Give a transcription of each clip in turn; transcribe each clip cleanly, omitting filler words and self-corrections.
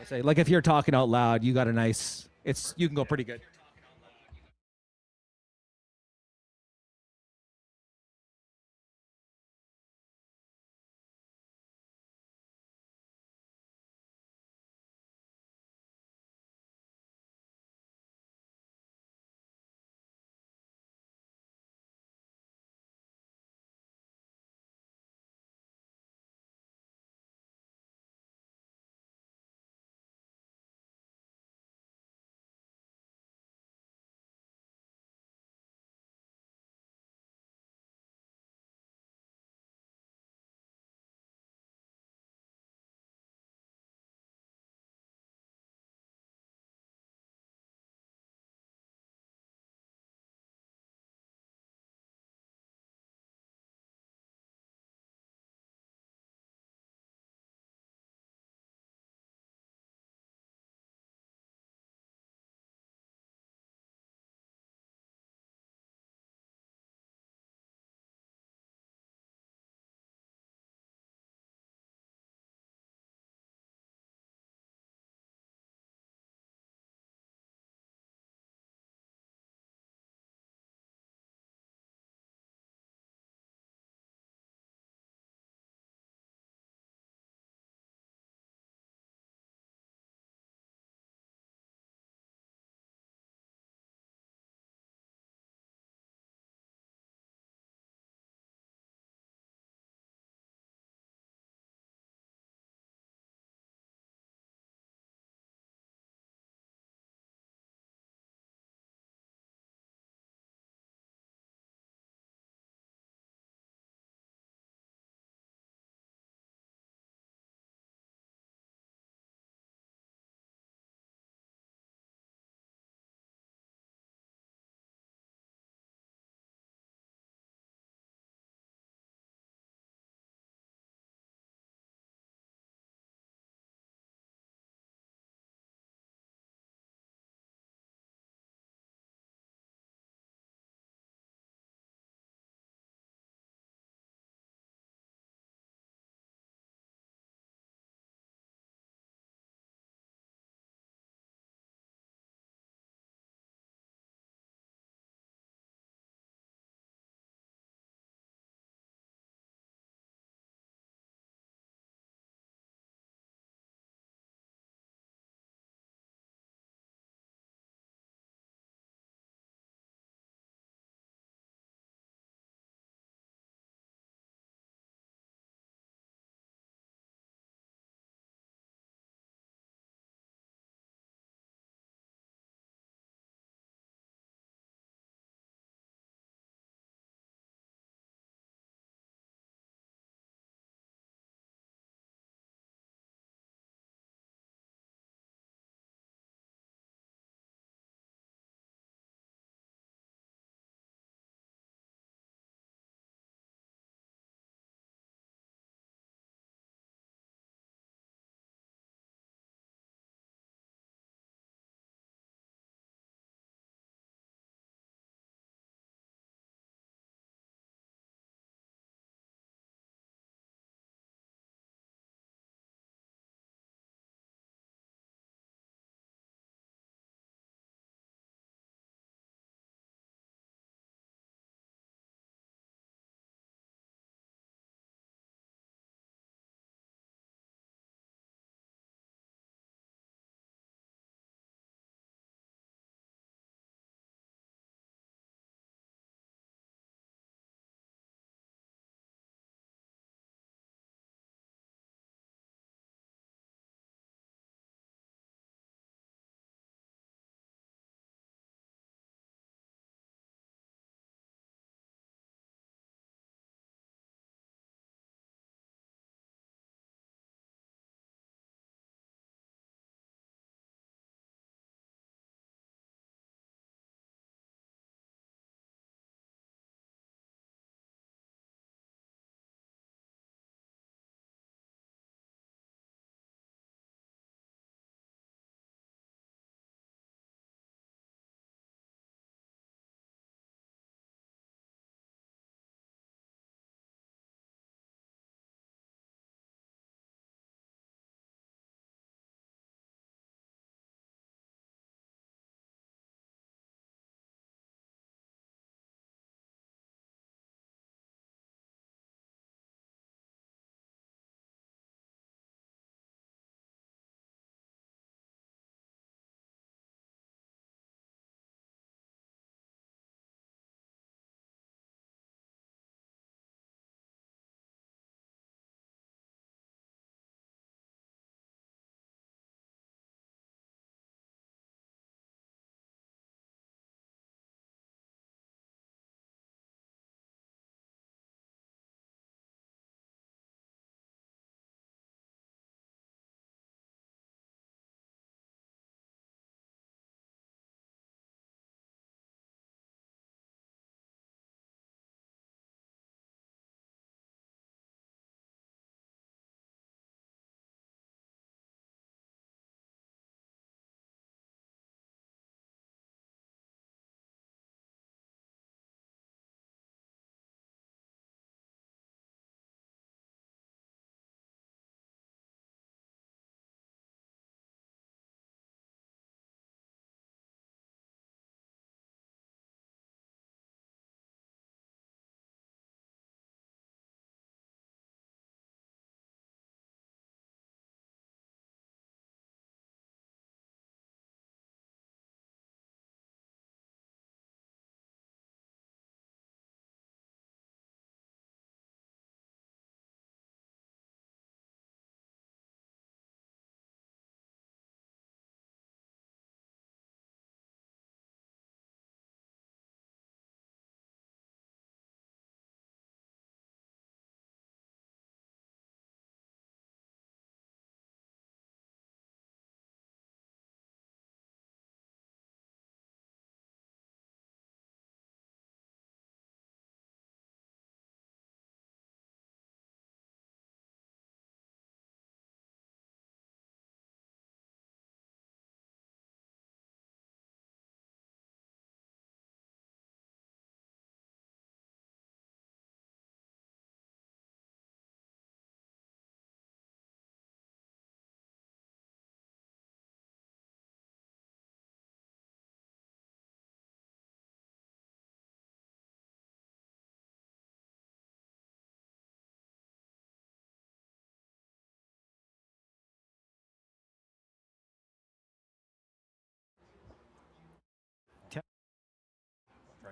Say like if you're talking out loud, you got a nice. It's you can go pretty good.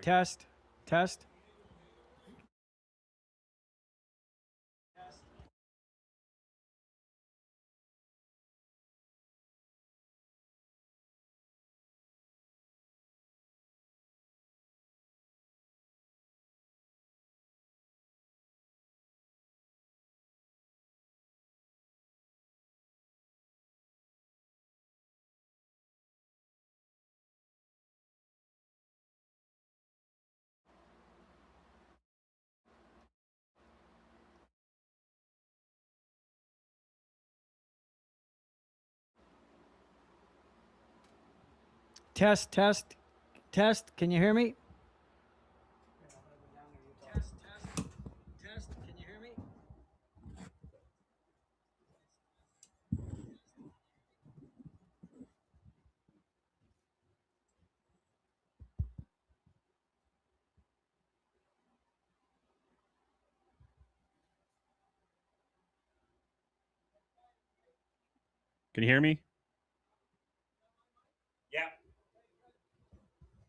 Test. Test. Test. Test. Test. Can you hear me? Test. Test. Test. Can you hear me? Can you hear me? Yeah.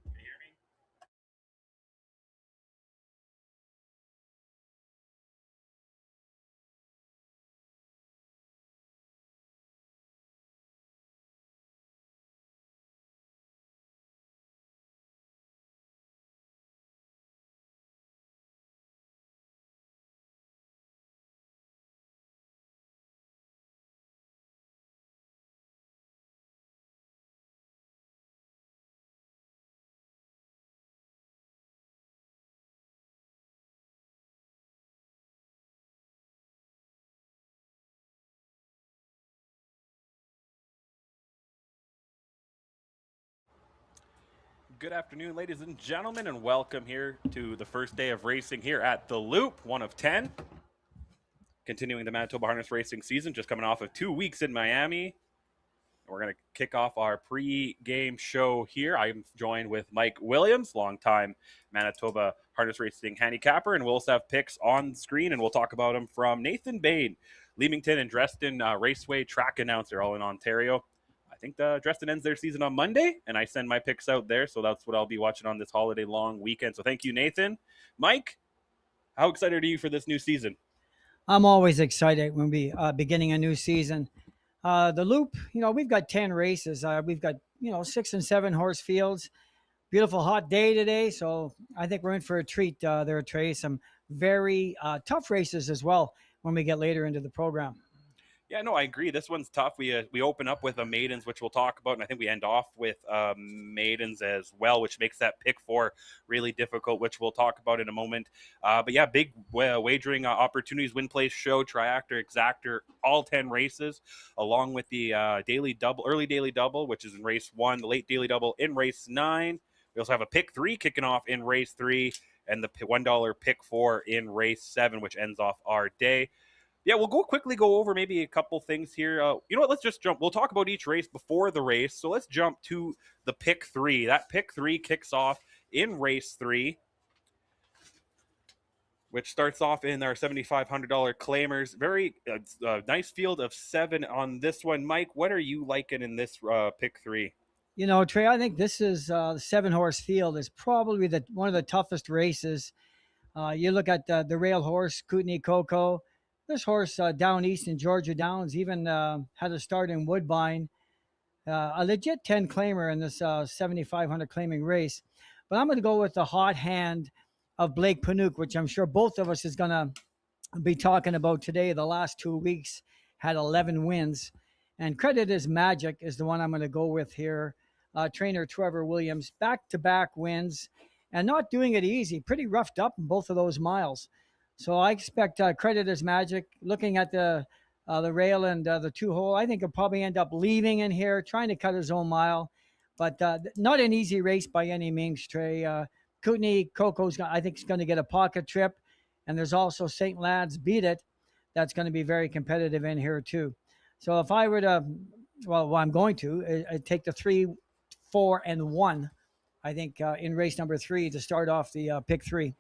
Can you hear me? Good afternoon, ladies and gentlemen, and welcome here to the first day of racing here at The Loop, 1 of 10. Continuing the Manitoba Harness Racing season, just coming off of 2 weeks in Miami. We're going to kick off our pre-game show here. I'm joined with Mike Williams, longtime Manitoba Harness Racing handicapper, and we'll also have picks on screen, and we'll talk about them from Nathan Bain, Leamington and Dresden Raceway track announcer, all in Ontario. I think Dresden ends their season on Monday, and I send my picks out there, so that's what I'll be watching on this holiday-long weekend. So thank you, Nathan. Mike, how excited are you for this new season? I'm always excited when we beginning a new season. The Loop, we've got 10 races. We've got 6 and 7 horse fields. Beautiful hot day today, so I think we're in for a treat there, Trey. Some very tough races as well when we get later into the program. Yeah, no, I agree. This one's tough. We open up with a maidens, which we'll talk about, and I think we end off with maidens as well, which makes that pick 4 really difficult, which we'll talk about in a moment. But yeah, big wagering opportunities: win, place, show, triactor, exactor, all 10 races, along with the daily double, early daily double, which is in race 1, the late daily double in race 9. We also have a pick 3 kicking off in race 3, and the $1 pick 4 in race 7, which ends off our day. Yeah, we'll quickly go over maybe a couple things here. You know what? Let's just jump. We'll talk about each race before the race. So let's jump to the pick 3. That pick 3 kicks off in race 3, which starts off in our $7,500 claimers. Very nice field of 7 on this one. Mike, what are you liking in this pick 3? Trey, I think this is the 7 horse field is probably one of the toughest races. You look at the rail horse, Kootenai Coco. This horse down east in Georgia Downs even had a start in Woodbine. A legit 10 claimer in this 7,500 claiming race. But I'm going to go with the hot hand of Blake Panouk, which I'm sure both of us is going to be talking about today. The last 2 weeks had 11 wins. And Credit is Magic is the one I'm going to go with here. Trainer Trevor Williams, back-to-back wins and not doing it easy. Pretty roughed up in both of those miles. So I expect Credit is Magic. Looking at the rail and the 2-hole, I think he'll probably end up leaving in here, trying to cut his own mile. But not an easy race by any means, Trey. Kootenai Coco's, I think, is going to get a pocket trip. And there's also St. Lad's Beat It. That's going to be very competitive in here, too. So if I were to, well, I'm going to, I'd take the 3, 4, and 1, I think, in race number 3 to start off the pick 3.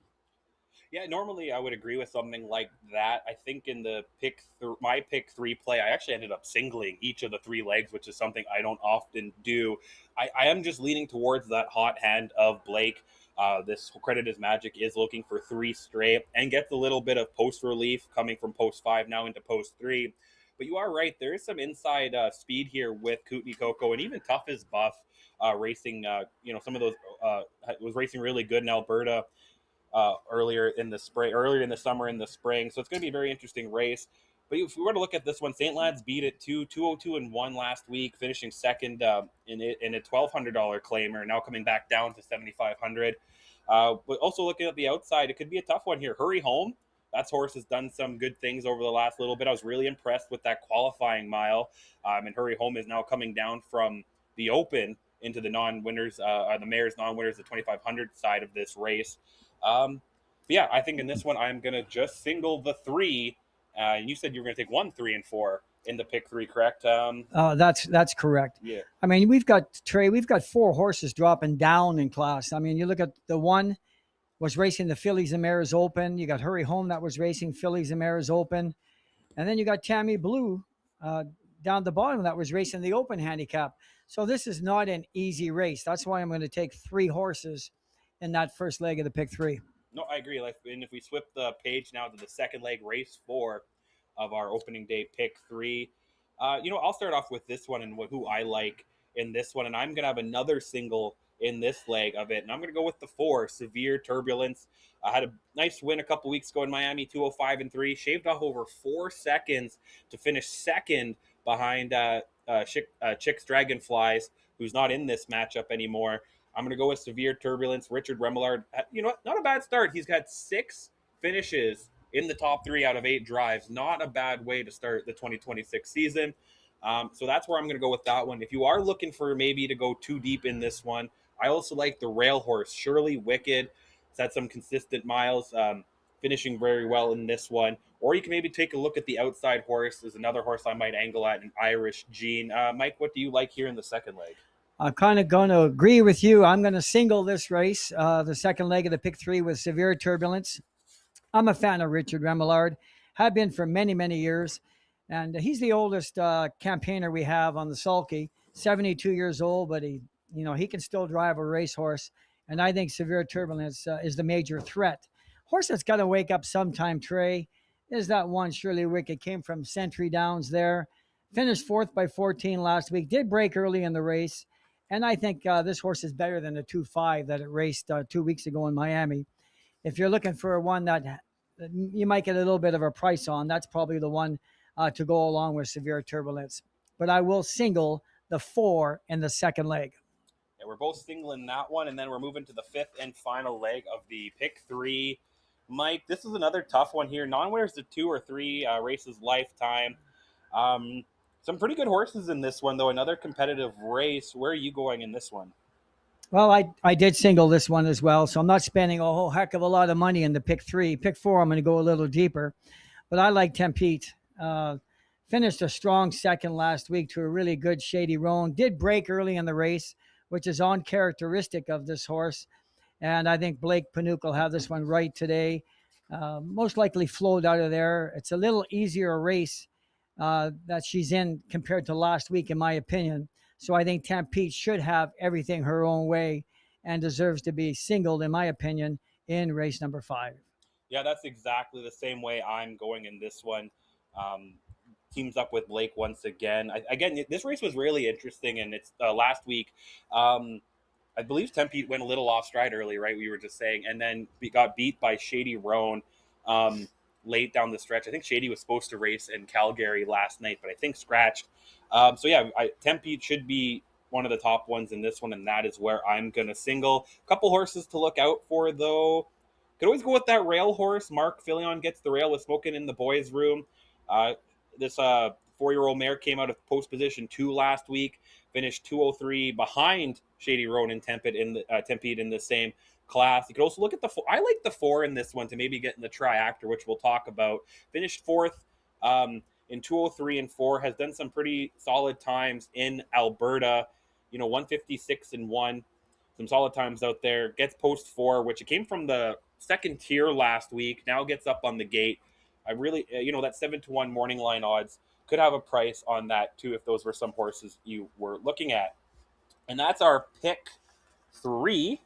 Yeah, normally I would agree with something like that. I think in the my pick three play, I actually ended up singling each of the three legs, which is something I don't often do. I am just leaning towards that hot hand of Blake. This Credit Is Magic is looking for three straight and gets a little bit of post relief coming from post five now into post three. But you are right. There is some inside speed here with Kootenay Coco and even Tough as Buff racing. Some of those was racing really good in Alberta earlier in the spring, earlier in the summer, in the spring. So it's going to be a very interesting race. But if we were to look at this one, St. Lads beat it 202-1 last week, finishing second in a $1,200 claimer, now coming back down to $7,500. But also looking at the outside, it could be a tough one here. Hurry Home. That horse has done some good things over the last little bit. I was really impressed with that qualifying mile. And Hurry Home is now coming down from the Open into the non-winners, the Mayor's non-winners, the 2,500 side of this race. Yeah, I think in this one I'm gonna just single the three. You said you were gonna take 1, 3, and 4 in the pick three, correct? That's correct. Yeah. I mean, we've got four horses dropping down in class. I mean, you look at the one was racing the Fillies and Mares Open. You got Hurry Home that was racing Fillies and Mares Open, and then you got Tammy Blue down the bottom that was racing the Open handicap. So this is not an easy race. That's why I'm going to take three horses in that first leg of the pick three. No, I agree. And if we flip the page now to the second leg, race 4 of our opening day pick three, I'll start off with this one and who I like in this one, and I'm gonna have another single in this leg of it, and I'm gonna go with the 4, Severe Turbulence. I had a nice win a couple weeks ago in Miami, 205-3, shaved off over 4 seconds to finish second behind Chicks Dragonflies, who's not in this matchup anymore. I'm going to go with Severe Turbulence. Richard Remillard, not a bad start. He's got 6 finishes in the top 3 out of 8 drives. Not a bad way to start the 2026 season. So that's where I'm going to go with that one. If you are looking for maybe to go too deep in this one, I also like the rail horse, Shirley Wicked. It's had some consistent miles, finishing very well in this one. Or you can maybe take a look at the outside horse. There's another horse I might angle at, an Irish Gene. Mike, what do you like here in the second leg? I'm kind of going to agree with you. I'm going to single this race, the second leg of the pick three with Severe Turbulence. I'm a fan of Richard Remillard, have been for many, many years. And he's the oldest campaigner we have on the sulky, 72 years old, but he can still drive a racehorse. And I think Severe Turbulence is the major threat. Horse that's got to wake up sometime, Trey, is that one Shirley Wicked. Came from Century Downs there. Finished fourth by 14 last week. Did break early in the race. And I think this horse is better than the 2.5 that it raced 2 weeks ago in Miami. If you're looking for one that you might get a little bit of a price on, that's probably the one to go along with Severe Turbulence. But I will single the 4 in the second leg. Yeah, we're both singling that one, and then we're moving to the 5th and final leg of the pick three. Mike, this is another tough one here. Non-winners to 2 or 3 races lifetime. Some pretty good horses in this one, though. Another competitive race. Where are you going in this one? Well, I did single this one as well, so I'm not spending a whole heck of a lot of money in the pick three. Pick 4, I'm going to go a little deeper. But I like Tempete. Finished a strong second last week to a really good Shady Roan. Did break early in the race, which is uncharacteristic of this horse. And I think Blake Panuke will have this one right today. Most likely flowed out of there. It's a little easier race that she's in compared to last week, in my opinion. So I think Tempete should have everything her own way and deserves to be singled, in my opinion, in race number 5. Yeah, that's exactly the same way I'm going in this one. Teams up with Blake once again. Again, this race was really interesting, and it's last week. I believe Tempete went a little off stride early, right? We were just saying, and then we got beat by Shady Roan late down the stretch. I think Shady was supposed to race in Calgary last night, but I think scratched. So yeah, Tempete should be one of the top ones in this one, and that is where I'm going to single. A couple horses to look out for, though. Could always go with that rail horse. Mark Filion gets the rail with Smoking in the boys' room. This 4-year-old mare came out of post position 2 last week, finished 203 behind Shady Roan and Tempete in the same class. You could also look at the 4. I like the 4 in this one to maybe get in the triactor, which we'll talk about. Finished 4th in 203 and 4, has done some pretty solid times in Alberta, 156 and 1. Some solid times out there. Gets post 4, which it came from the second tier last week, now gets up on the gate. I really, that 7-1 morning line odds could have a price on that too if those were some horses you were looking at. And that's our pick 3.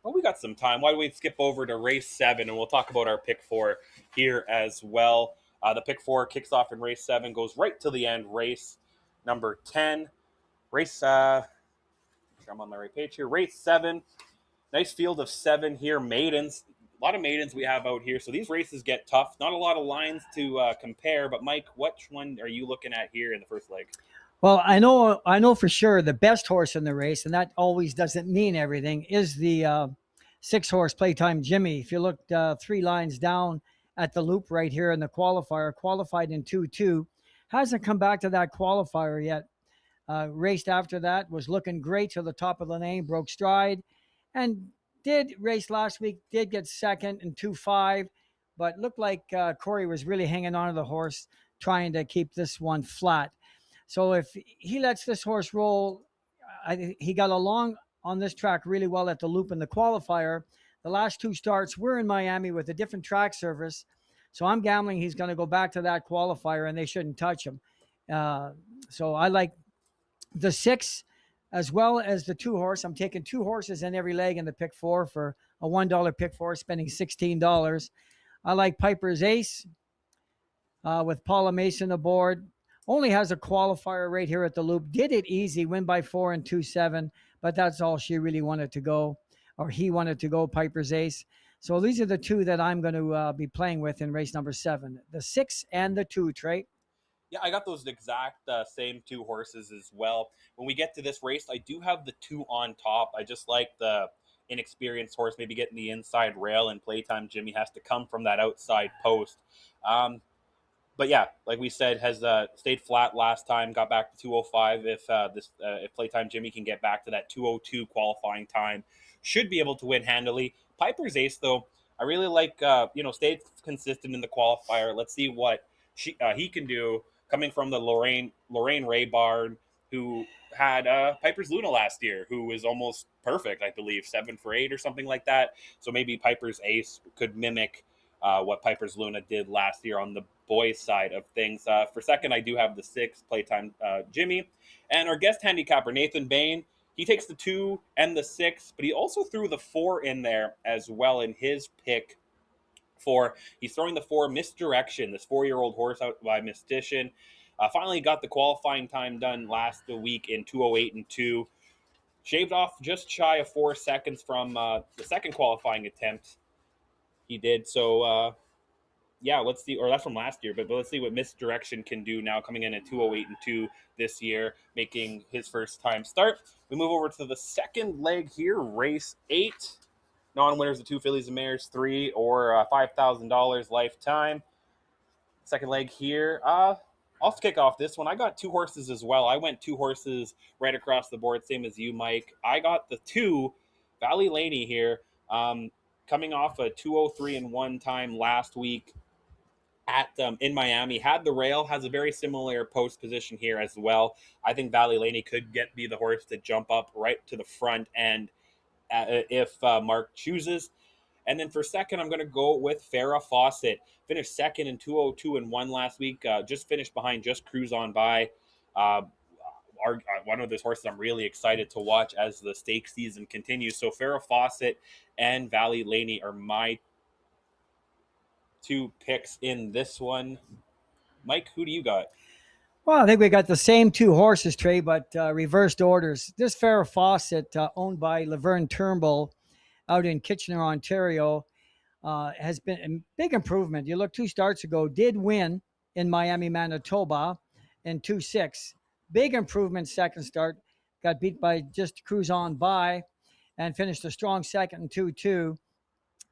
Well, we got some time. Why don't we skip over to race 7 and we'll talk about our pick 4 here as well. The pick 4 kicks off in race 7, goes right to the end. Race number 10. Race, I'm on my right page here. Race 7. Nice field of 7 here. Maidens. A lot of maidens we have out here. So these races get tough. Not a lot of lines to compare. But Mike, which one are you looking at here in the first leg? Well, I know for sure the best horse in the race, and that always doesn't mean everything, is the 6-horse Playtime Jimmy. If you look 3 lines down at the loop right here in the qualifier, qualified in 2-2, hasn't come back to that qualifier yet. Raced after that, was looking great to the top of the lane, broke stride, and did race last week, did get second in 2-5, but looked like Corey was really hanging on to the horse, trying to keep this one flat. So if he lets this horse roll, he got along on this track really well at the loop in the qualifier. The last 2 starts were in Miami with a different track surface. So I'm gambling he's going to go back to that qualifier and they shouldn't touch him. So I like the 6 as well as the 2-horse. I'm taking 2 horses in every leg in the pick 4 for a $1 pick 4, spending $16. I like Piper's Ace with Paula Mason aboard. Only has a qualifier right here at the loop. Did it easy, win by 4 and 2-7, but that's all she really wanted to go, or he wanted to go, Piper's Ace. So these are the 2 that I'm going to be playing with in race number 7, the 6 and the 2, Trey. Yeah, I got those exact same 2 horses as well. When we get to this race, I do have the 2 on top. I just like the inexperienced horse maybe getting the inside rail, and Playtime Jimmy has to come from that outside post. But yeah, like we said, has stayed flat last time, got back to 205. If Playtime Jimmy can get back to that 202 qualifying time, should be able to win handily. Piper's Ace, though, I really like, stayed consistent in the qualifier. Let's see what he can do coming from the Lorraine Ray barn, who had Piper's Luna last year, who was almost perfect, I believe, 7 for 8 or something like that. So maybe Piper's Ace could mimic what Piper's Luna did last year on the boys' side of things. For second, I do have the 6, Playtime Jimmy. And our guest handicapper, Nathan Bain, he takes the 2 and the 6, but he also threw the 4 in there as well in his pick 4. He's throwing the 4, Misdirection, this 4-year-old horse out by Mystician. Finally got the qualifying time done last week in 2:08 and 2. Shaved off just shy of 4 seconds from the second qualifying attempt he did. So, let's see. Or that's from last year, but let's see what Misdirection can do now, coming in at 2:08 and 2 this year, making his first time start. We move over to the second leg here, race 8. Non-winners, the 2 fillies and mares, 3 or $5,000 lifetime. Second leg here. I'll kick off this one. I got 2 horses as well. I went 2 horses right across the board, same as you, Mike. I got the 2, Valley Laney here, coming off a 2:03 and 1 time last week at in Miami. Had the rail, has a very similar post position here as well. I think Valley Laney could be the horse to jump up right to the front end if Mark chooses. And then for second, I'm going to go with Farrah Fawcett. Finished second in 2:02 and 1 last week. Just finished behind Just Cruise On By. One of those horses I'm really excited to watch as the stakes season continues. So Farrah Fawcett and Valley Laney are my 2 picks in this one. Mike, who do you got? Well, I think we got the same 2 horses, Trey, but reversed orders. This Farrah Fawcett, owned by Laverne Turnbull out in Kitchener, Ontario, has been a big improvement. You look 2 starts ago, did win in Miami, Manitoba in 2-6. Big improvement second start. Got beat by Just Cruise On By and finished a strong second in 2-2.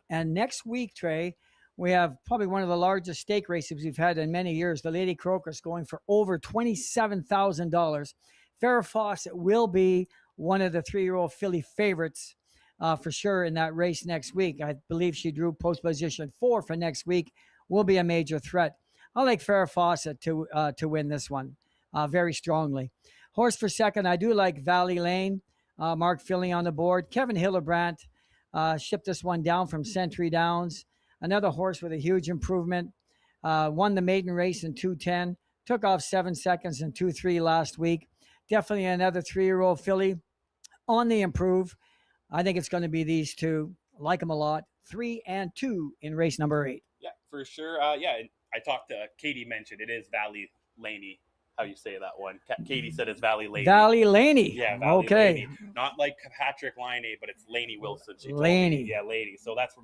And next week, Trey, we have probably one of the largest stake races we've had in many years. The Lady Crocus going for over $27,000. Farrah Fawcett will be one of the 3-year-old filly favorites for sure in that race next week. I believe she drew post position 4 for next week. Will be a major threat. I like Farrah Fawcett to win this one very strongly. Horse for second, I do like Valley Lane. Mark Filly on the board. Kevin Hillebrand Shipped this one down from Century Downs. Another horse with a huge improvement. Won the maiden race in 2:10. Took off 7 seconds in 2:3 last week. Definitely another 3-year-old filly on the improve. I think it's going to be these two. Like them a lot. 3 and 2 in race number 8. Yeah, for sure. Yeah, I talked to Katie. Mentioned it is Valley Laney. How you say that one? Katie said it's Valley Laney. Valley Laney. Yeah, Valley okay. Laney. Not like Patrick Laney, but it's Laney Wilson. She told Laney. me. Yeah, Laney. So that's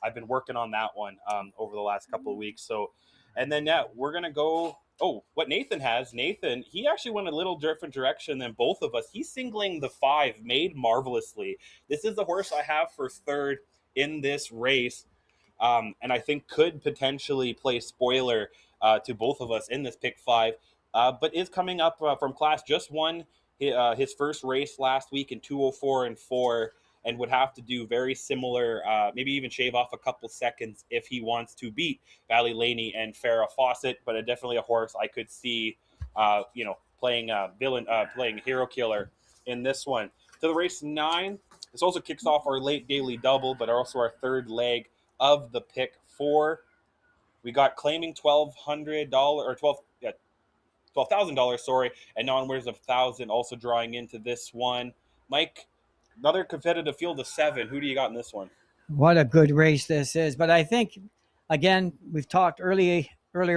I've been working on that one over the last couple of weeks. So, and then we're gonna go. Oh, what Nathan has. Nathan, he actually went a little different direction than both of us. He's singling the 5, Made Marvelously. This is the horse I have for third in this race, and I think could potentially play spoiler to both of us in this pick 5, but is coming up from class. Just won his first race last week in 2:04 and 4, and would have to do very similar, maybe even shave off a couple seconds if he wants to beat Valley Laney and Farrah Fawcett. But definitely a horse I could see, playing playing hero killer in this one. To the race 9. This also kicks off our late daily double, but also our third leg of the pick 4. We got claiming $1,200 or $12,000, sorry, and non-winners of 1,000 also drawing into this one. Mike, another competitive field of 7. Who do you got in this one? What a good race this is. But I think, again, we've talked earlier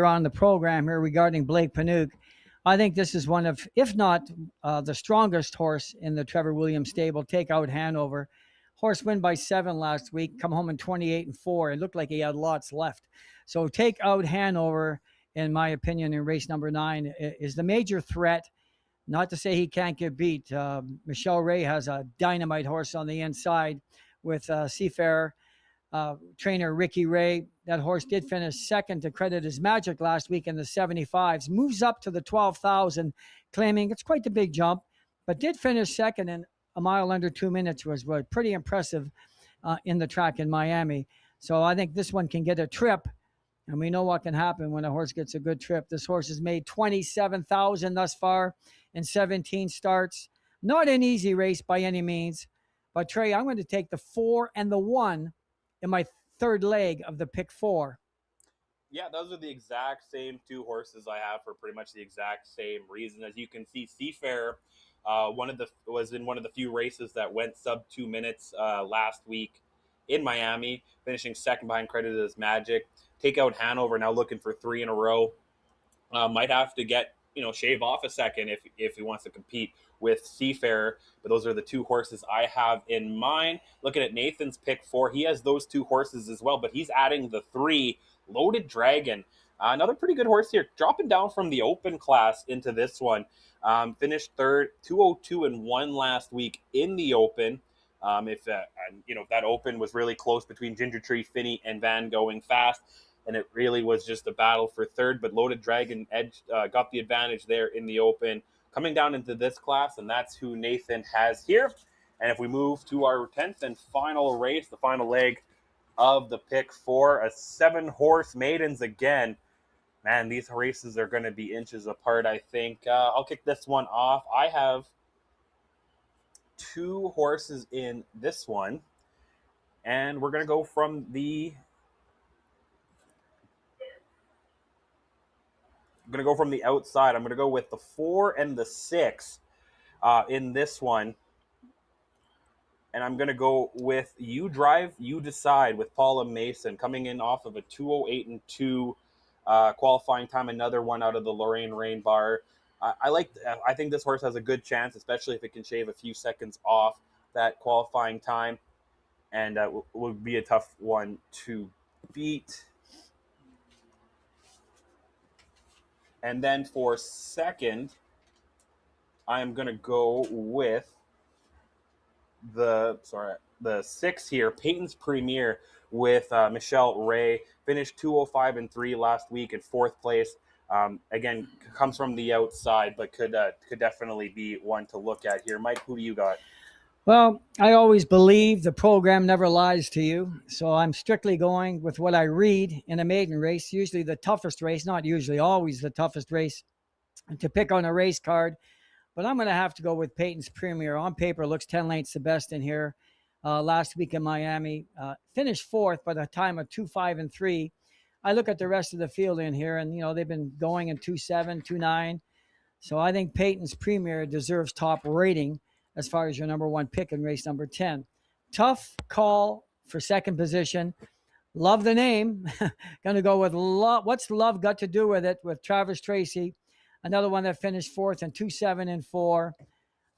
on in the program here regarding Blake Panouk. I think this is one of, if not the strongest horse in the Trevor Williams stable. Take Out Hanover. Horse win by 7 last week, come home in 28 and 4. It looked like he had lots left. So Take Out Hanover, in my opinion, in race number 9, is the major threat. Not to say he can't get beat. Michelle Ray has a dynamite horse on the inside with Seafarer. Trainer Ricky Ray. That horse did finish second to Credit His Magic last week in the 75s. Moves up to the 12,000, claiming it's quite the big jump, but did finish second in a mile under 2 minutes, was pretty impressive in the track in Miami. So I think this one can get a trip, and we know what can happen when a horse gets a good trip. This horse has made $27,000 thus far in 17 starts. Not an easy race by any means, but Trey, I'm going to take the 4 and the 1 in my third leg of the pick 4. Yeah, those are the exact same 2 horses I have for pretty much the exact same reason. As you can see, Seafarer was in one of the few races that went sub 2 minutes last week in Miami, finishing second behind Credit His Magic. Take Out Hanover, now looking for 3 in a row. Might have to shave off a second if he wants to compete with Seafarer. But those are the 2 horses I have in mind. Looking at Nathan's pick 4, he has those 2 horses as well, but he's adding the 3, Loaded Dragon. Another pretty good horse here, dropping down from the open class into this one. Finished third, 2:02 and 1 last week in the open. If that open was really close between Ginger Tree, Finney, and Van Going Fast, and it really was just a battle for third. But Loaded Dragon got the advantage there in the open, coming down into this class, and that's who Nathan has here. And if we move to our 10th and final race, the final leg of the pick 4, a 7-horse maidens again. Man, these races are going to be inches apart, I think. I'll kick this one off. I have 2 horses in this one, and we're going to go from the outside. I'm going to go with the 4 and the 6 in this one. And I'm going to go with You Drive, You Decide with Paula Mason, coming in off of a 2:08 and 2 qualifying time, another one out of the Lorraine Rain bar. I think this horse has a good chance, especially if it can shave a few seconds off that qualifying time, and would be a tough one to beat. And then for second, I'm going to go with the 6 here, Peyton's Premier with Michelle Ray. Finished 2:05 and 3 last week in 4th place. Again, comes from the outside, but could definitely be one to look at here. Mike, who do you got? Well, I always believe the program never lies to you. So I'm strictly going with what I read in a maiden race, usually the toughest race, not usually, always the toughest race to pick on a race card. But I'm going to have to go with Peyton's Premier. On paper, looks 10 lengths the best in here. last week in Miami. Finished fourth by the time of 2.5 and 3. I look at the rest of the field in here, and they've been going in 2.7, 2.9. So I think Peyton's Premier deserves top rating as far as your number one pick in race number 10. Tough call for second position. Love the name. Going to go with Love. What's Love got to do with it? With Travis Tracy, another one that finished fourth in 2.7 and 4.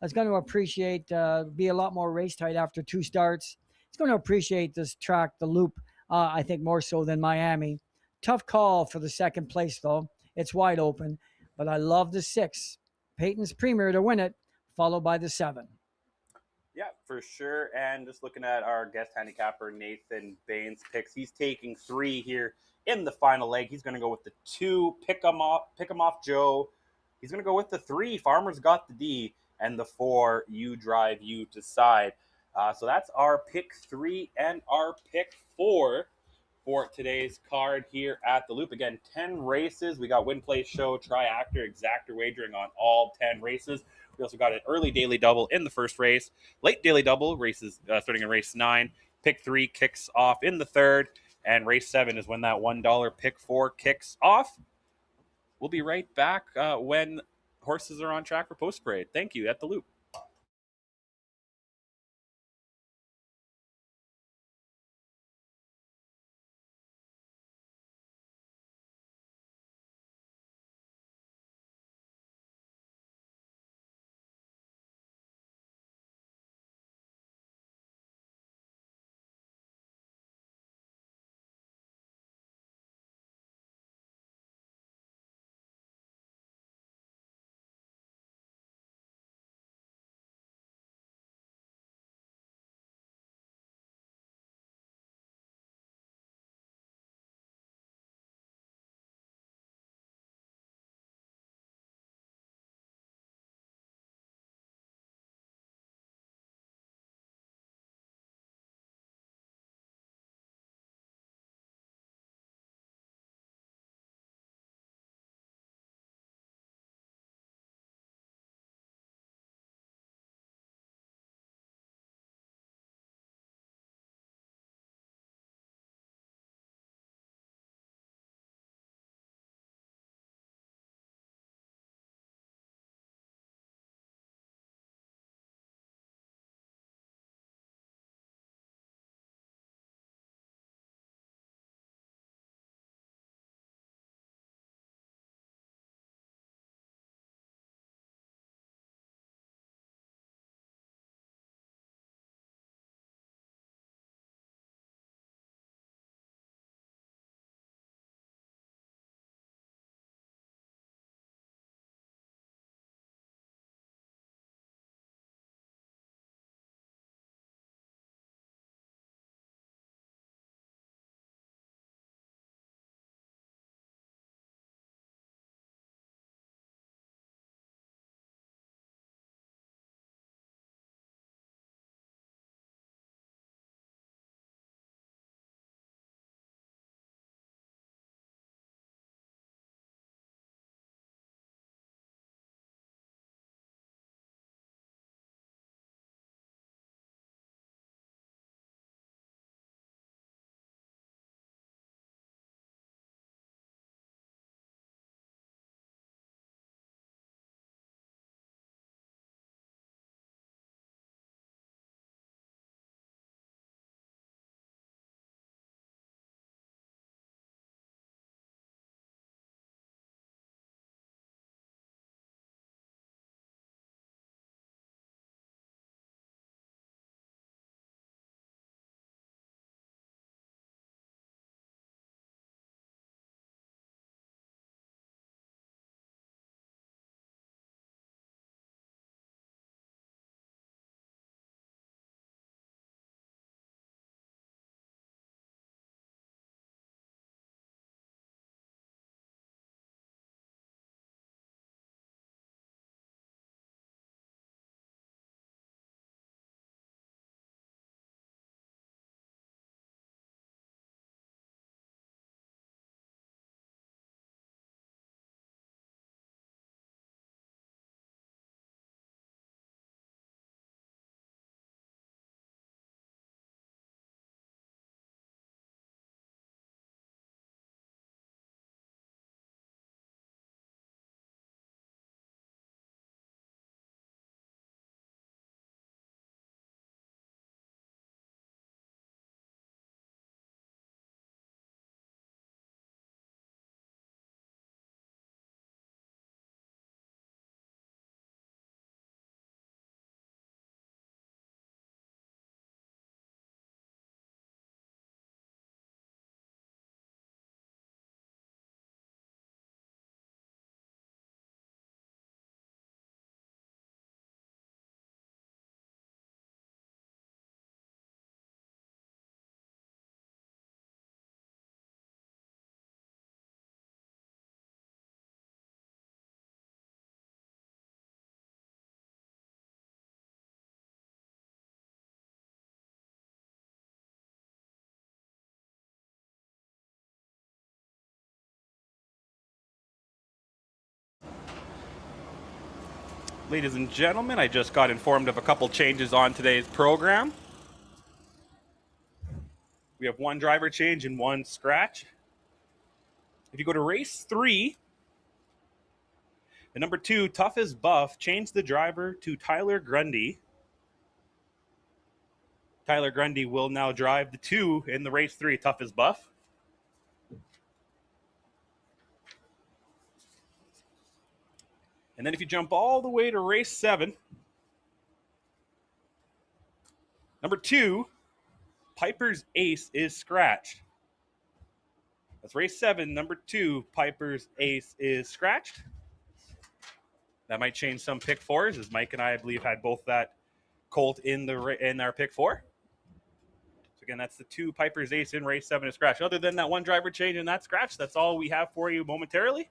It's going to appreciate, be a lot more race tight after 2 starts. It's going to appreciate this track, the Loop, I think more so than Miami. Tough call for the second place, though. It's wide open, but I love the 6. Peyton's Premier to win it, followed by the 7. Yeah, for sure. And just looking at our guest handicapper, Nathan Baines picks, he's taking 3 here in the final leg. He's going to go with the 2, pick 'em off Joe. He's going to go with the 3, Farmer's Got the D, and the 4, You Drive, You Decide. So that's our pick 3 and our pick 4 for today's card here at the Loop. Again, 10 races. We got Win, Play, Show, Tri-Actor, Exactor wagering on all 10 races. We also got an early daily double in the first race, late daily double races starting in race 9. Pick 3 kicks off in the third, and race 7 is when that $1 pick 4 kicks off. We'll be right back when horses are on track for post parade. Thank you at the Loop. Ladies and gentlemen, I just got informed of a couple changes on today's program. We have one driver change and one scratch. If you go to race 3, the number 2, Tough as Buff, changed the driver to Tyler Grundy. Tyler Grundy will now drive the 2 in the race 3, Tough as Buff. And then if you jump all the way to race 7, number 2, Piper's Ace is scratched. That's race 7, number 2, Piper's Ace is scratched. That might change some pick fours, as Mike and I believe, had both that colt in our pick 4. So again, that's the 2, Piper's Ace in race 7 is scratched. Other than that one driver change and that scratch, that's all we have for you momentarily.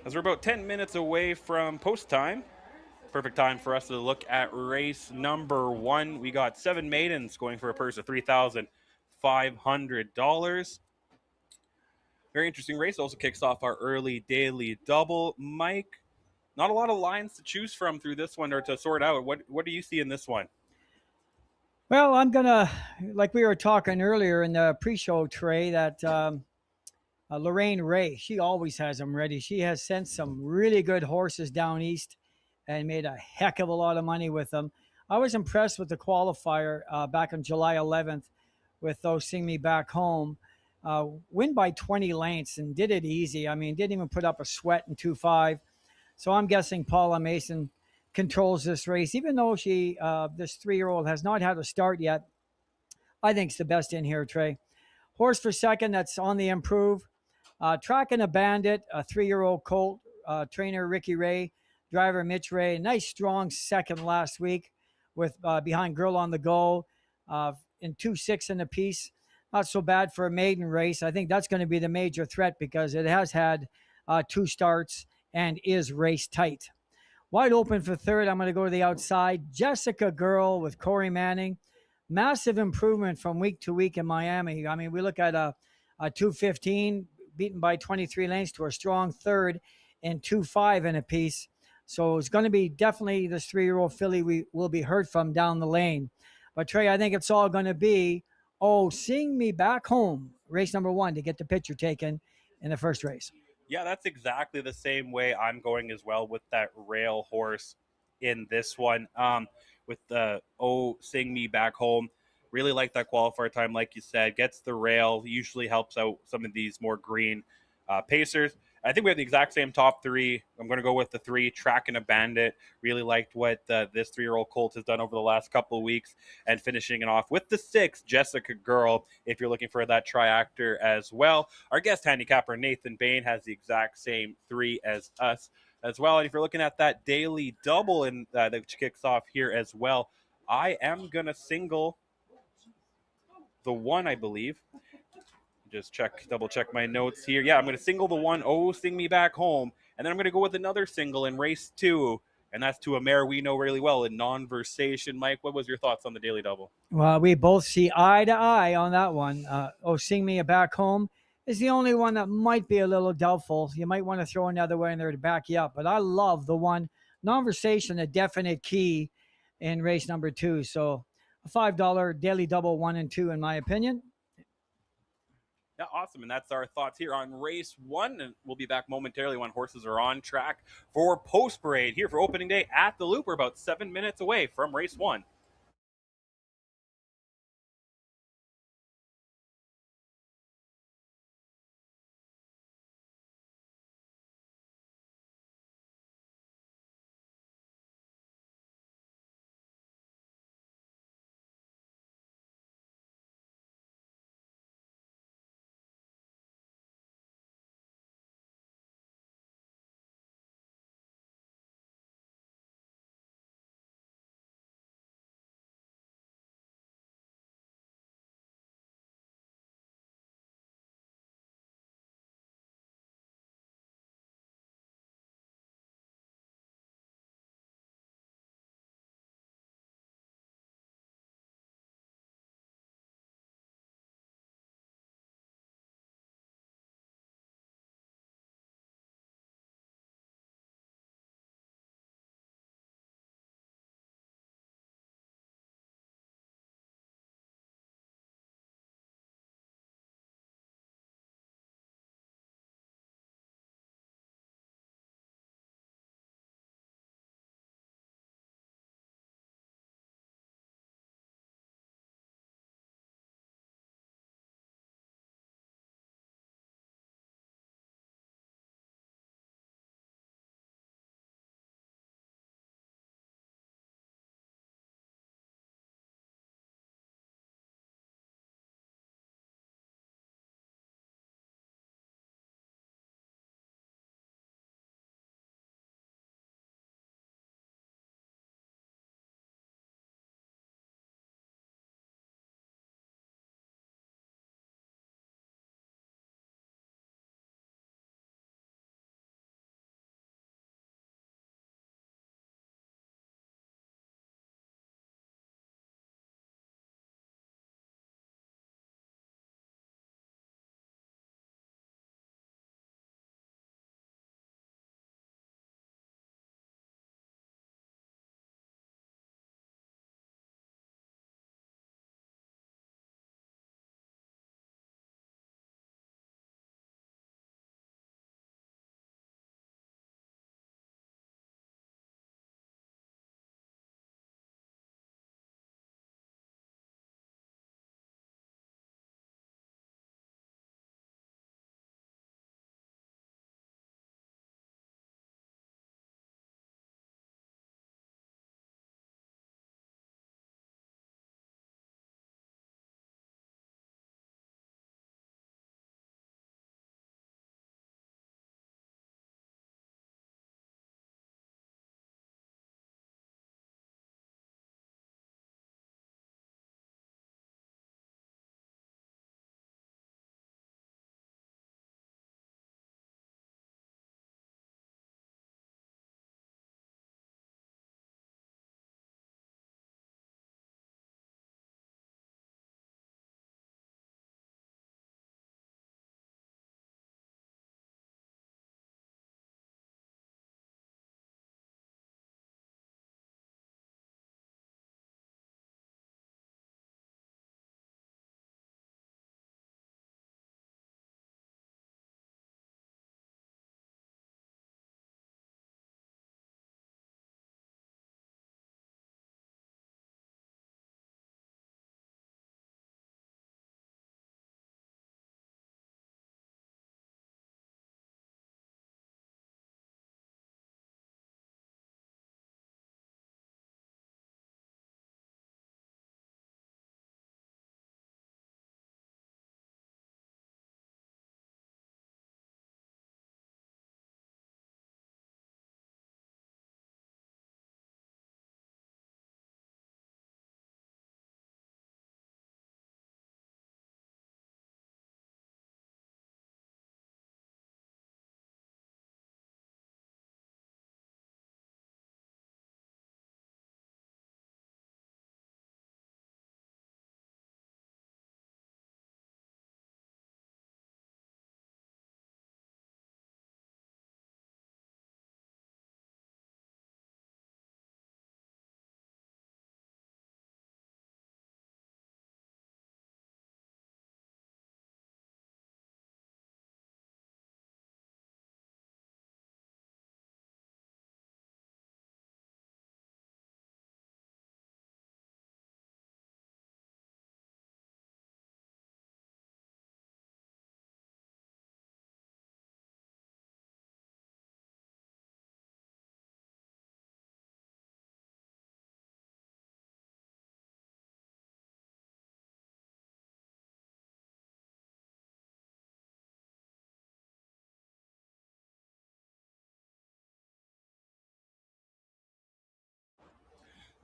As we're about 10 minutes away from post time, perfect time for us to look at race number 1. We got 7 maidens going for a purse of $3,500. Very interesting race. Also kicks off our early daily double. Mike, not a lot of lines to choose from through this one or to sort out. What do you see in this one? Well, I'm gonna, like we were talking earlier in the pre-show, Trey, that Lorraine Ray, she always has them ready. She has sent some really good horses down east and made a heck of a lot of money with them. I was impressed with the qualifier back on July 11th with those Sing Me Back Home. Win by 20 lengths and did it easy. I mean, didn't even put up a sweat in 2-5. So I'm guessing Paula Mason controls this race, even though she, this 3-year-old, has not had a start yet. I think it's the best in here, Trey. Horse for second, that's on the improve. Tracking a Bandit, a 3-year-old colt, trainer Ricky Ray, driver Mitch Ray. Nice strong second last week with behind Girl on the Go in 2-6 in a piece. Not so bad for a maiden race. I think that's going to be the major threat because it has had 2 starts and is race tight. Wide open for third, I'm going to go to the outside. Jessica Girl with Corey Manning. Massive improvement from week to week in Miami. I mean, we look at a 215 beaten by 23 lengths to a strong third and 2-5 in a piece. So it's going to be definitely this 3-year-old filly we will be heard from down the lane. But Trey, I think it's all going to be, Sing Me Back Home, race number 1 to get the picture taken in the first race. Yeah, that's exactly the same way I'm going as well with that rail horse in this one. With the Sing Me Back Home. Really like that qualifier time, like you said. Gets the rail, usually helps out some of these more green pacers. I think we have the exact same top 3. I'm going to go with the 3, Tracking a Bandit. Really liked what this 3-year-old colt has done over the last couple of weeks. And finishing it off with the 6, Jessica Girl, if you're looking for that triactor as well. Our guest handicapper, Nathan Bain, has the exact same 3 as us as well. And if you're looking at that daily double that kicks off here as well, I am going to single the 1, I believe. Just double check my notes here. Yeah, I'm going to single the 1, Sing Me Back Home. And then I'm going to go with another single in race 2. And that's to a mare we know really well in Non-Versation. Mike, what was your thoughts on the daily double? Well, we both see eye to eye on that one. Sing Me Back Home is the only one that might be a little doubtful. You might want to throw another one in there to back you up. But I love the one, Non-Versation, a definite key in race number 2. So a $5 daily double 1 and 2, in my opinion. Awesome. And that's our thoughts here on race one. And we'll be back momentarily when horses are on track for post parade here for opening day at the Loop. We're about 7 minutes away from race one.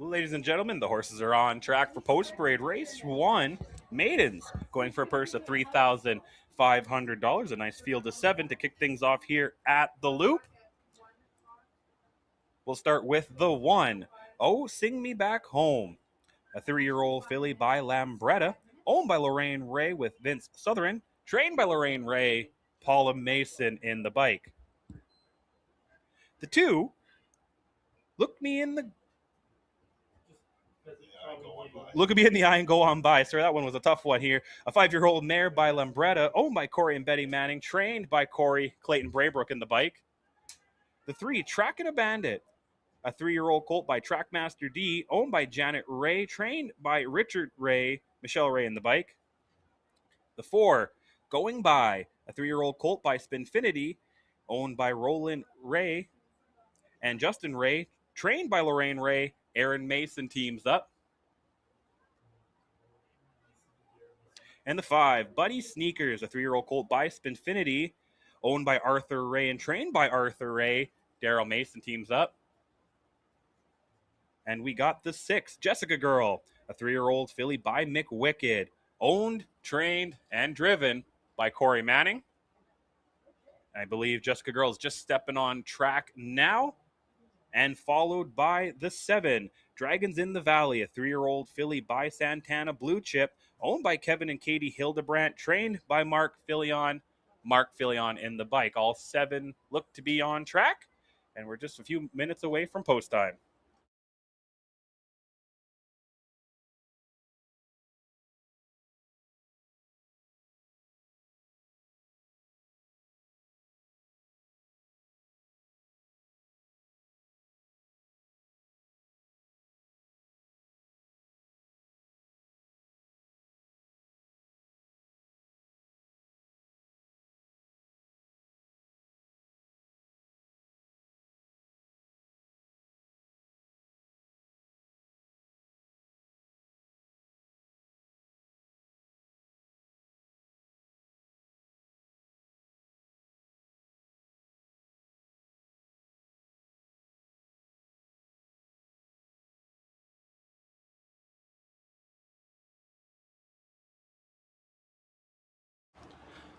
Ladies and gentlemen, the horses are on track for post parade race one. Maidens going for a purse of $3,500. A nice field of 7 to kick things off here at the Loop. We'll start with the 1. Oh, Sing Me Back Home. A 3-year-old filly by Lambretta, owned by Lorraine Ray with Vince Southern, trained by Lorraine Ray, Paula Mason in the bike. The 2, Look Me in the eye and go on by. Sorry, that one was a tough one here. A 5-year-old mare by Lambretta, owned by Corey and Betty Manning, trained by Corey Clayton Braybrook in the bike. The 3, Trackin' a Bandit. A 3-year-old colt by Trackmaster D, owned by Janet Ray, trained by Richard Ray, Michelle Ray in the bike. The 4, Going By. A 3-year-old colt by Spinfinity, owned by Roland Ray and Justin Ray, trained by Lorraine Ray. Aaron Mason teams up. And the 5, Buddy Sneakers, a 3-year-old colt by Spinfinity, owned by Arthur Ray and trained by Arthur Ray. Daryl Mason teams up. And we got the 6, Jessica Girl, a 3-year-old filly by Mick Wicked, owned, trained, and driven by Corey Manning. I believe Jessica Girl is just stepping on track now. And followed by the 7, Dragons in the Valley, a 3-year-old filly by Santana Blue Chip, owned by Kevin and Katie Hildebrandt, trained by Mark Filion in the bike. All 7 look to be on track, and we're just a few minutes away from post time.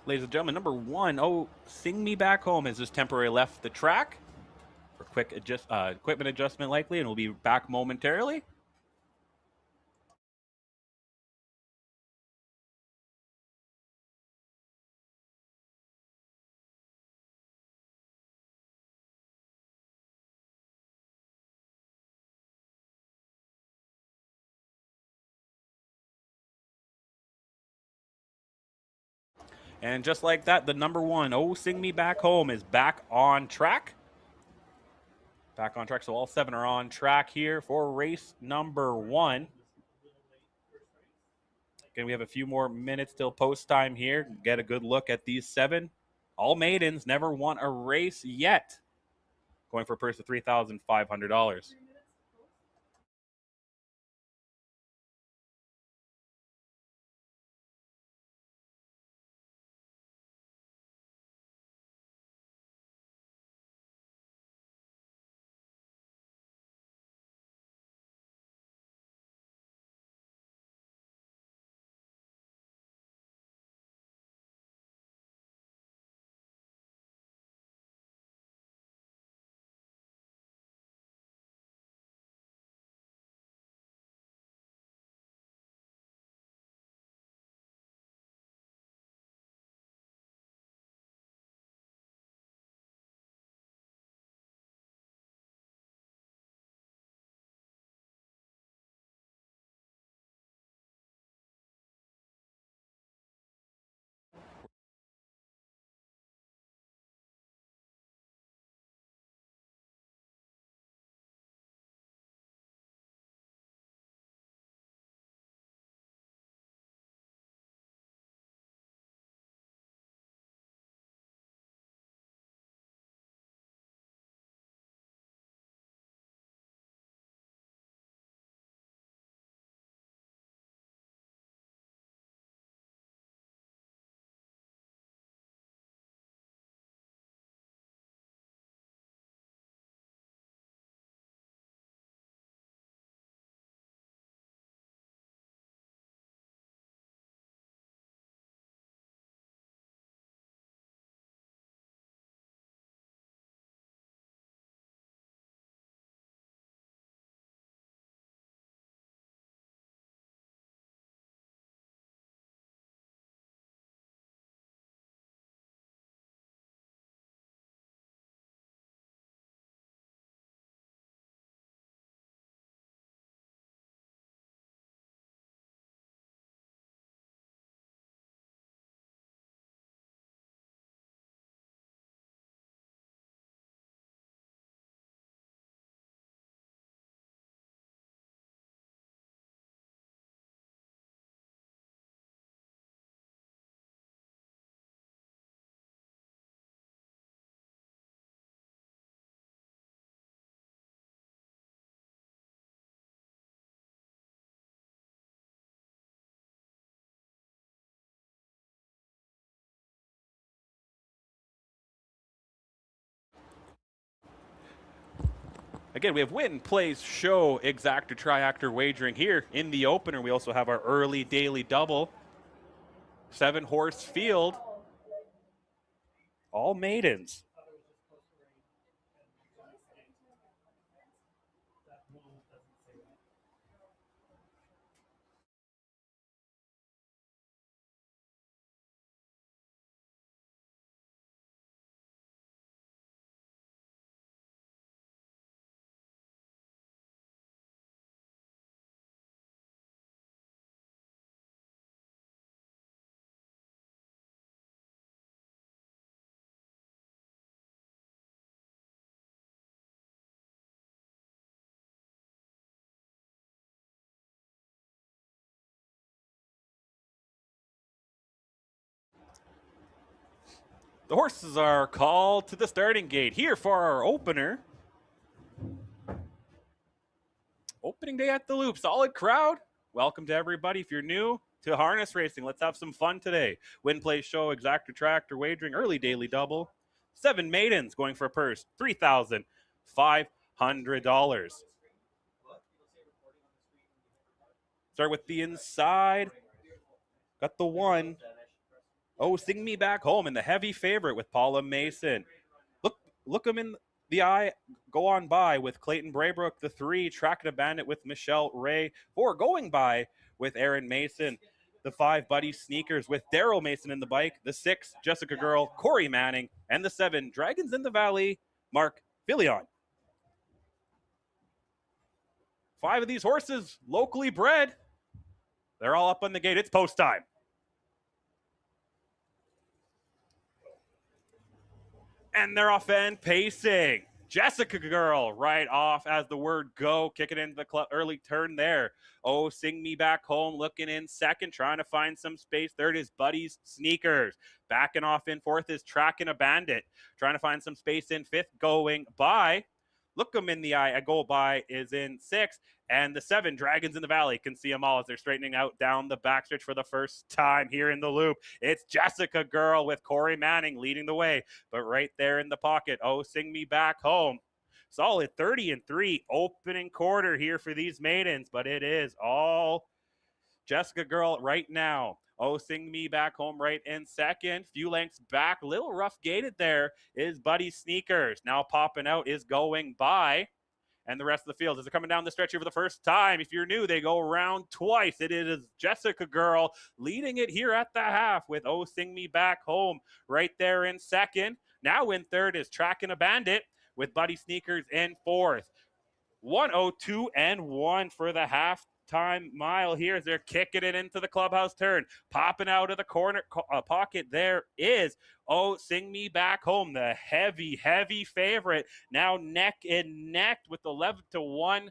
Ladies and gentlemen, number 1, Oh, Sing Me Back Home, has just temporarily left the track for quick equipment adjustment likely, and will be back momentarily. And just like that, the number 1, Oh, Sing Me Back Home, is back on track. Back on track, so all 7 are on track here for race number 1. Again, we have a few more minutes till post time here. Get a good look at these 7. All maidens, never won a race yet. Going for a purse of $3,500. Again, we have win, plays, show, exactor, triactor wagering here in the opener. We also have our early daily double. 7-horse field. All maidens. The horses are called to the starting gate here for our opener. Opening day at the Loop. Solid crowd. Welcome to everybody. If you're new to harness racing, let's have some fun today. Win, play, show, exactor, tractor, wagering, early daily double. 7 maidens going for a purse, $3,500. Start with the inside. Got the 1. Oh, Sing Me Back Home, and the heavy favorite with Paula Mason. Look him in the eye. Go on by with Clayton Braybrook. The 3, Tracking a Bandit with Michelle Ray. 4, Going By with Aaron Mason. The 5, Buddy Sneakers with Daryl Mason in the bike. The 6, Jessica Girl, Corey Manning. And the 7, Dragons in the Valley, Mark Filion. 5 of these horses locally bred. They're all up on the gate. It's post time. And they're off and pacing. Jessica Girl right off as the word go, kicking into the early turn there. Oh, Sing Me Back Home looking in second, trying to find some space. Third is Buddy's Sneakers. Backing off in fourth is Tracking a Bandit, trying to find some space in fifth. Going By. Look them in the eye. A Go By is in sixth. And the 7, Dragons in the Valley, can see them all as they're straightening out down the backstretch for the first time here in the Loop. It's Jessica Girl with Corey Manning leading the way, but right there in the pocket, oh, Sing Me Back Home. Solid 30-3 opening quarter here for these maidens, but it is all Jessica Girl right now. Oh, Sing Me Back Home right in second. Few lengths back, little rough gated there is Buddy Sneakers. Now popping out is Going By. And the rest of the field, as they're coming down the stretch here for the first time, if you're new, they go around twice. It is Jessica Girl leading it here at the half with Oh, Sing Me Back Home right there in second. Now in third is Tracking a Bandit with Buddy Sneakers in fourth. 1:02-1 for the halftime mile here as they're kicking it into the clubhouse turn. Popping out of the corner pocket there is Oh, Sing Me Back Home, the heavy favorite. Now neck and neck with 11-1.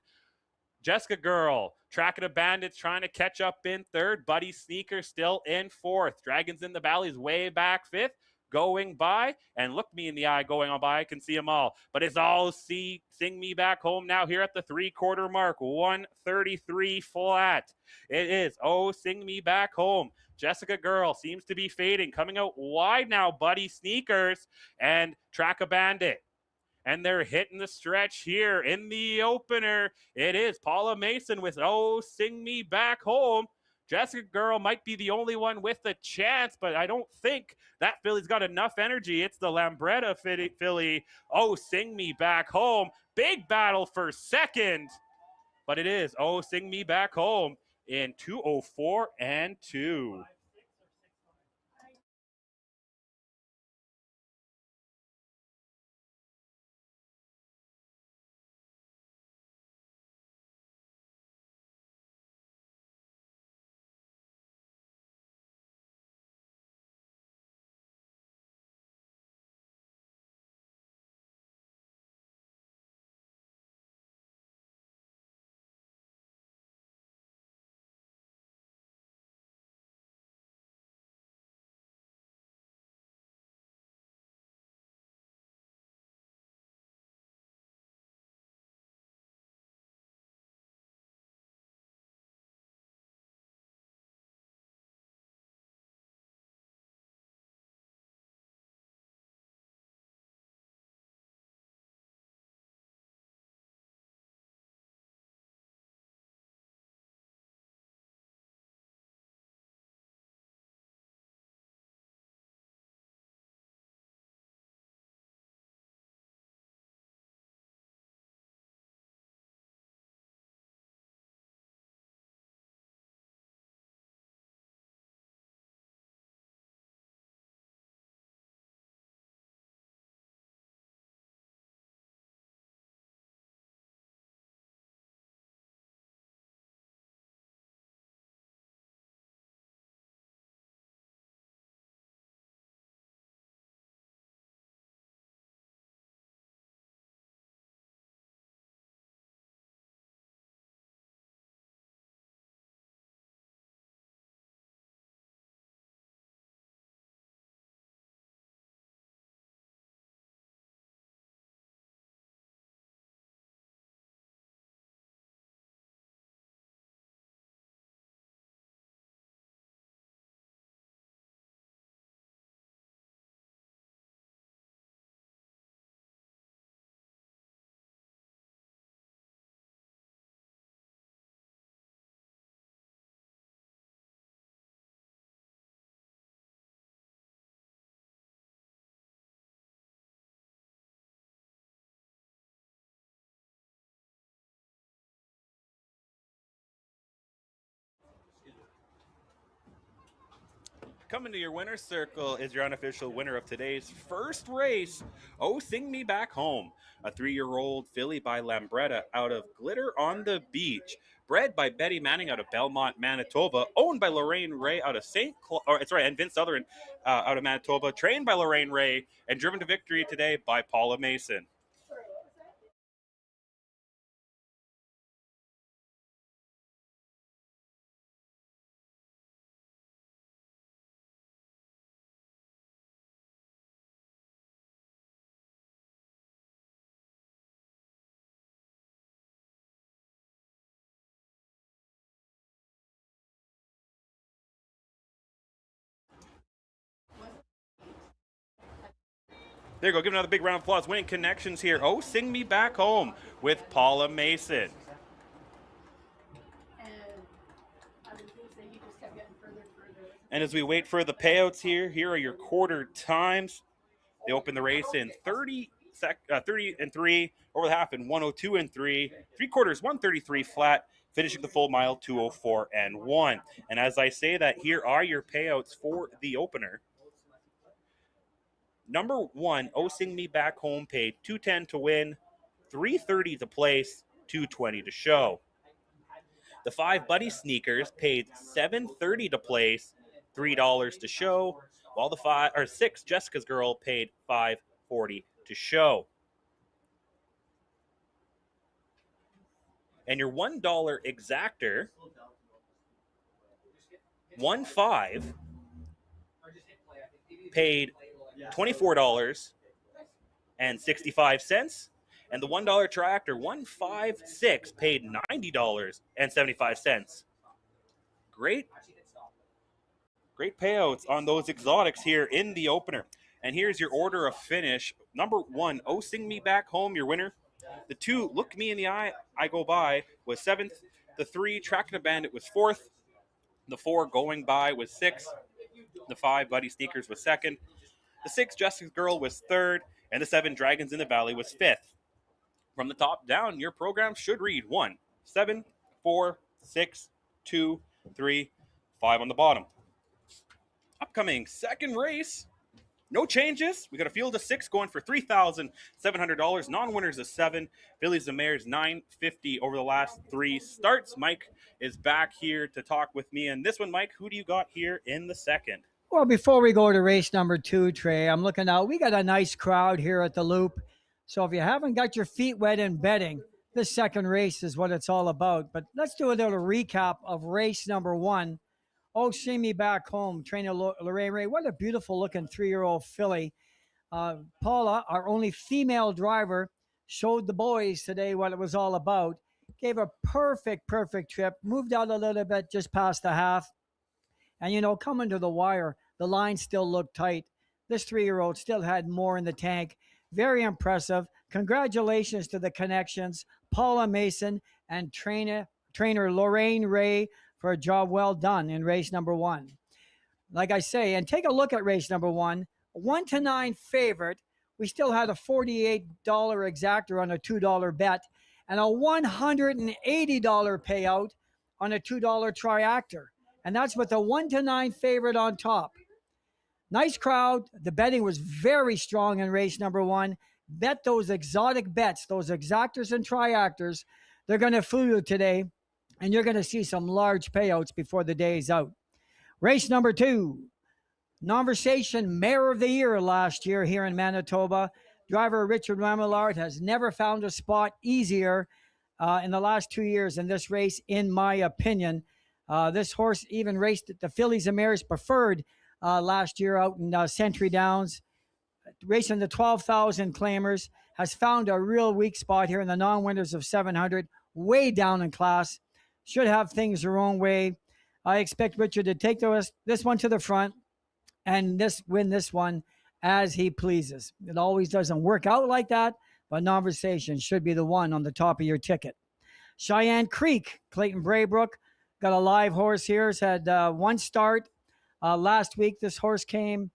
Jessica Girl, Tracking a Bandits trying to catch up in third. Buddy Sneaker still in fourth. Dragons in the Valley's way back fifth. Going By, and look me in the eye going on by. I can see them all, but it's all Sing Me Back Home now here at the 3/4 mark. 1:33 flat. It is Oh, Sing Me Back Home. Jessica Girl seems to be fading, coming out wide now. Buddy Sneakers and Track a Bandit. And they're hitting the stretch here in the opener. It is Paula Mason with Oh, Sing Me Back Home. Jessica Girl might be the only one with a chance, but I don't think that filly's got enough energy. It's the Lambretta filly. Oh, Sing Me Back Home. Big battle for second, but it is Oh, Sing Me Back Home in 2:04-2. coming to your winner's circle is your unofficial winner of today's first race, Oh Sing Me Back Home, a 3-year-old filly by Lambretta out of Glitter on the Beach. Bred by Betty Manning out of Belmont, Manitoba. Owned by Lorraine Ray out of and Vince Sutherland out of Manitoba. Trained by Lorraine Ray and driven to victory today by Paula Mason. There you go. Give another big round of applause. Winning connections here. Oh, Sing Me Back Home with Paula Mason. And as we wait for the payouts here are your quarter times. They open the race in 30 and 3, over the half in 102 and 3, 3/4 133 flat, finishing the full mile 204 and 1. And as I say that, here are your payouts for the opener. Number 1, Oh Sing Me Back Home, paid $210 to win, $330 to place, $220 to show. The 5 Buddy Sneakers paid $730 to place, $3 to show, while the 6 Jessica's Girl paid $540 to show. And your $1 exactor, 1-5, paid $24.65, and the $1 tractor, 156, paid $90.75. Great payouts on those exotics here in the opener. And here's your order of finish. Number 1, Oh Sing Me Back Home, your winner. The 2, Look Me in the Eye, I Go By, was 7th. The 3, Tracking a Bandit, was 4th. The 4, Going By, was 6th. The 5, Buddy Sneakers, was 2nd. The 6, Jessica's Girl, was 3rd. And the 7, Dragons in the Valley, was 5th. From the top down, your program should read 1, 7, 4, 6, 2, 3, 5 on the bottom. Upcoming second race, no changes. We got a field of 6 going for $3,700. Non-winners of 7. Fillies and Mares $950 over the last 3 starts. Mike is back here to talk with me. And this one, Mike, who do you got here in the second? Well, before we go to race number 2, Trey, I'm looking out. We got a nice crowd here at the Loop. So if you haven't got your feet wet in betting, this second race is what it's all about. But let's do a little recap of race number 1. Oh, Sing Me Back Home, trainer Lorraine Ray. What a beautiful looking 3-year-old filly. Paula, our only female driver, showed the boys today what it was all about. Gave a perfect trip. Moved out a little bit just past the half. And, coming to the wire, the line still looked tight. This 3-year-old still had more in the tank. Very impressive. Congratulations to the connections, Paula Mason and trainer Lorraine Ray, for a job well done in race number 1. Like I say, and take a look at race number 1, 1-9 favorite. We still had a $48 exactor on a $2 bet and a $180 payout on a $2 triactor. And that's with a 1-9 favorite on top. Nice crowd. The betting was very strong in race number 1. Bet those exotic bets, those exactors and triactors. They're going to fool you today. And you're going to see some large payouts before the day is out. Race number 2, Conversation Mare of the Year last year here in Manitoba. Driver Richard Remillard has never found a spot easier in the last 2 years in this race, in my opinion. This horse even raced the Fillies and Mares Preferred last year out in Century Downs. Racing the 12,000 claimers, has found a real weak spot here in the non-winners of 700, way down in class. Should have things their own way. I expect Richard to take this one to the front and win this one as he pleases. It always doesn't work out like that, but Conversation should be the one on the top of your ticket. Cheyenne Creek, Clayton Braybrook, got a live horse here. Has had 1 start last week. This horse came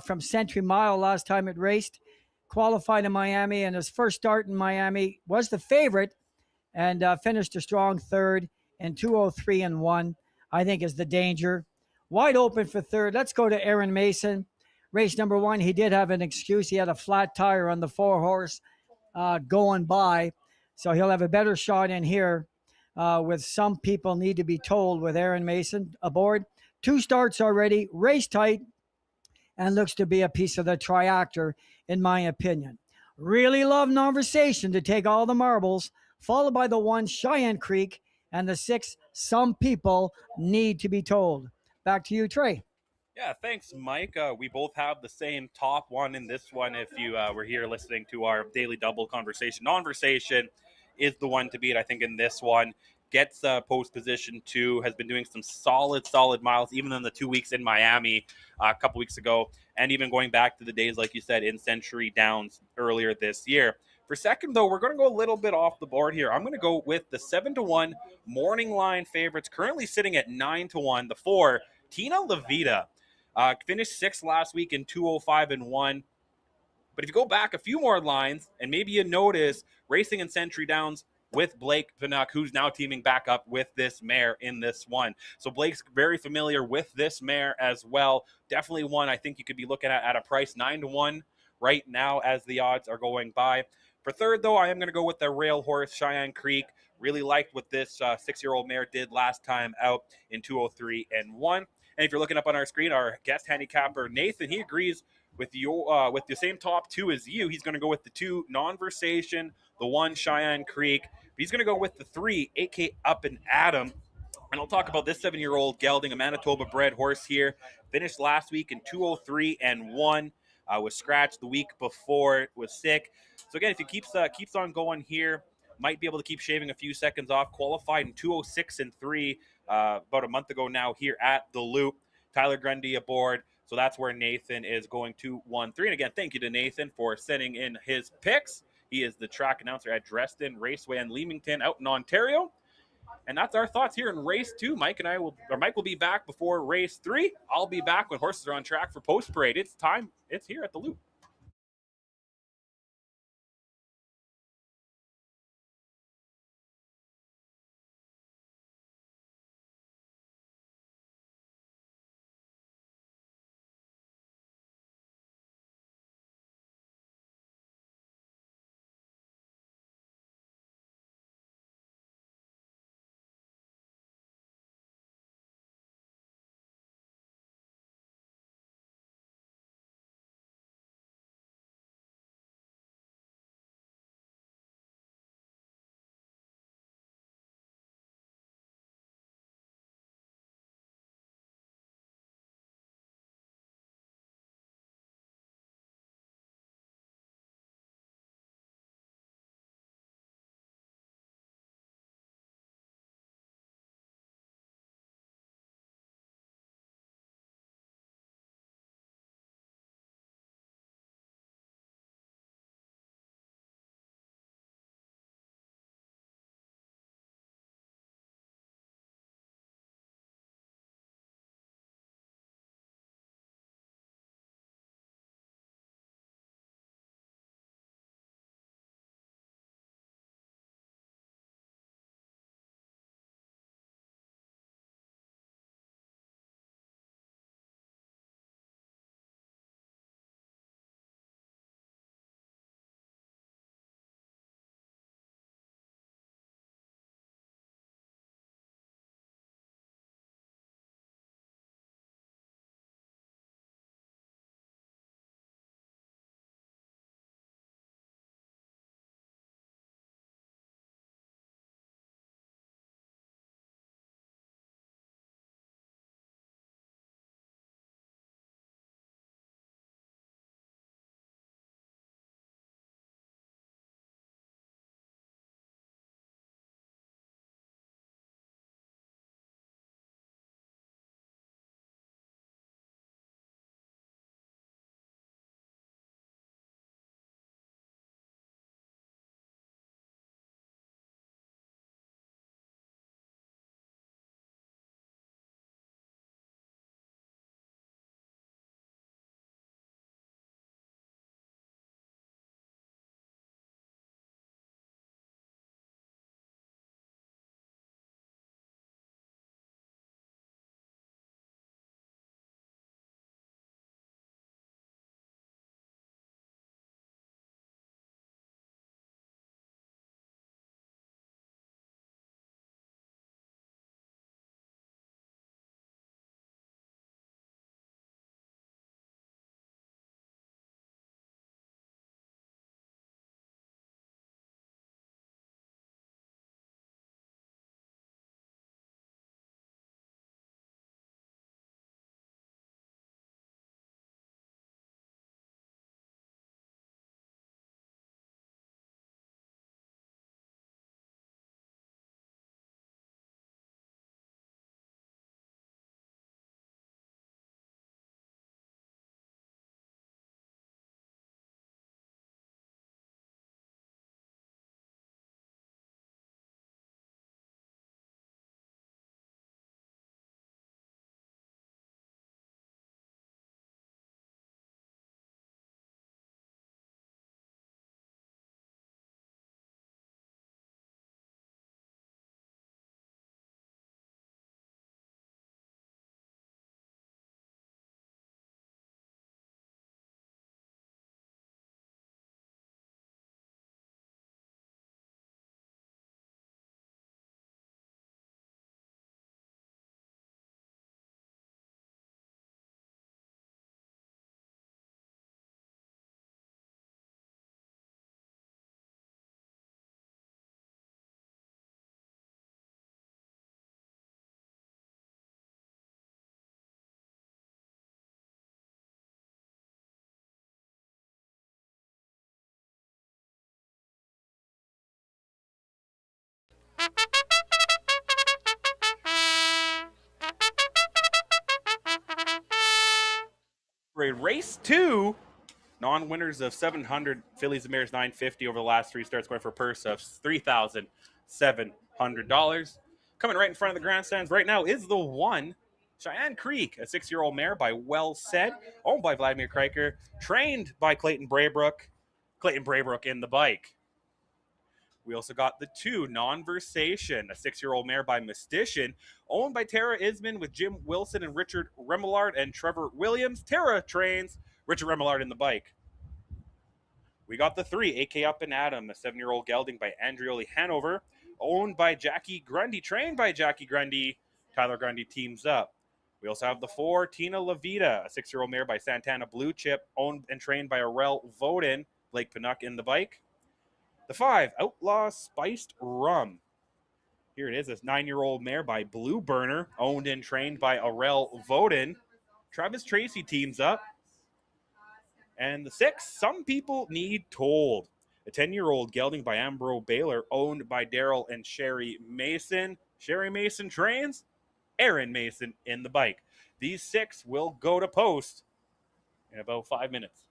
from Century Mile last time it raced. Qualified in Miami, and his first start in Miami was the favorite, and finished a strong 3rd in 203 and 1. I think is the danger. wide open for third. Let's go to Aaron Mason. Race number 1, he did have an excuse. He had a flat tire on the 4-horse going by. So he'll have a better shot in here with Some People Need to Be Told with Aaron Mason aboard. 2 starts already, race tight, and looks to be a piece of the triactor, in my opinion. Really love Conversation to take all the marbles, followed by the 1, Cheyenne Creek, and the 6, Some People Need to Be Told. Back to you, Trey. Yeah, thanks, Mike. We both have the same top one in this one. If you were here listening to our daily double conversation is the one to beat, I think, in this one. Gets post position 2, has been doing some solid miles, even in the 2 weeks in Miami a couple weeks ago, and even going back to the days, like you said, in Century Downs earlier this year. For second, though, we're going to go a little bit off the board here. I'm going to go with the 7-1 morning line favorites, currently sitting at 9-1. The 4, Tina Levita. Finished 6th last week in 2:05-1. But if you go back a few more lines, and maybe you notice racing in Century Downs with Blake Vanuck, who's now teaming back up with this mare in this one. So Blake's very familiar with this mare as well. Definitely one I think you could be looking at a price 9-1 right now as the odds are going by. For third, though, I am going to go with the rail horse, Cheyenne Creek. Really liked what this 6-year-old mare did last time out in 2:03-1. And if you're looking up on our screen, our guest handicapper, Nathan, he agrees with the same top 2 as you. He's going to go with the 2, Conversation, the 1, Cheyenne Creek. But he's going to go with the 3, AK Up and Adam. And I'll talk about this 7-year-old gelding, a Manitoba-bred horse here. Finished last week in 2:03-1. Was scratched the week before, was sick. So again, if he keeps on going here, might be able to keep shaving a few seconds off. Qualified in 2:06-3 about a month ago now here at the Loop. Tyler Grundy aboard. So that's where Nathan is going to 1-3. And again, thank you to Nathan for sending in his picks. He is the track announcer at Dresden Raceway in Leamington out in Ontario. And that's our thoughts here in race 2. Mike will be back before race 3. I'll be back when horses are on track for post parade. It's time. It's here at the Loop. Great. Race 2. Non-winners of 700 Phillies and Mares 950 over the last 3 starts, going for a purse of $3,700. Coming right in front of the grandstands right now is the 1 Cheyenne Creek, a 6-year-old mare by Well Said, owned by Vladimir Kriker, trained by Clayton Braybrook. Clayton Braybrook in the bike. We also got the 2 Non-Versation, a 6-year-old mare by Mystician, owned by Tara Isman with Jim Wilson and Richard Remillard and Trevor Williams. Tara trains, Richard Remillard in the bike. We got the 3 AK Up and Adam, a 7-year-old gelding by Andrioli Hanover, owned by Jackie Grundy, trained by Jackie Grundy. Tyler Grundy teams up. We also have the 4 Tina Levita, a 6-year-old mare by Santana Blue Chip, owned and trained by Arel Voden, Blake Panuck in the bike. The 5 Outlaw Spiced Rum. Here it is, a 9-year-old mare by Blue Burner, owned and trained by Arel Voden. Travis Tracy teams up. And the 6, Some People Need Told, a 10-year-old gelding by Ambro Baylor, owned by Daryl and Sherry Mason. Sherry Mason trains, Aaron Mason in the bike. These 6 will go to post in about 5 minutes.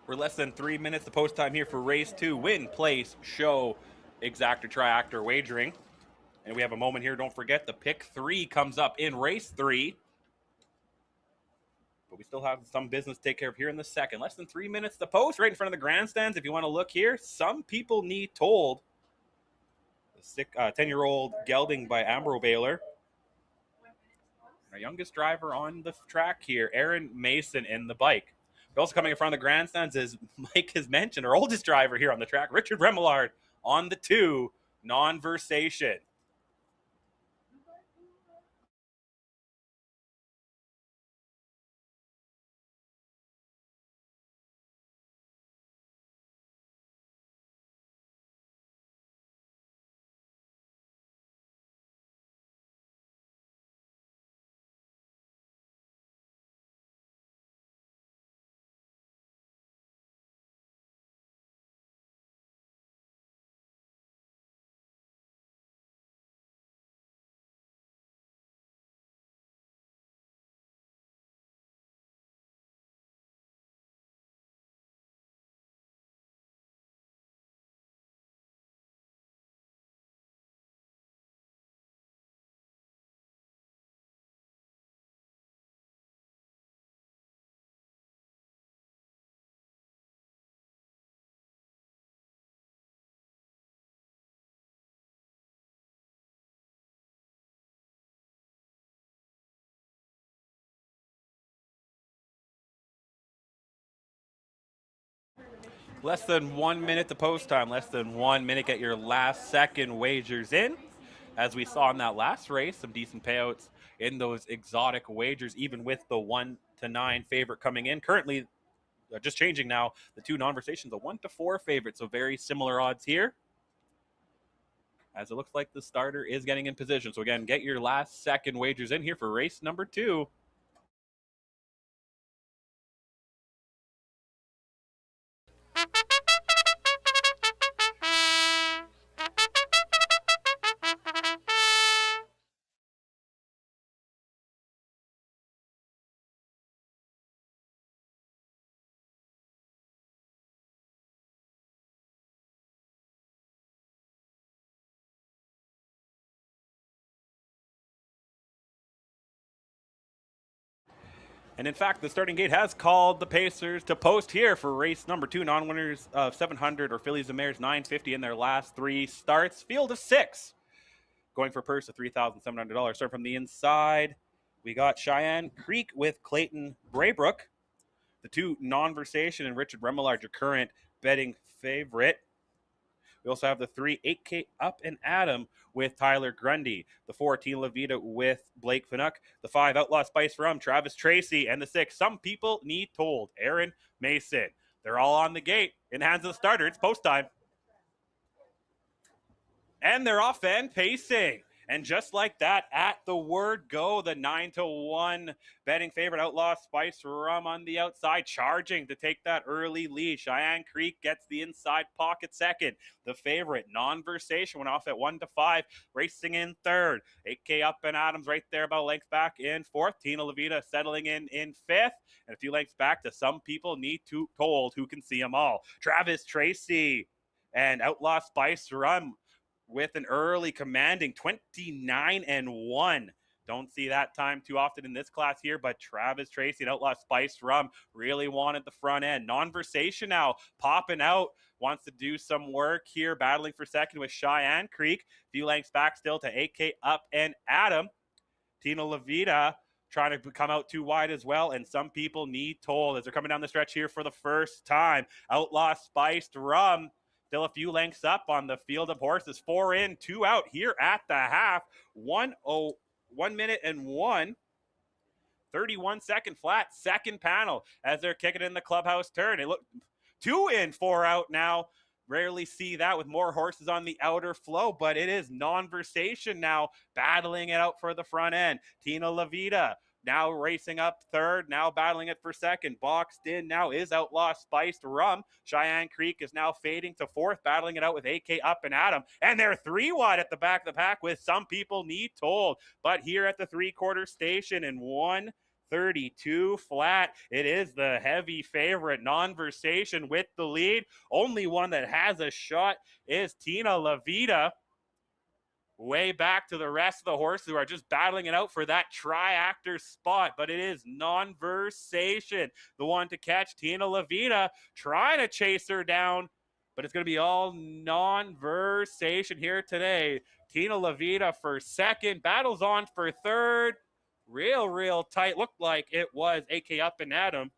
We're less than 3 minutes to post time here for race 2. Win, place, show, exact or triactor wagering. And we have a moment here. Don't forget the pick 3 comes up in race 3. But we still have some business to take care of here in the second. Less than 3 minutes to post right in front of the grandstands. If you want to look here, Some People Need Told. The 10-year-old gelding by Ambro Baylor. Our youngest driver on the track here, Aaron Mason in the bike. Also coming in front of the grandstands is Mike has mentioned, our oldest driver here on the track, Richard Remillard on the 2 Non-Versation. Less than 1 minute to post time. Less than 1 minute. Get your last second wagers in. As we saw in that last race, some decent payouts in those exotic wagers, even with the 1-9 favorite coming in. Currently, just changing now, the two non-versations, a 1-4 favorite. So very similar odds here. As it looks like the starter is getting in position. So again, get your last second wagers in here for race number 2. And in fact, the starting gate has called the Pacers to post here for race number 2. Non-winners of 700 or Fillies and Mares 950 in their last 3 starts. Field of 6. Going for purse of $3,700. Starting from the inside, we got Cheyenne Creek with Clayton Braybrook. The two Non-Versation and Richard Remillard, your current betting favorite. We also have the 3 8K Up and Adam with Tyler Grundy. The 4 Tina Levita with Blake Fanuck. The 5 Outlaw Spice Rum, Travis Tracy. And the 6 Some People Need Told, Aaron Mason. They're all on the gate in the hands of the starter. It's post time. And they're off and pacing. And just like that, at the word go, the 9-1 betting favorite Outlaw Spice Rum on the outside, charging to take that early lead. Cheyenne Creek gets the inside pocket second. The favorite, Non-Versation, went off at 1-5, racing in third. 8K Up and Adams right there about a length back in fourth. Tina Levita settling in fifth. And a few lengths back to Some People Need to Told, who can see them all. Travis Tracy and Outlaw Spice Rum with an early commanding 29-1. Don't see that time too often in this class here, but Travis Tracy and Outlaw Spice Rum really wanted the front end. Non-Versation now popping out, wants to do some work here, battling for second with Cheyenne Creek. A few lengths back still to 8K Up and Adam. Tina Levita trying to come out too wide as well, and Some People Need Told as they're coming down the stretch here for the first time. Outlaw Spiced Rum still a few lengths up on the field of horses. 4 in, 2 out here at the half. 1 minute and 31-second flat, second panel as they're kicking in the clubhouse turn. It looked 2 in, 4 out now. Rarely see that with more horses on the outer flow, but it is Non-Versation now battling it out for the front end. Tina Levita now racing up third, now battling it for second. Boxed in now is Outlaw Spiced Rum. Cheyenne Creek is now fading to fourth, battling it out with 8K Up and Adam. And they're 3 wide at the back of the pack with Some People Need Told. But here at the 3/4 station in 1:32 flat, it is the heavy favorite Non-Versation with the lead. Only one that has a shot is Tina Levita. Way back to the rest of the horses who are just battling it out for that tri-actor spot. But it is Non-Versation, the one to catch. Tina Levita trying to chase her down, but it's going to be all Non-Versation here today. Tina Levita for second, battles on for third. Real tight. Looked like it was 8K Up and Adam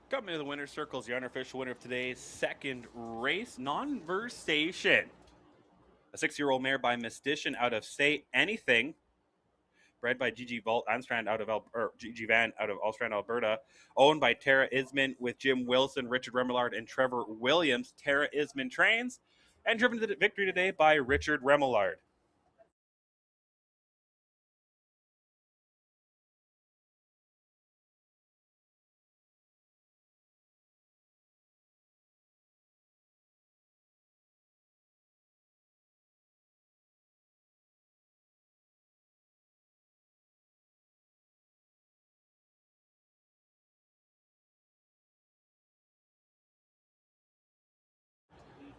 Coming to the winner's circle is the unofficial winner of today's second race, Non-Versation. A 6-year-old mare by Mystician out of Say Anything, bred by Gigi Van out of Allstrand, Alberta, owned by Tara Isman with Jim Wilson, Richard Remillard, and Trevor Williams. Tara Isman trains, and driven to the victory today by Richard Remillard.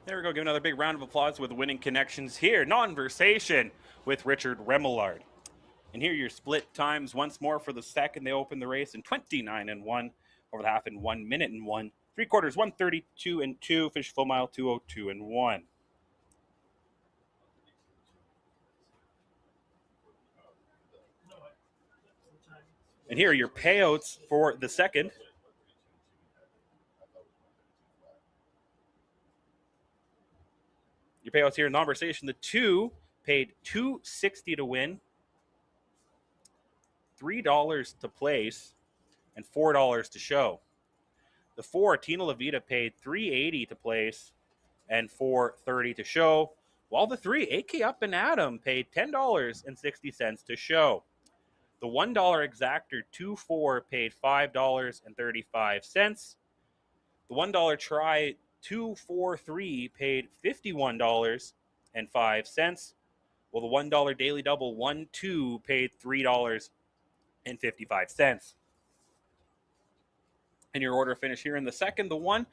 There we go. Give another big round of applause with winning connections here. Non-Versation with Richard Remillard. And here your split times once more for the second. They opened the race in 29-1, over the half in 1 minute and 1. 3/4, 1:32-2. Finished full mile 2:02-1. And here are your payouts for the second. Your payouts here in Non-Versation. The 2 paid $2.60 to win, $3 to place, and $4 to show. The 4, Tina Levita, paid $3.80 to place and $4.30 to show, while the 3, AK Up and Adam, paid $10.60 to show. The $1 exactor 2-4 paid $5.35. The $1 try 2-4-3 paid $51.05. Well, the $1 daily double 1-2 paid $3.55. And your order finish here in the second. The 1,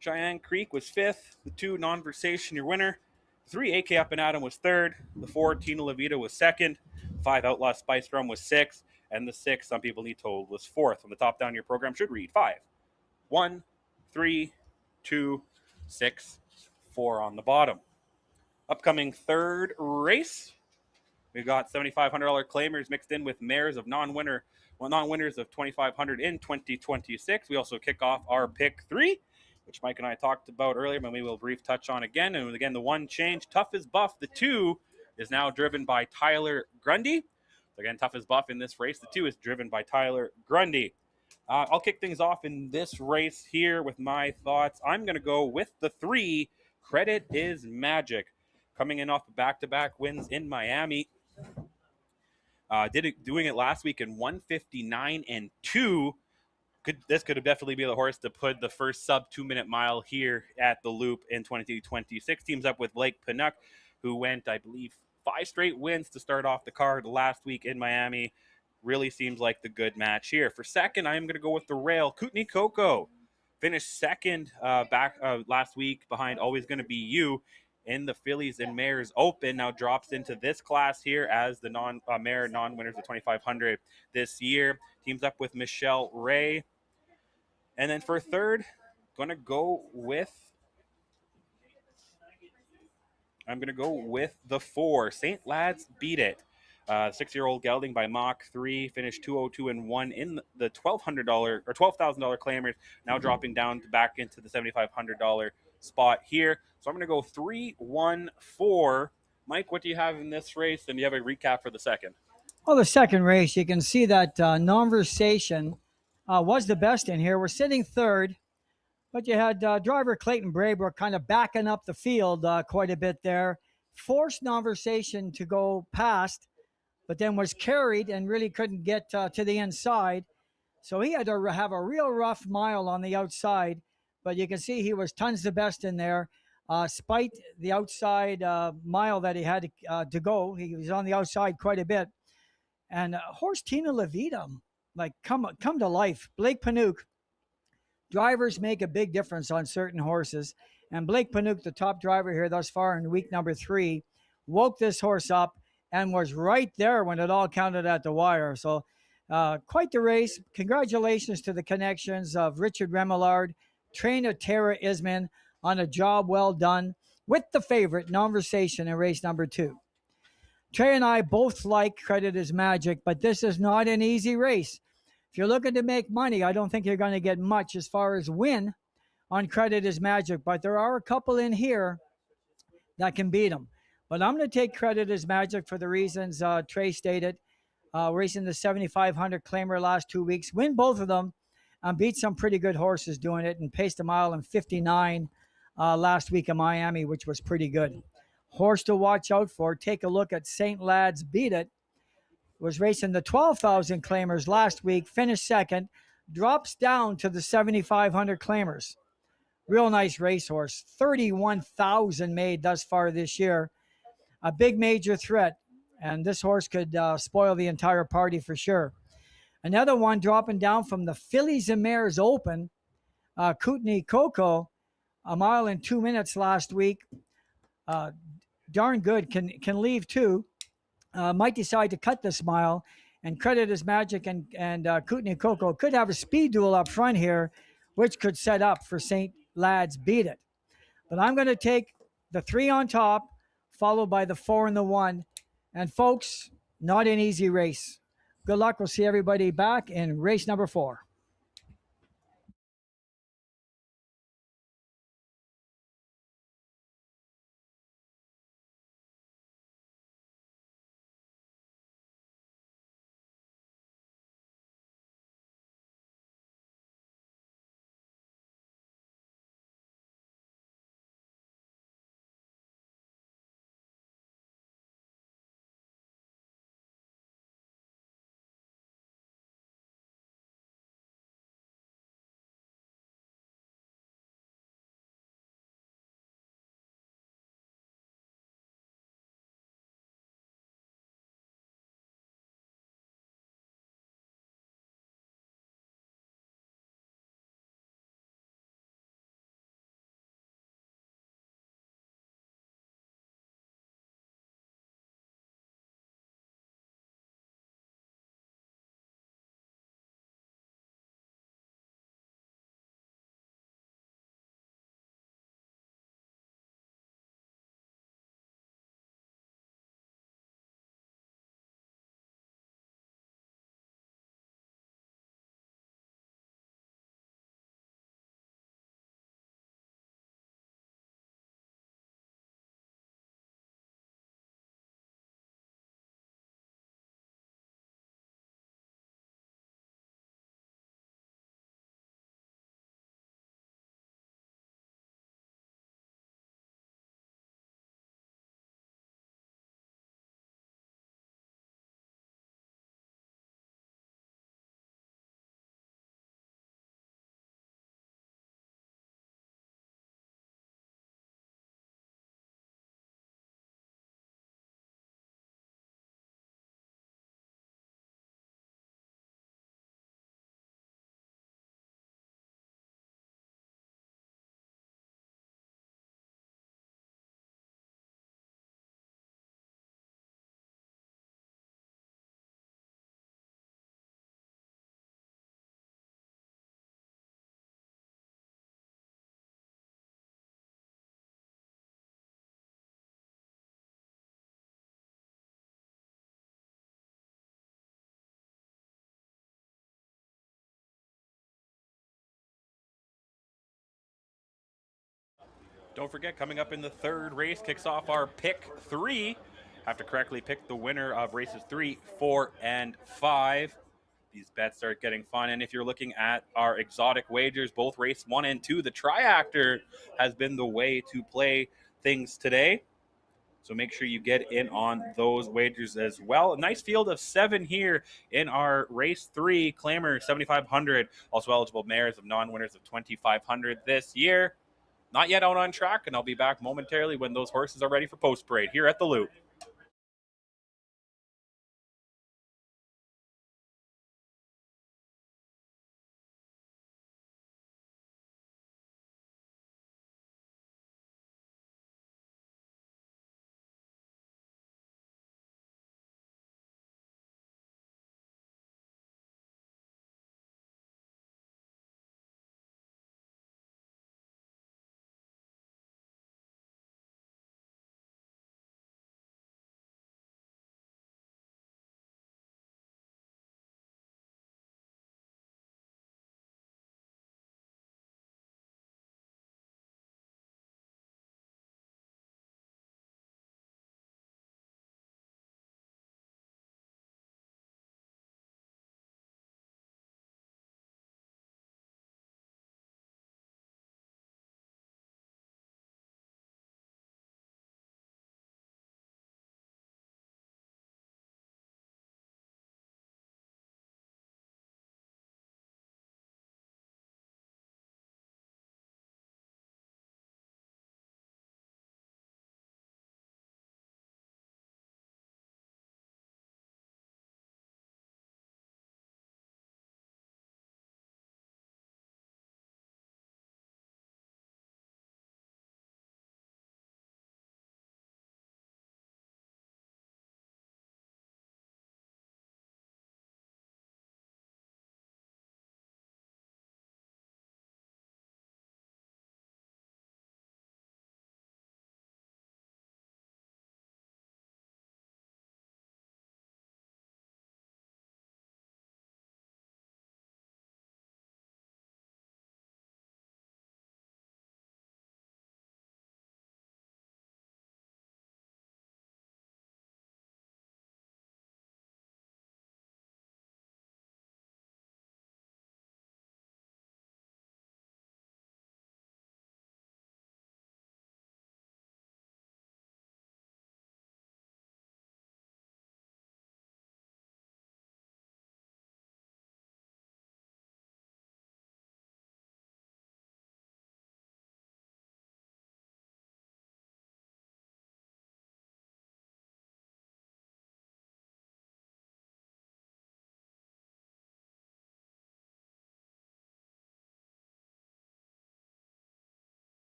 Cheyenne Creek, was 5th. The 2, Non-Versation, your winner. 3, AK Up and Adam, was 3rd. The 4, Tina Levita, was 2nd. 5, Outlaw Spice Drum, was 6th. And the 6, Some People Need Told, was 4th. From the top down, your program should read 5, 1, 3, 2, 6, 4 on the bottom. Upcoming third race, we've got $7,500 claimers mixed in with mares of non-winners of $2,500 in 2026. We also kick off our pick 3, which Mike and I talked about earlier, but we will brief touch on again. And again, the 1 change, Tough as Buff. The 2 is now driven by Tyler Grundy. So again, Tough as Buff in this race. The 2 is driven by Tyler Grundy. I'll kick things off in this race here with my thoughts. I'm going to go with the 3, Credit is Magic. Coming in off the back-to-back wins in Miami. Doing it last week in 1:59-2. This could definitely be the horse to put the first sub 2-minute mile here at the Loop in 2026. Teams up with Blake Panuck, who went, I believe, 5 straight wins to start off the card last week in Miami. Really seems like the good match here. For second, I'm going to go with the rail. Kootenai Coco finished second last week behind Always Gonna Be You in the Fillies and Mares Open. Now drops into this class here as the mare non-winners of 2,500 this year. Teams up with Michelle Ray. And then for third, I'm going to go with the 4, St. Lads Beat It. 6-year-old gelding by Mach 3, finished 2:02-1 in the $1,200 or $12,000 claimers, now dropping down back into the $7,500 spot here. So I'm going to go 3-1-4. Mike, what do you have in this race? And do you have a recap for the second? Well, the second race, you can see that Non-Versation was the best in here. We're sitting third, but you had driver Clayton Braybrook kind of backing up the field quite a bit there. Forced Non-Versation to go past, but then was carried and really couldn't get to the inside. So he had to have a real rough mile on the outside, but you can see he was tons the best in there. Spite the outside mile that he had to go, he was on the outside quite a bit. And horse Tina Levita, like come to life. Blake Panuck, drivers make a big difference on certain horses. And Blake Panuck, the top driver here thus far in week number 3, woke this horse up and was right there when it all counted at the wire. So quite the race. Congratulations to the connections of Richard Remillard, trainer Tara Isman, on a job well done with the favorite Non-Versation in race number 2. Trey and I both like Credit is Magic, but this is not an easy race. If If you're looking to make money, I don't think you're going to get much as far as win on Credit is Magic, but there are a couple in here that can beat them. But I'm going to take Credit is Magic for the reasons Trey stated. Racing the 7,500 claimer last 2 weeks, win both of them, and beat some pretty good horses doing it, and paced a mile in 59 last week in Miami, which was pretty good. Horse to watch out for. Take a look at St. Lads Beat It. Was racing the 12,000 claimers last week, finished second, drops down to the 7,500 claimers. Real nice racehorse. 31,000 made thus far this year. A big major threat, and this horse could spoil the entire party for sure. Another one dropping down from the Fillies and Mares Open, Kootenai Coco, a mile in 2 minutes last week. Darn good, can leave too. Might decide to cut this mile, and Credit is Magic and Kootenai Coco could have a speed duel up front here, which could set up for St. Lads Beat It. But I'm going to take the 3 on top, followed by the 4 and the 1. And folks, not an easy race. Good luck. We'll see everybody back in race number 4. Don't forget, coming up in the third race, kicks off our pick 3. Have to correctly pick the winner of races 3, 4, and 5. These bets start getting fun. And if you're looking at our exotic wagers, both race 1 and 2, the Triactor has been the way to play things today. So make sure you get in on those wagers as well. A nice field of 7 here in our race 3. Claimer 7,500. Also eligible mares of non-winners of 2,500 this year. Not yet out on track, and I'll be back momentarily when those horses are ready for post-parade here at the Loop.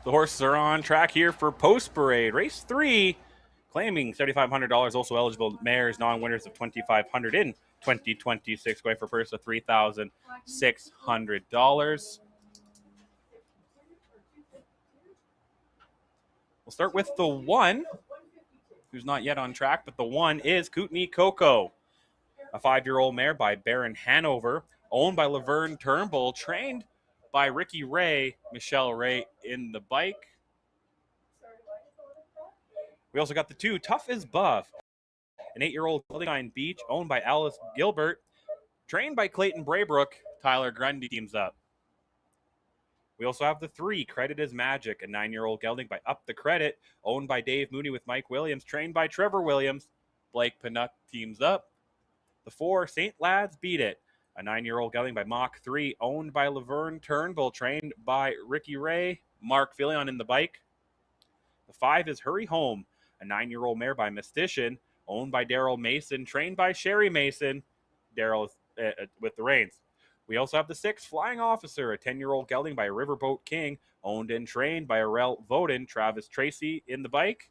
The horses are on track here for Post Parade. Race 3, claiming $7,500. Also eligible mares, non-winners of $2,500 in 2026. Going for purse of $3,600. We'll start with the 1, who's not yet on track, but the 1 is Kootenai Coco, a 5-year-old mare by Baron Hanover, owned by Laverne Turnbull, trained by Ricky Ray, Michelle Ray in the bike. We also got the 2, Tough as Buff, an 8-year-old Gelding Beach, owned by Alice Gilbert, trained by Clayton Braybrook. Tyler Grundy teams up. We also have the 3, Credit is Magic, a 9-year-old gelding by Up the Credit, owned by Dave Mooney with Mike Williams, trained by Trevor Williams. Blake Panuck teams up. The 4, St. Lads Beat It, a 9-year-old gelding by Mach 3, owned by Laverne Turnbull, trained by Ricky Ray, Mark Filion in the bike. The 5 is Hurry Home, a 9-year-old mare by Mystician, owned by Daryl Mason, trained by Sherry Mason. Daryl with the reins. We also have the 6, Flying Officer, a 10-year-old gelding by Riverboat King, owned and trained by Arel Voden, Travis Tracy in the bike.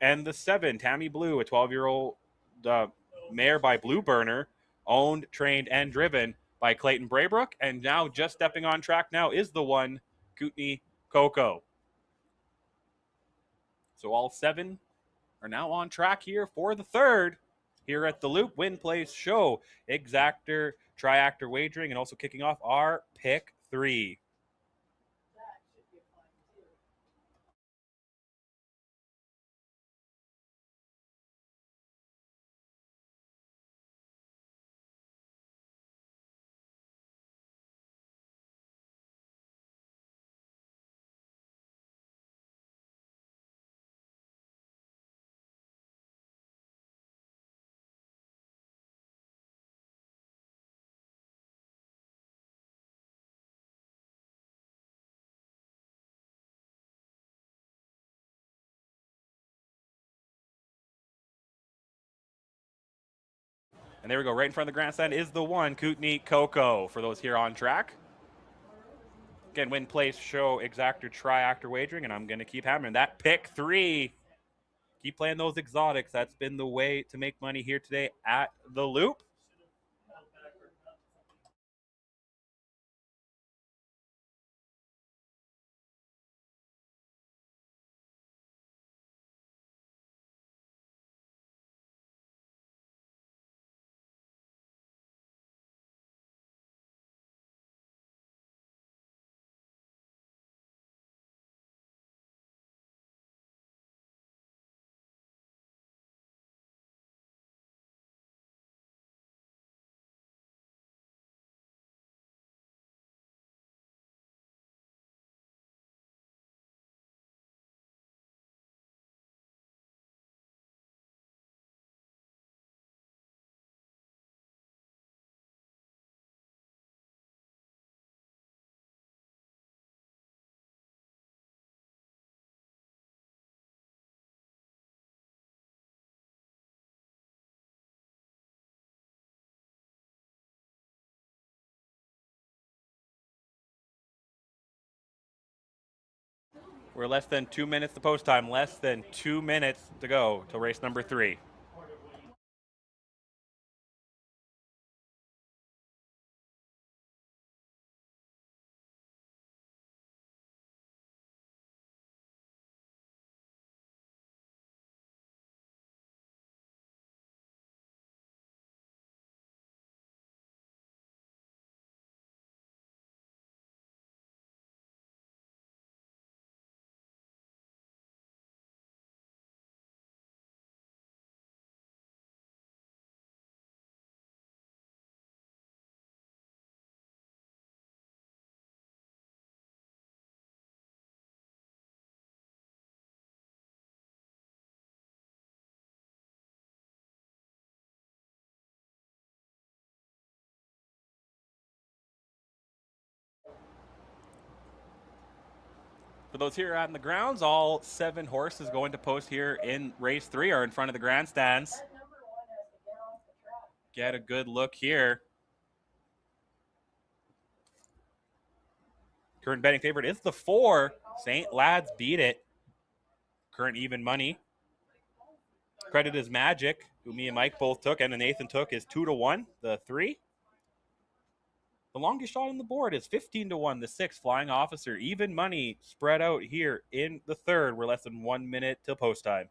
And the 7, Tammy Blue, a 12-year-old mare by Blue Burner, owned, trained, and driven by Clayton Braybrook. And now just stepping on track now is the 1, Kootenai Coco. So all 7 are now on track here for the 3rd here at the Loop Win Place Show. Exactor, Triactor wagering, and also kicking off our pick 3. And there we go, right in front of the grandstand is the 1, Kootenai Coco, for those here on track. Again, Win Place Show, Exactor, Triactor wagering, and I'm going to keep hammering that pick 3. Keep playing those exotics. That's been the way to make money here today at the Loop. We're less than 2 minutes to post time, less than 2 minutes to go to race number 3. For those here on the grounds, all 7 horses going to post here in race 3 are in front of the grandstands. Get a good look here. Current betting favorite is the 4. St. Lads Beat It. Current even money. Credit is Magic, who me and Mike both took, and Nathan took, is 2-1. The 3. The longest shot on the board is 15-1. The 6, Flying Officer. Even money spread out here in the 3rd. We're less than 1 minute till post time.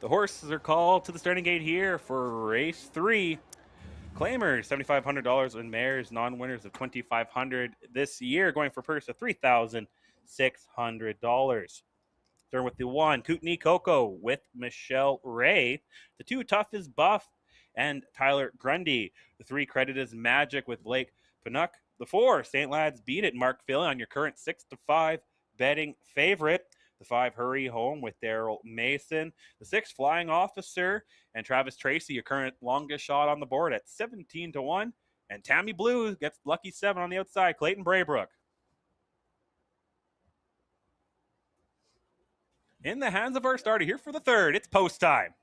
The horses are called to the starting gate here for race 3. Claimers, $7,500, and mares, non-winners of $2,500 this year, going for purse of $3,600. Starting with the 1, Kootenai Coco with Michelle Ray. The 2, Tough is Buff and Tyler Grundy. The 3, Credit is Magic with Blake Panuck. The 4, St. Lads Beat It, Mark Philly on your current 6-5 betting favorite. The 5, Hurry Home with Daryl Mason. The 6, Flying Officer and Travis Tracy, your current longest shot on the board at 17-1. And Tammy Blue gets lucky 7 on the outside, Clayton Braybrook. In the hands of our starter here for the 3rd, it's post time.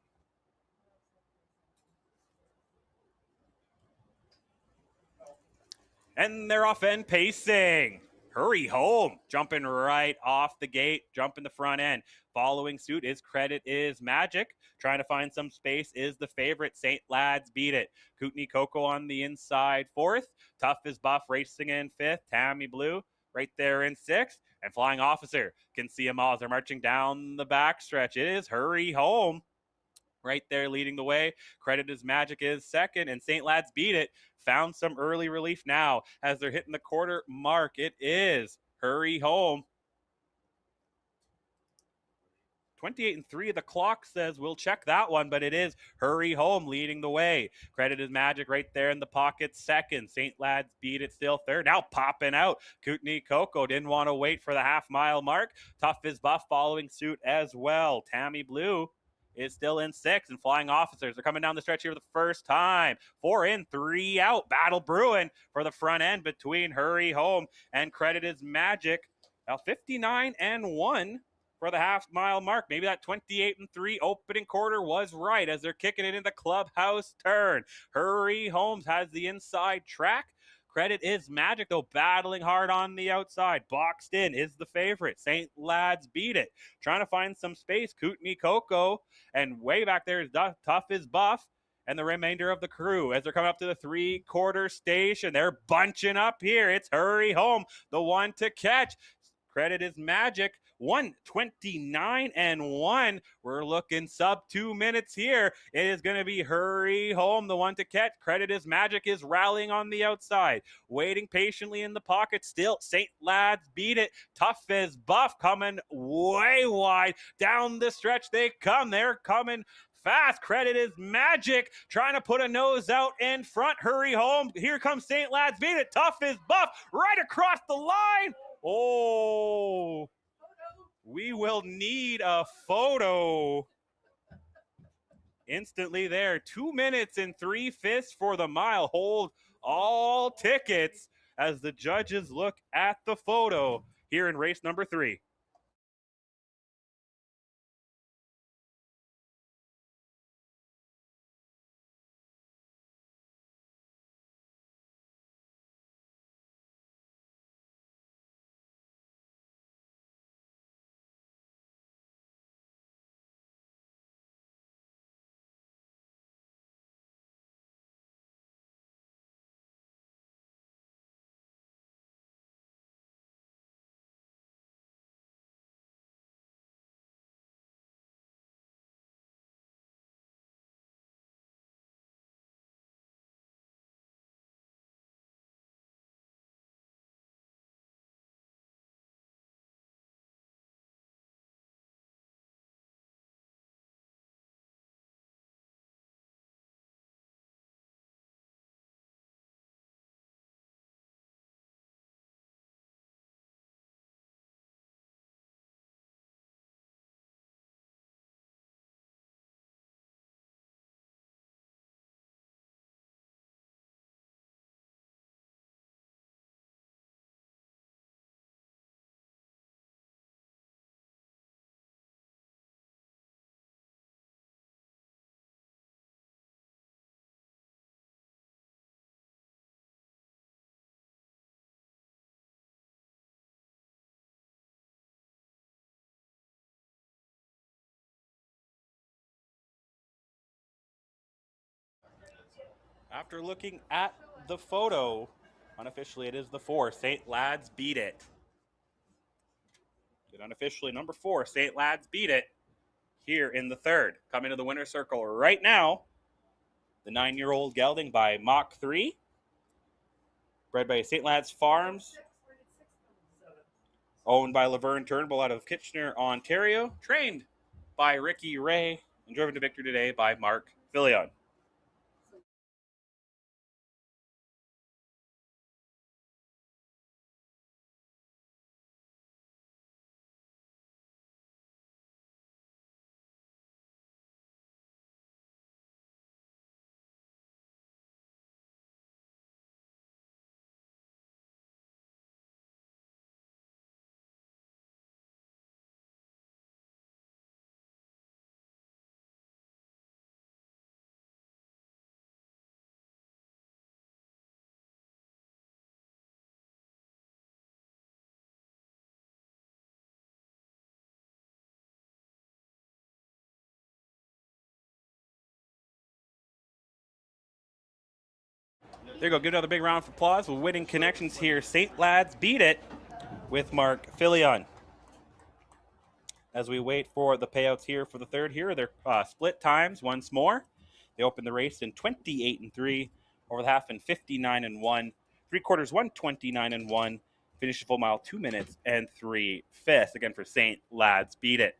And they're off and pacing. Hurry Home, jumping right off the gate, jumping the front end. Following suit is Credit is Magic. Trying to find some space is the favorite, St. Lads Beat It. Kootenai Coco on the inside 4th. Tough is Buff racing in 5th. Tammy Blue right there in 6th. And Flying Officer can see them all as they're marching down the backstretch. It is Hurry Home right there leading the way. Credit is Magic is 2nd, and St. Lads Beat It found some early relief now as they're hitting the quarter mark. It is Hurry Home. 28-3, the clock says we'll check that one, but it is Hurry Home leading the way. Credit is Magic right there in the pocket 2nd. St. Lads Beat It still 3rd. Now popping out. Kootenai Coco didn't want to wait for the half-mile mark. Tough is Buff following suit as well. Tammy Blue is still in 6th, and Flying Officers are coming down the stretch here for the first time. 4 in, 3 out. Battle brewing for the front end between Hurry Home and Credit is Magic. Now 59-1 for the half-mile mark. Maybe that 28-3 opening quarter was right as they're kicking it in the clubhouse turn. Hurry Home has the inside track. Credit is Magic, though, battling hard on the outside. Boxed in is the favorite. St. Lads Beat It. Trying to find some space. Kootenai Coco. And way back there is Tough is Buff. And the remainder of the crew as they're coming up to the 3-quarter station. They're bunching up here. It's Hurry Home, the one to catch. Credit is Magic. 1:29-1. We're looking sub 2 minutes here. It is going to be Hurry Home, the one to catch. Credit is Magic is rallying on the outside, waiting patiently in the pocket. Still, St. Lads Beat It. Tough as Buff coming way wide down the stretch. They come. They're coming fast. Credit is Magic trying to put a nose out in front. Hurry home. Here comes St. Lads Beat It. Tough is Buff right across the line. Oh, we will need a photo instantly there. 2 minutes and 3/5 for the mile. Hold all tickets as the judges look at the photo here in race number 3. After looking at the photo, unofficially it is the 4. St. Lads Beat It. But unofficially number 4, St. Lads Beat It here in the 3rd. Coming to the winner's circle right now, the 9-year-old gelding by Mach 3. Bred by St. Lads Farms. Owned by Laverne Turnbull out of Kitchener, Ontario. Trained by Ricky Ray and driven to victory today by Mark Filion. There you go. Give another big round of applause. With winning connections here, St. Lads Beat It with Mark Filion. As we wait for the payouts here for the 3rd here, they're split times once more. They opened the race in 28-3, over the half in 59-1, 3/4 129-1, finished the full mile 2 minutes and 3/5. Again for St. Lads Beat It.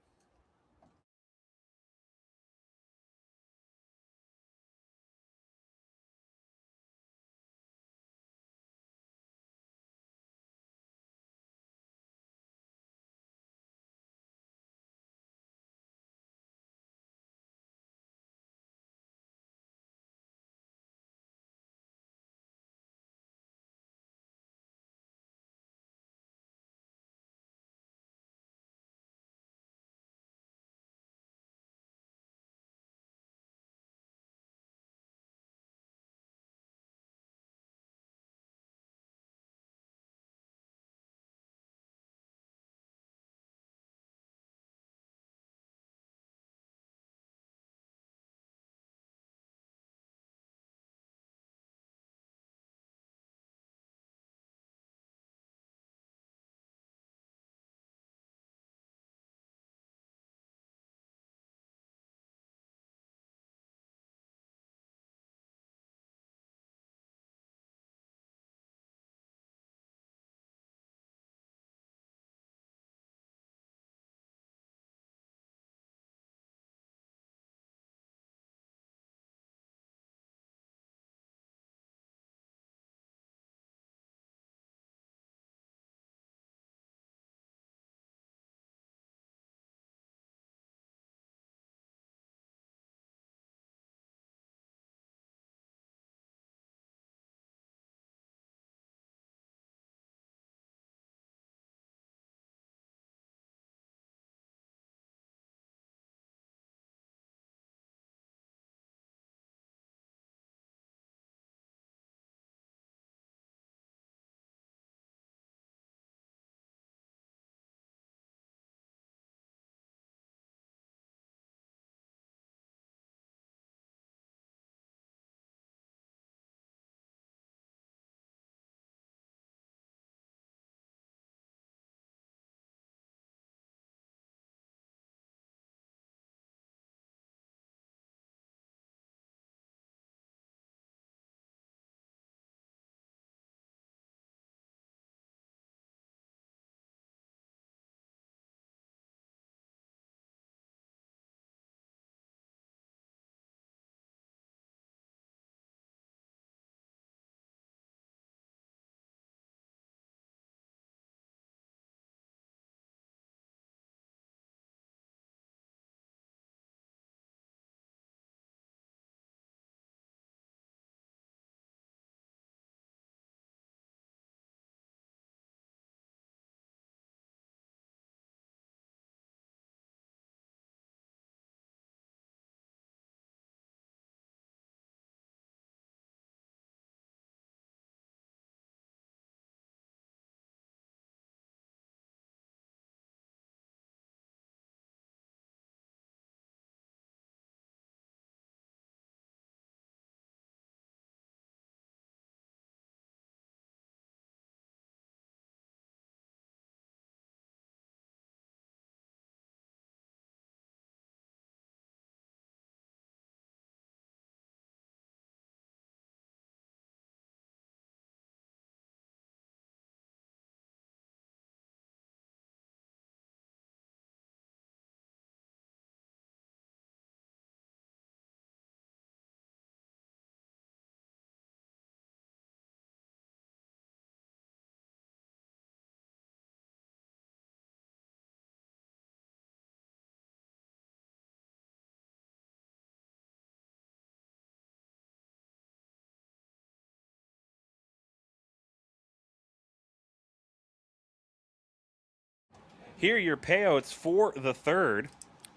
Here are your payouts for the third.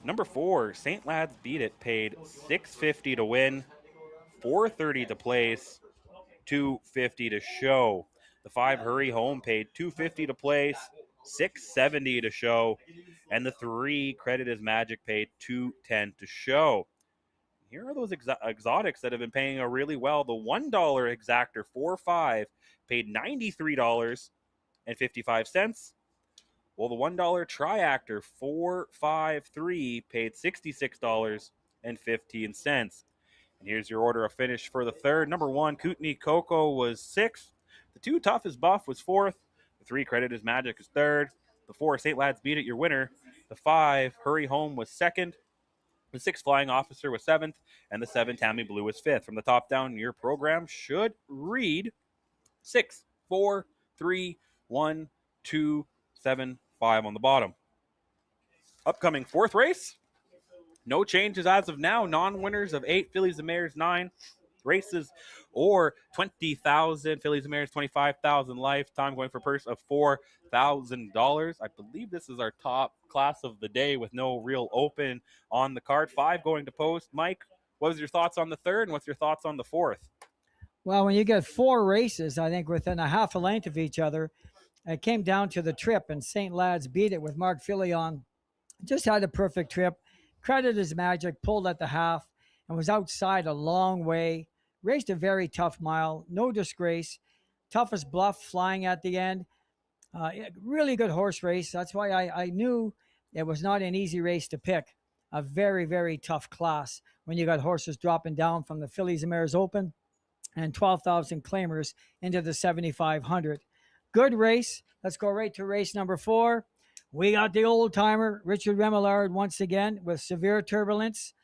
Number 4, St. Lads Beat It, paid $6.50 to win, $4.30 to place, $2.50 to show. The 5, Hurry Home, paid $2.50 to place, $6.70 to show, and the 3, Credit is Magic, paid $2.10 to show. Here are those exotics that have been paying really well. The $1 exactor 4-5 paid $93.55. Well, the $1 triactor 453 paid $66.15. And here's your order of finish for the third. Number 1, Kootenai Coco was 6th. The 2, Toughest Buff was 4th. The 3, Credit is Magic is 3rd. The 4, St. Lads Beat It, your winner. The 5, Hurry Home was 2nd. The 6, Flying Officer was 7th. And the 7, Tammy Blue was 5th. From the top down, your program should read 6, 4, 3, 1, 2, 7, 5 on the bottom. Upcoming 4th race. No changes as of now. Non-winners of 8, Fillies and Mares 9 races, or 20,000 Fillies and Mares, 25,000 lifetime, going for a purse of $4,000. I believe this is our top class of the day with no real open on the card. 5 going to post. Mike, what was your thoughts on the third, and what's your thoughts on the fourth? Well, when you get 4 races, I think within a half a length of each other, it came down to the trip, and St. Lads Beat It with Mark Filion. Just had a perfect trip. Credit is Magic, pulled at the half and was outside a long way. Raced a very tough mile, no disgrace. Toughest Bluff flying at the end. Really good horse race. That's why I knew it was not an easy race to pick. A very, very tough class when you got horses dropping down from the Fillies and Mares Open and 12,000 claimers into the 7,500. Good race. Let's go right to race number 4. We got the old timer, Richard Remillard, once again with Severe Turbulence.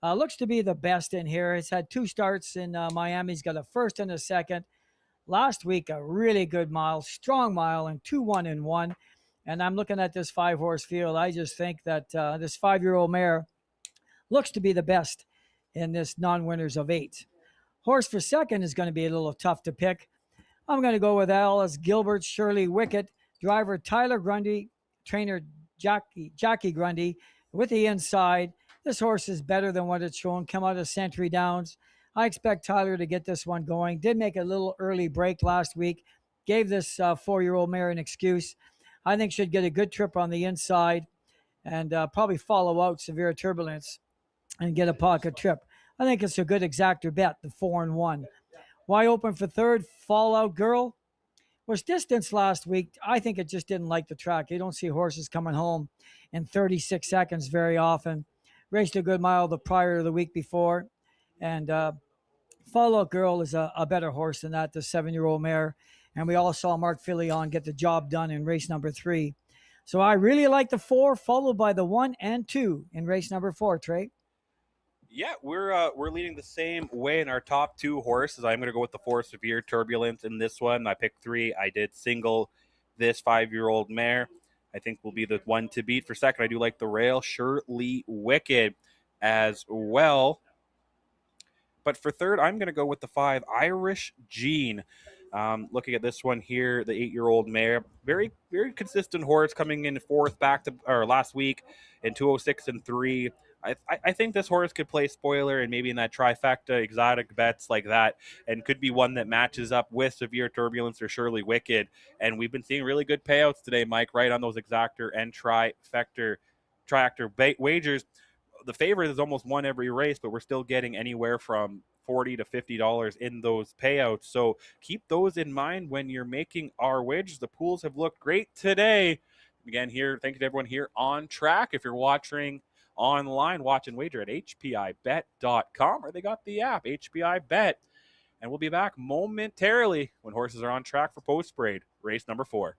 Looks to be the best in here. He's had 2 starts in Miami. He's got a first and a second. Last week, a really good mile, strong mile, and 2-1-1. And I'm looking at this 5-horse field. I just think that this 5-year-old mare looks to be the best in this non-winners of 8. Horse for second is going to be a little tough to pick. I'm going to go with Alice Gilbert, Shirley Wicket, driver Tyler Grundy, trainer Jackie Grundy with the inside. This horse is better than what it's shown. Come out of Century Downs. I expect Tyler to get this one going. Did make a little early break last week. Gave this 4-year-old mare an excuse. I think should get a good trip on the inside and probably follow out Severe Turbulence and get a pocket trip. I think it's a good exactor bet, the 4-1. Why open for third? Fallout Girl was distanced last week. I think it just didn't like the track. You don't see horses coming home in 36 seconds very often. Raced a good mile the prior to the week before. And Fallout Girl is a better horse than that, the 7-year-old mare. And we all saw Mark Filion get the job done in race number 3. So I really like the 4, followed by the 1 and 2 in race number 4, Trey. Yeah, we're leading the same way in our top 2 horses. I'm going to go with the 4, Severe Turbulence in this one. I picked 3. I did single this 5-year-old mare. I think will be the one to beat. For second, I do like the rail Shirley Wicked as well. But for third, I'm going to go with the 5, Irish Gene. Looking at this one here, the 8-year-old mare, very, very consistent horse, coming in 4th last week in 206 and 3. I think this horse could play spoiler and maybe in that trifecta exotic bets like that, and could be one that matches up with Severe Turbulence or Shirley Wicked. And we've been seeing really good payouts today, Mike, right on those exactor and triactor wagers. The favorite has almost won every race, but we're still getting anywhere from $40 to $50 in those payouts. So keep those in mind when you're making our wagers. The pools have looked great today. Again, here, thank you to everyone here on track. If you're watching online, watch and wager at hpibet.com, or they got the app, HPI Bet. And we'll be back momentarily when horses are on track for post parade, race number 4.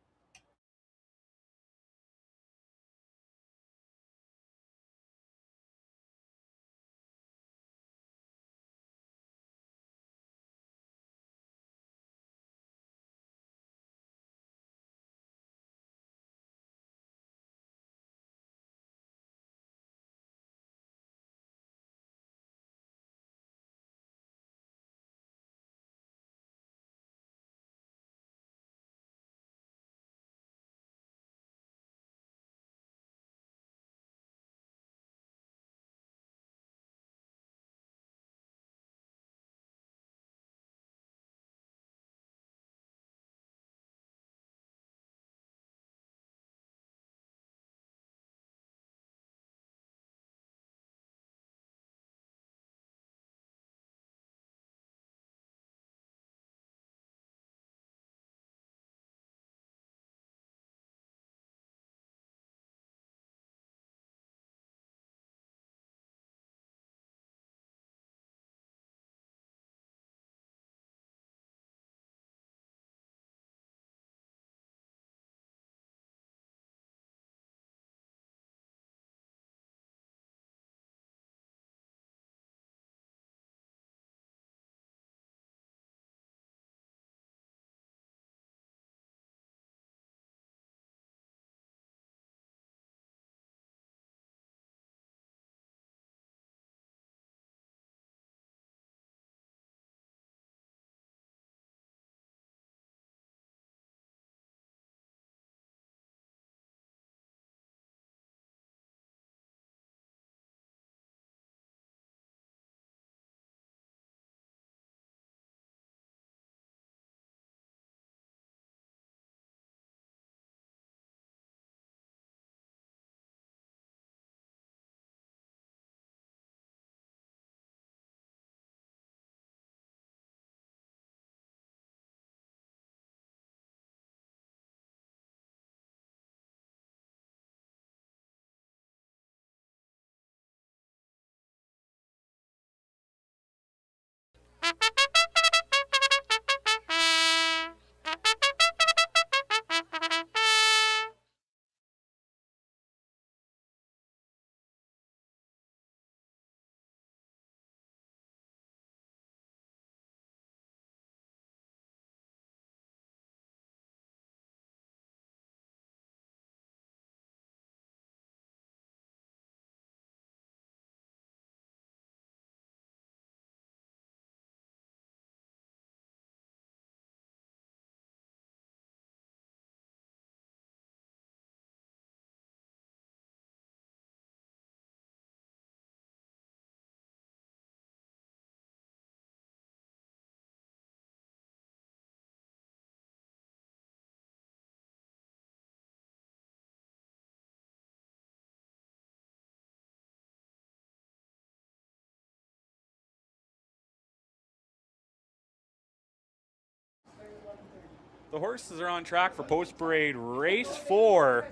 The horses are on track for Post Parade Race 4.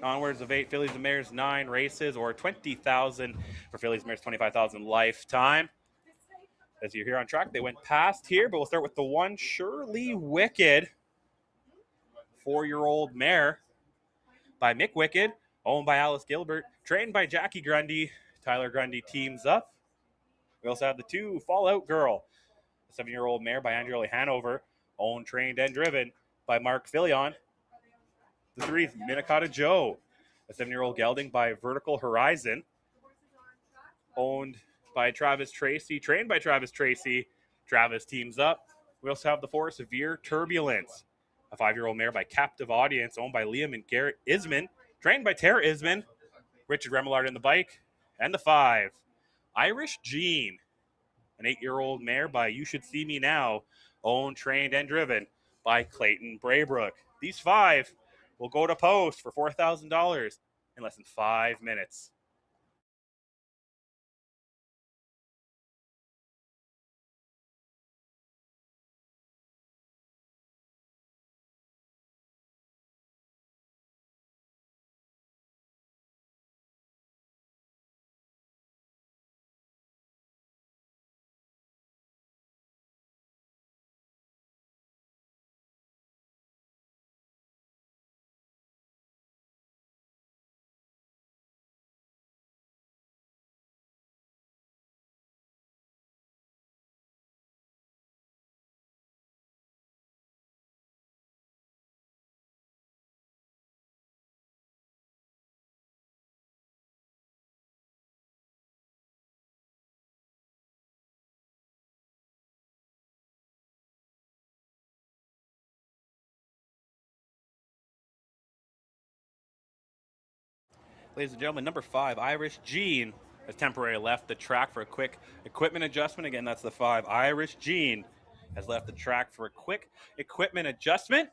Onwards of 8 fillies and mares, 9 races, or 20,000 for fillies and mares, 25,000 lifetime. As you're here on track, they went past here, but we'll start with the one Shirley Wicked, 4-year-old mare by Mick Wicked, owned by Alice Gilbert, trained by Jackie Grundy. Tyler Grundy teams up. We also have the 2 Fallout Girl, a 7-year-old mare by Andrew Hanover, owned, trained, and driven by Mark Fillion. The 3 Minnetonka Joe, a 7-year-old gelding by Vertical Horizon, owned by Travis Tracy, trained by Travis Tracy. Travis teams up. We also have the 4 Severe Turbulence, a 5-year-old mare by Captive Audience, owned by Liam and Garrett Isman, trained by Tara Isman. Richard Remillard in the bike. And the 5 Irish Gene, an 8-year-old mare by You Should See Me Now, owned, trained, and driven by Clayton Braybrook. These 5 will go to post for $4,000 in less than 5 minutes. Ladies and gentlemen, number 5, Irish Gene, has temporarily left the track for a quick equipment adjustment. Again, that's the 5, Irish Gene, has left the track for a quick equipment adjustment.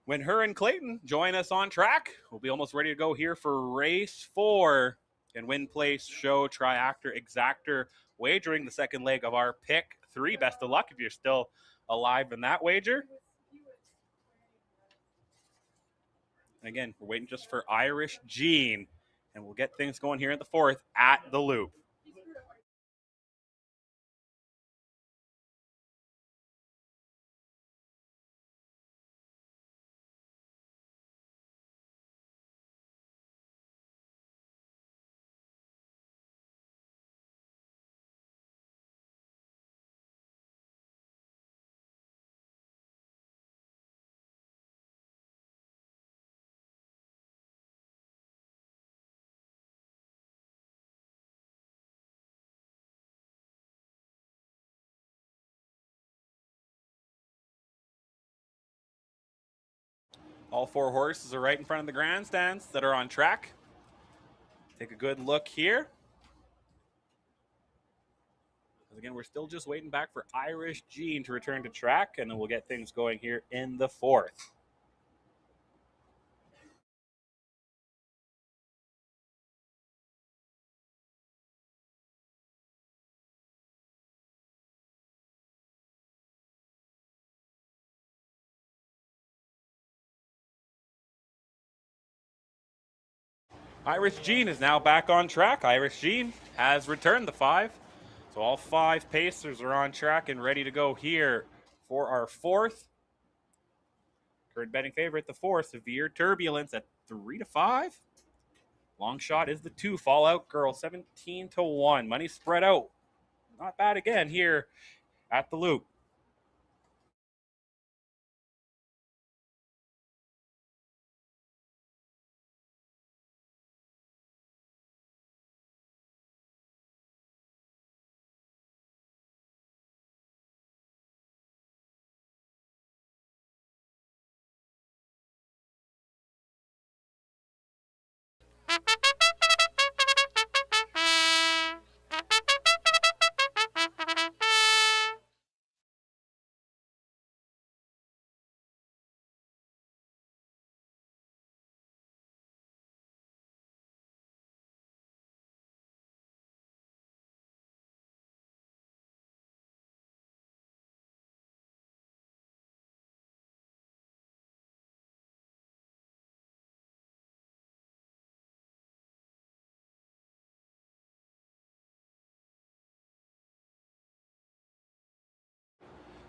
When her and Clayton join us on track, we'll be almost ready to go here for race 4 and win place show triactor exactor wagering, the second leg of our pick 3. Best of luck if you're still alive in that wager. And again, we're waiting just for Irish Gene, and we'll get things going here in the 4th at the Loop. All 4 horses are right in front of the grandstands that are on track. Take a good look here. Again, we're still just waiting back for Irish Gene to return to track, and then we'll get things going here in the 4th. Irish Gene is now back on track. Irish Gene has returned the 5. So all 5 pacers are on track and ready to go here for our 4th. Current betting favorite, the 4, Severe Turbulence at 3-5. Long shot is the 2, Fallout Girl, 17-1. Money spread out. Not bad again here at the Loop.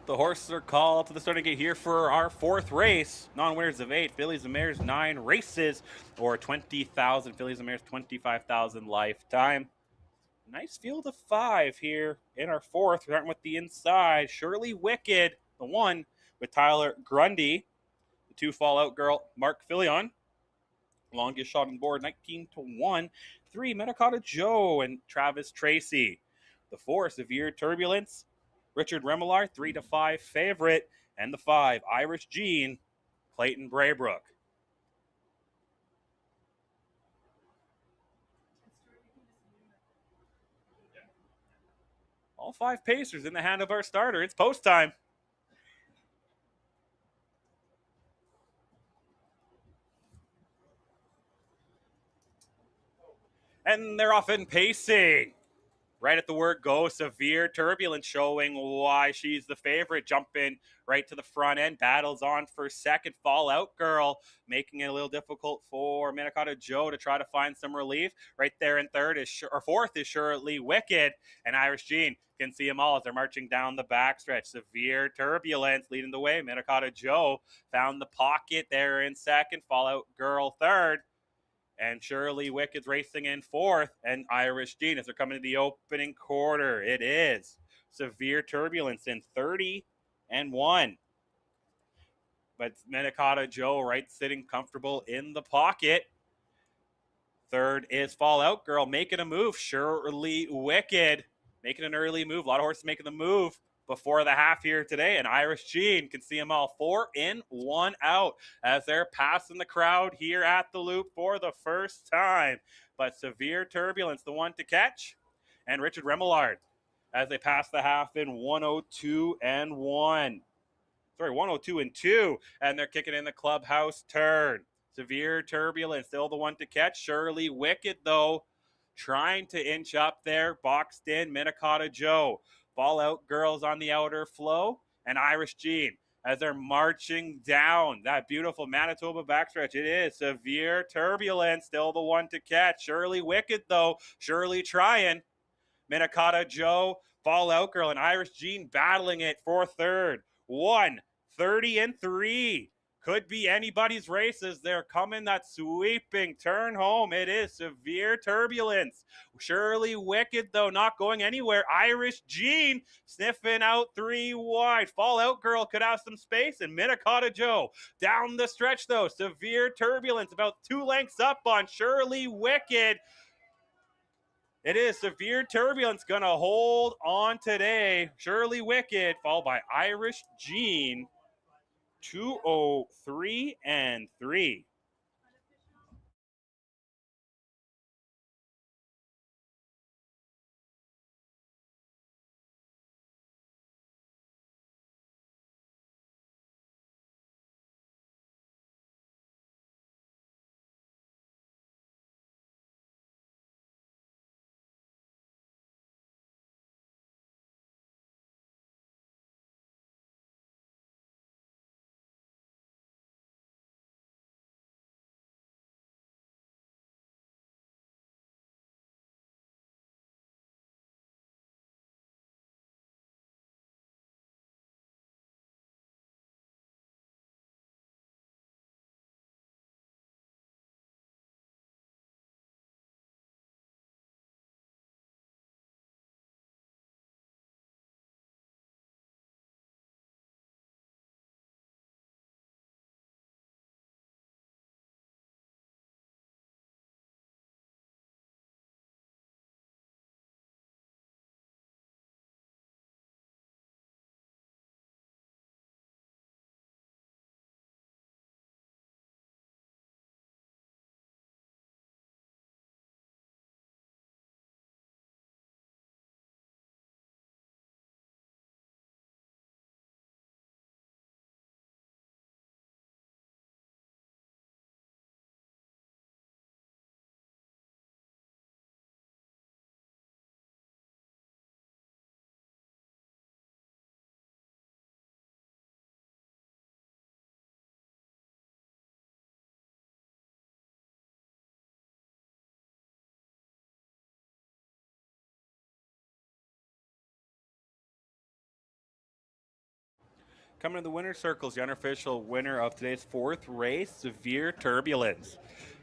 The horses are called to the starting gate here for our fourth race. Non-winners of 8, fillies and mares, 9 races, or 20,000 fillies and mares, 25,000 lifetime. Nice field of 5 here in our fourth. We're starting with the inside. Shirley Wicked, the 1 with Tyler Grundy. The 2 Fallout Girl, Mark Fillion. Longest shot on board, 19-1. 3 Metacotta Joe and Travis Tracy. The 4 Severe Turbulence, Richard Remillard, 3-5 favorite. And the 5 Irish Gene, Clayton Braybrook. All 5 pacers in the hand of our starter. It's post time. And they're off in pacing. Right at the word go, Severe Turbulence showing why she's the favorite. Jumping right to the front end. Battles on for second. Fallout Girl making it a little difficult for Metacotta Joe to try to find some relief. Right there in third or fourth is Shirley Wicked. And Irish Gene can see them all as they're marching down the backstretch. Severe Turbulence leading the way. Metacotta Joe found the pocket there in second. Fallout Girl third. And Shirley Wicked's racing in fourth, and Irish Gene as they're coming to the opening quarter. It is Severe Turbulence in 30-1. But Metacotta Joe right sitting comfortable in the pocket. Third is Fallout Girl making a move. Shirley Wicked making an early move. A lot of horses making the move before the half here today, and Irish Gene can see them all 4 in, 1 out as they're passing the crowd here at the loop for the first time. But Severe Turbulence, the one to catch, and Richard Remillard as they pass the half in 102-1. Sorry, 102-2, and they're kicking in the clubhouse turn. Severe Turbulence still the one to catch. Shirley Wicked, though, trying to inch up there, boxed in. Metacotta Joe. Fallout Girls on the outer flow, and Irish Gene as they're marching down that beautiful Manitoba backstretch. It is Severe Turbulence, still the one to catch. Shirley Wicked, though, Shirley trying. Metacotta Joe, Fallout Girl, and Irish Gene battling it for third. 130-3. Could be anybody's race as they're coming that sweeping turn home. It is Severe Turbulence. Shirley Wicked, though, not going anywhere. Irish Gene sniffing out 3 wide. Fallout Girl could have some space, and Metacotta Joe down the stretch, though. Severe Turbulence about 2 lengths up on Shirley Wicked. It is Severe Turbulence going to hold on today. Shirley Wicked, followed by Irish Gene, 203-3. Coming to the winner's circles, the unofficial winner of today's fourth race, Severe Turbulence.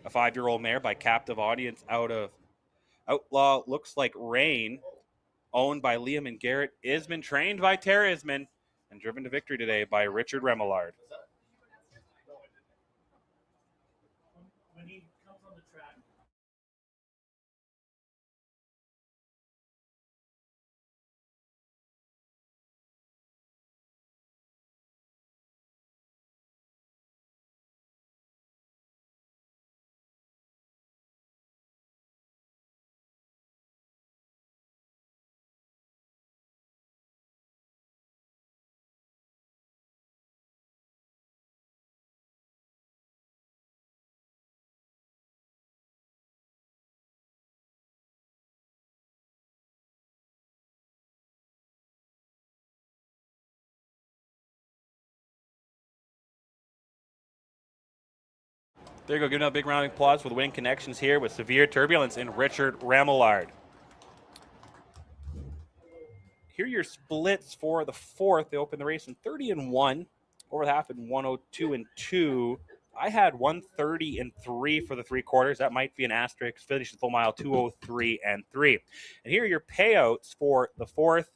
A 5-year-old mare by Captive Audience out of Outlaw Looks Like Rain, owned by Liam and Garrett Isman, trained by Tara Isman, and driven to victory today by Richard Remillard. When he comes on the track, There you go. Give another big round of applause for the winning connections here with Severe Turbulence and Richard Remillard. Here are your splits for the fourth. They opened the race in 30-1, over the half in 102-2. I had 130-3 for the 3/4. That might be an asterisk. Finished the full mile 203-3. And here are your payouts for the fourth.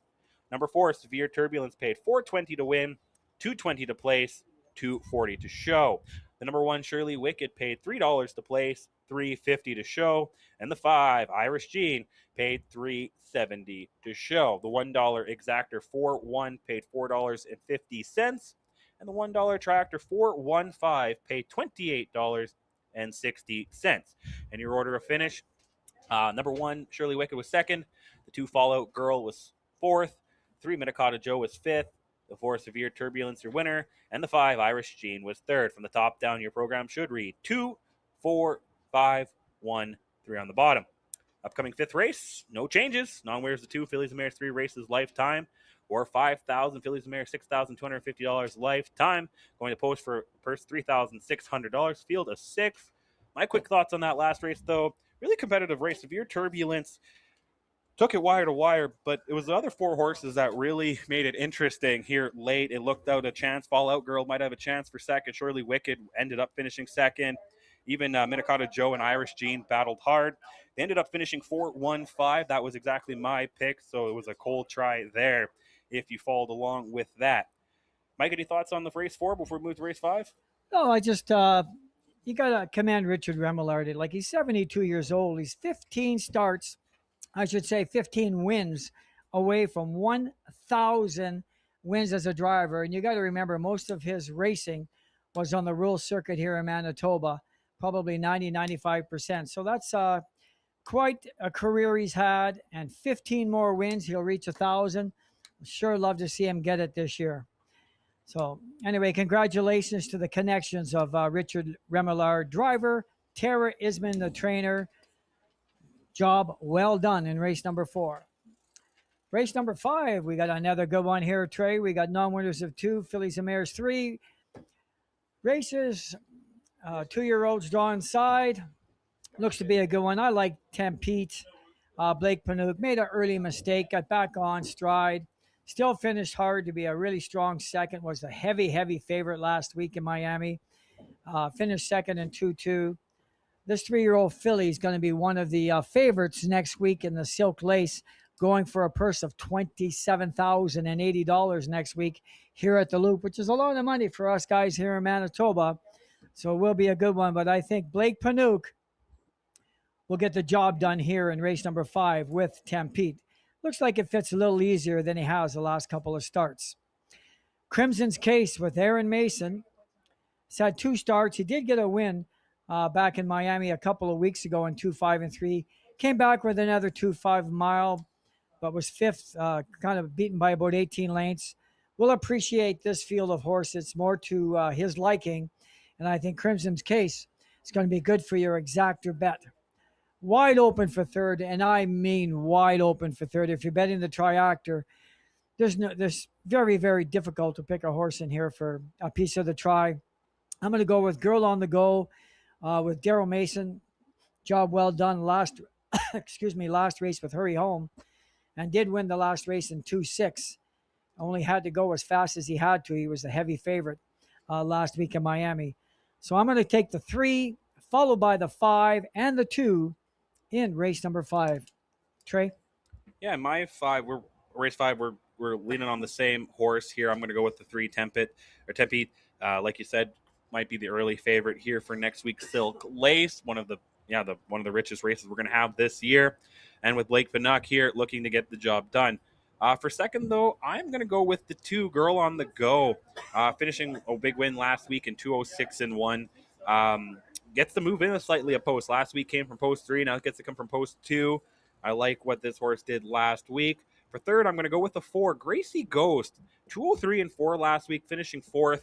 Number 4, Severe Turbulence paid $420 to win, $220 to place, $240 to show. The number 1, Shirley Wicked, paid $3 to place, $350 to show. And the 5, Irish Jean, paid $370 to show. The $1 exactor 4-1 paid $4.50. And the $1 tractor 4-1-5 paid $28.60. And your order of finish, number 1, Shirley Wicked was second. The 2, Fallout Girl was fourth. 3, Minnetonka Joe was fifth. The 4, Severe Turbulence, your winner. And the 5, Irish Jean, was third. From the top down, your program should read 2, 4, 5, 1, 3 on the bottom. Upcoming 5th race, no changes. Non-winners the 2, Fillies and Mares 3 races lifetime, or $5,000, Fillies and Mares $6,250 lifetime. Going to post for purse $3,600. Field of 6. My quick thoughts on that last race, though. Really competitive race. Severe Turbulence took it wire to wire, but it was the other 4 horses that really made it interesting here late. It looked out a chance. Fallout Girl might have a chance for second. Shirley Wicked ended up finishing second. Even Minnetonka Joe and Irish Jean battled hard. They ended up finishing 4-1-5. That was exactly my pick, so it was a cold try there if you followed along with that. Mike, any thoughts on the race 4 before we move to race 5? No, I just you got to commend Richard Remillard. Like, he's 72 years old. He's 15 starts, I should say 15 wins away from 1,000 wins as a driver. And you got to remember, most of his racing was on the rural circuit here in Manitoba, probably 90-95%. So that's quite a career he's had, and 15 more wins. He'll reach 1,000. Sure love to see him get it this year. So anyway, congratulations to the connections of Richard Remillard, driver, Tara Isman, the trainer. Job well done in race number 4. Race number 5, we got another good one here, Trey. We got non-winners of 2, Fillies and Mares 3 races. 2-year-olds draw inside. Looks to be a good one. I like Tempete. Blake Panouk made an early mistake, got back on stride. Still finished hard to be a really strong second. Was a heavy favorite last week in Miami. Finished second in 2-2. This 3-year-old filly is going to be one of the favorites next week in the Silk Lace, going for a purse of $27,080 next week here at the Loop, which is a lot of money for us guys here in Manitoba. So it will be a good one. But I think Blake Panouk will get the job done here in race number 5 with Tempete. Looks like it fits a little easier than he has the last couple of starts. Crimson's Case with Aaron Mason. He's had 2 starts. He did get a win back in Miami a couple of weeks ago in 2-5-3. Came back with another 2-5 mile, but was 5th, kind of beaten by about 18 lengths. We'll appreciate this field of horses more to his liking, and I think Crimson's Case is going to be good for your exactor bet. Wide open for third, and I mean wide open for third. If you're betting the triactor, there's very difficult to pick a horse in here for a piece of the try. I'm going to go with Girl on the Go with Daryl Mason. Job well done last race with Hurry Home, and did win the last race in 2-6. only had to go as fast as he had to. He was a heavy favorite last week in Miami. So I'm going to take the 3, followed by the 5 and the 2 in race number 5. Trey? Yeah, my 5. We're race 5. We're leaning on the same horse here. I'm going to go with the 3 Tempe. Like you said, might be the early favorite here for next week's Silk Lace, one of the richest races we're going to have this year. And with Blake Fanuc here looking to get the job done. For second, though, I'm going to go with the 2 Girl on the Go, finishing a big win last week in 206-1. Gets to move in slightly a post. Last week came from post 3, now it gets to come from post 2. I like what this horse did last week. For third, I'm going to go with the 4 Gracie Ghost, 203-4 last week, finishing 4th.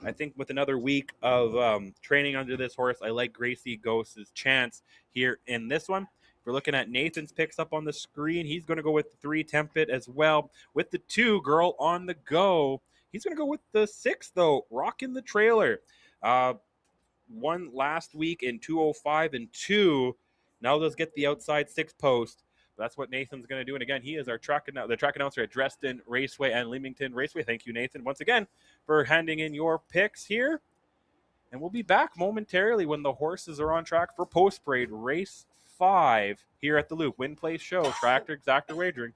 I think with another week of training under this horse, I like Gracie Ghost's chance here in this one. If we're looking at Nathan's picks up on the screen, he's going to go with the 3 Tempit as well. With the 2 Girl on the Go, he's going to go with the 6, though, Rockin' the Trailer. Won last week in 205-2. Now let's get the outside 6 post. That's what Nathan's going to do. And again, he is the track announcer at Dresden Raceway and Leamington Raceway. Thank you, Nathan, once again for handing in your picks here. And we'll be back momentarily when the horses are on track for post parade race 5 here at the Loop. Win Place Show, Tractor Exactor Wagering.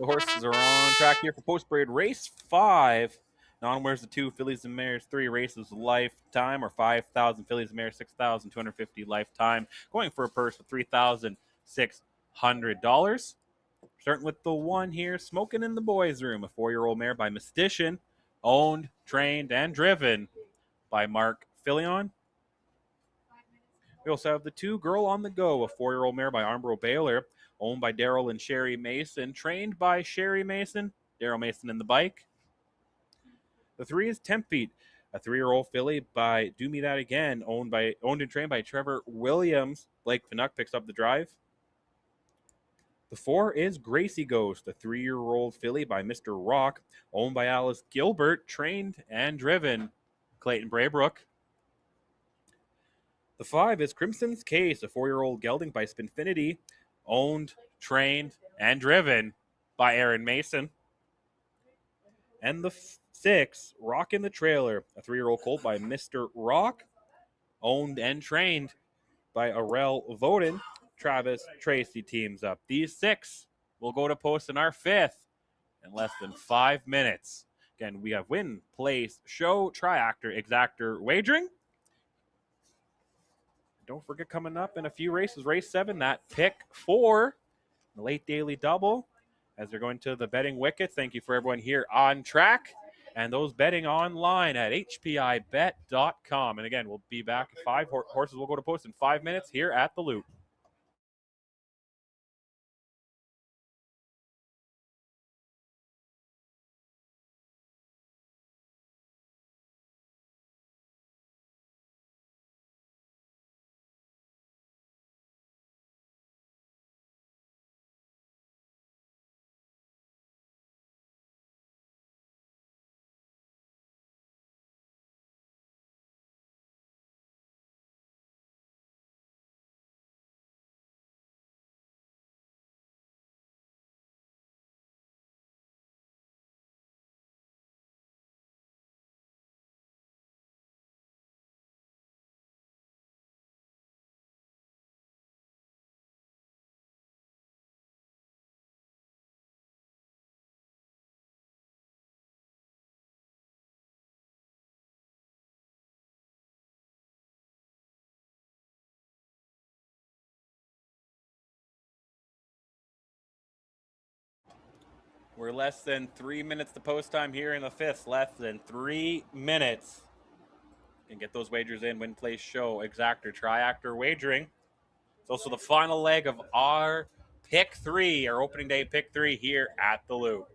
The horses are on track here for post parade race 5. Non-winners the 2, fillies and mares 3, races lifetime or 5,000 fillies and mares, 6,250 lifetime. Going for a purse of $3,600. Starting with the 1 here, Smoking in the Boys Room, a 4-year-old mare by Mystician, owned, trained, and driven by Mark Filion. We also have the 2, Girl on the Go, a 4-year-old mare by Armbro Baylor, owned by Daryl and Sherry Mason, trained by Sherry Mason, Daryl Mason in the bike. The 3 is Tempeat, a 3-year-old filly by Do Me That Again, owned and trained by Trevor Williams. Blake Fanuck picks up the drive. The 4 is Gracie Ghost, a 3-year-old filly by Mr. Rock, owned by Alice Gilbert, trained and driven Clayton Braybrook. The 5 is Crimson's Case, a 4-year-old gelding by Spinfinity, owned, trained, and driven by Aaron Mason. And the 6, Rock in the Trailer, a 3-year-old colt by Mr. Rock, owned and trained by Arel Voden. Travis Tracy teams up. These 6 will go to post in our 5th in less than 5 minutes. Again, we have win, place, show, triactor, exactor, wagering. Don't forget, coming up in a few races, race 7, that pick 4, the late daily double, as they're going to the betting wickets. Thank you for everyone here on track and those betting online at hpibet.com. And again, we'll be back. 5 horses will go to post in 5 minutes here at the Loop. We're less than 3 minutes to post time here in the 5th. Less than 3 minutes. And get those wagers in. Win, place, show, exactor, triactor, wagering. It's also the final leg of our pick 3, our opening day pick 3 here at the Loop.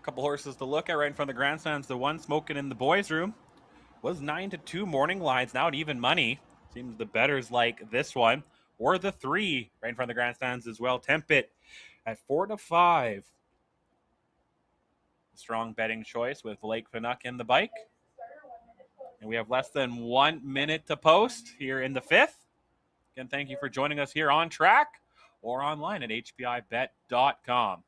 Couple horses to look at right in front of the grandstands. The 1, Smoking in the Boys Room, was 9-2 morning lines, now at even money. Seems the bettors like this one. Or the 3 right in front of the grandstands as well. Tempit at 4-5. Strong betting choice with Blake Fanuck in the bike. And we have less than 1 minute to post here in the 5th. Again, thank you for joining us here on track or online at hpibet.com.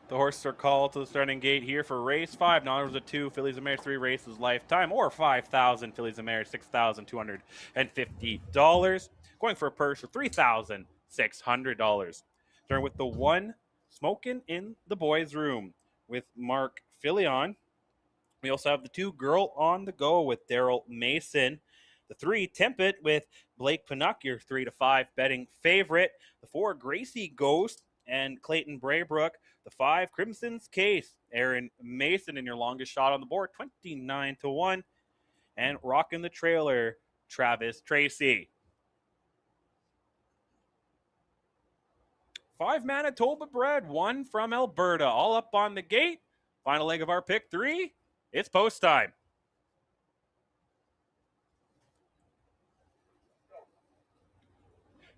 The horses are called to the starting gate here for race 5. $9 a 2, fillies and mares 3 races lifetime, or 5,000 fillies and mares, $6,250. Going for a purse of $3,600. Starting with the 1, Smoking in the Boys Room with Mark Filion. We also have the 2, Girl on the Go with Daryl Mason. The 3, Tempit with Blake Panuck, your 3 to 5 betting favorite. The 4, Gracie Ghost and Clayton Braybrook. The 5, Crimson's Case, Aaron Mason, in your longest shot on the board, 29 to 1. And Rockin' the Trailer, Travis Tracy. 5 Manitoba bred, 1 from Alberta, all up on the gate. Final leg of our pick 3. It's post time.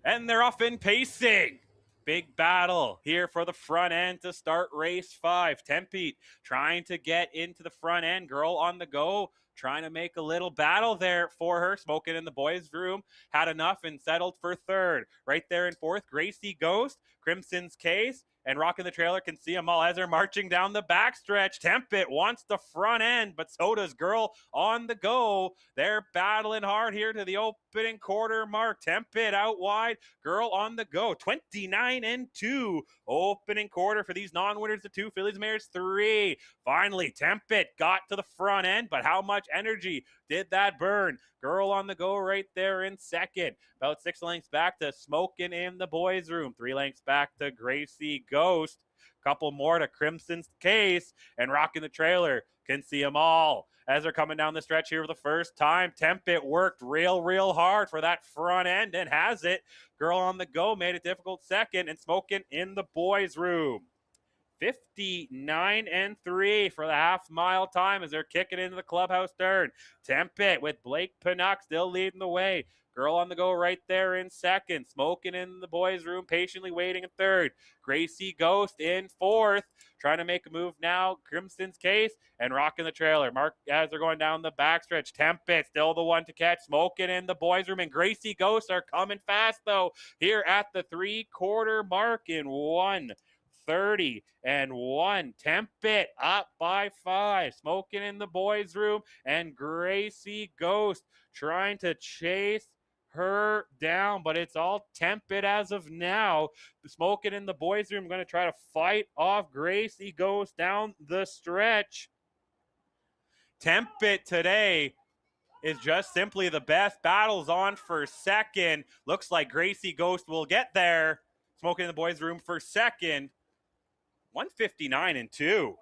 And they're off in pacing. Big battle here for the front end to start race 5. Tempe trying to get into the front end. Girl on the Go, trying to make a little battle there for her. Smoking in the Boys Room had enough and settled for 3rd. Right there in 4th, Gracie Ghost, Crimson's Case, and Rockin' the Trailer can see them all as they're marching down the backstretch. Tempit wants the front end, but so does Girl on the Go. They're battling hard here to the opening quarter mark. Tempit out wide, Girl on the Go, 29 and 2. Opening quarter for these non-winners, the 2, fillies mares 3. Finally, Tempit got to the front end, but how much energy did that burn? Girl on the Go right there in 2nd. About 6 lengths back to Smoking in the Boys Room. 3 lengths back to Gracie Ghost. Couple more to Crimson's Case, and Rockin' the Trailer can see them all as they're coming down the stretch here for the first time. Tempit worked real hard for that front end and has it. Girl on the Go made a difficult 2nd, and Smoking in the Boys Room. 59 and 3 for the half-mile time as they're kicking into the clubhouse turn. Tempit with Blake Panuck still leading the way. Girl on the Go right there in 2nd. Smoking in the Boys Room, patiently waiting in 3rd. Gracie Ghost in 4th. Trying to make a move now. Crimson's Case and Rockin' the Trailer. Mark as they're going down the backstretch. Tempit still the one to catch. Smoking in the Boys Room, and Gracie Ghost are coming fast though here at the 3-quarter mark in 1:30 and 1. Tempit up by 5. Smoking in the Boys Room, and Gracie Ghost trying to chase her down, but it's all Tempit as of now. Smoking in the Boys Room going to try to fight off Gracie Ghost down the stretch. Tempit today is just simply the best. Battles on for 2nd. Looks like Gracie Ghost will get there. Smoking in the Boys Room for 2nd. 159 and 2.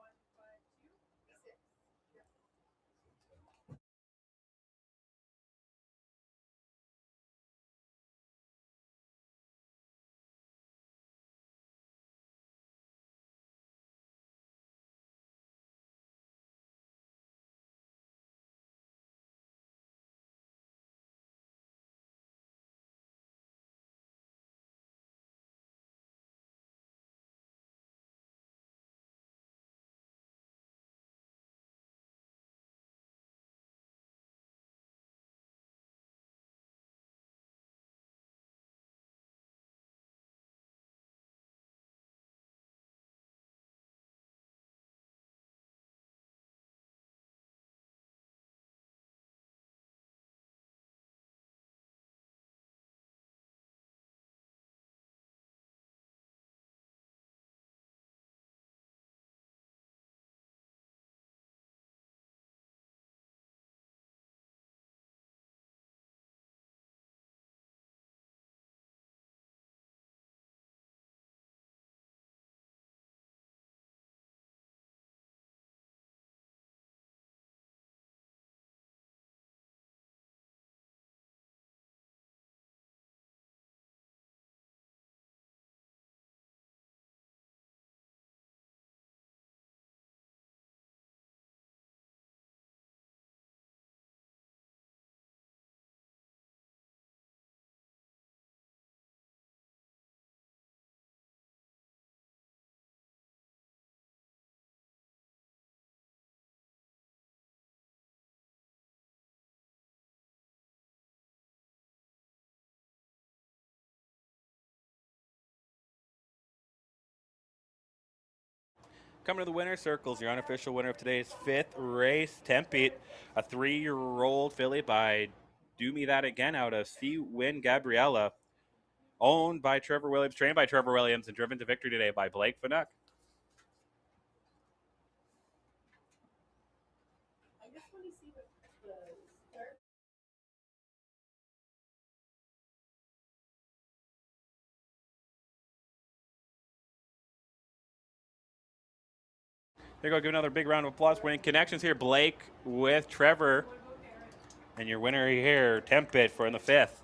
Coming to the winner circles, your unofficial winner of today's 5th race, Tempe, a 3-year-old filly by Do Me That Again out of Sea Win Gabriella, owned by Trevor Williams, trained by Trevor Williams, and driven to victory today by Blake Fanuc. There you go. Give another big round of applause. Winning connections here, Blake with Trevor. And your winner here, Tempit, for in the 5th.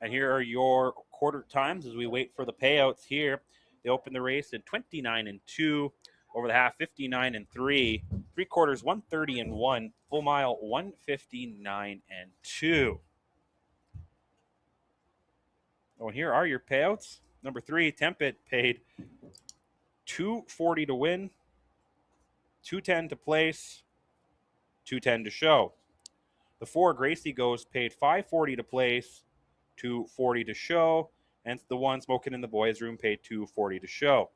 And here are your quarter times as we wait for the payouts here. They opened the race in 29-2, over the half 59-3, 3/4 130-1, full mile 159-2. Oh, and here are your payouts. Number 3, Tempit, paid $240 to win, $210 to place, $210 to show. The 4, Gracie Ghost, paid $540 to place, $240 to show, and the 1, Smoking in the Boys Room, paid $240 to show.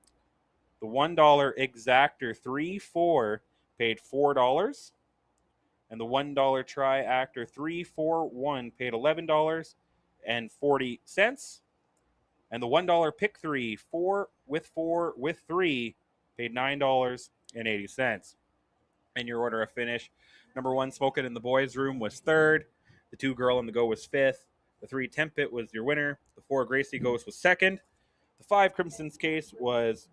The $1 Exactor 3-4 paid $4, and the $1 Tri-Actor 3-4-1 paid $11.40, and the $1 Pick 3 4 with 3 paid $9.80. And your order of finish: number 1, Smoking in the Boys Room, was 3rd. The 2, Girl on the Go, was 5th. The 3, Tempit, was your winner. The 4, Gracie Ghost, was 2nd. The 5, Crimson's Case, was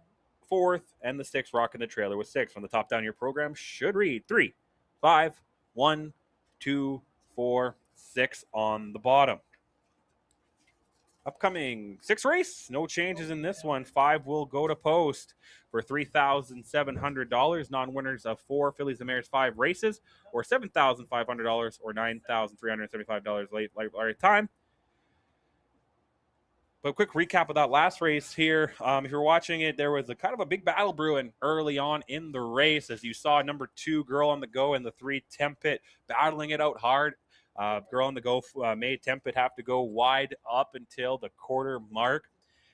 4th. And the 6, Rockin' the Trailer, was 6th. From the top down, your program should read 3, 5, 1, 2, 4, 6 on the bottom. Upcoming 6 race, no changes in this one. 5 will go to post for $3,700. Non-winners of 4 Fillies and Mares 5 races, or $7,500 or $9,375 late time. But a quick recap of that last race here. If you're watching it, there was a kind of a big battle brewing early on in the race, as you saw number 2, Girl on the Go, and the 3, Tempit, battling it out hard. Girl on the Go made Tempit have to go wide up until the quarter mark.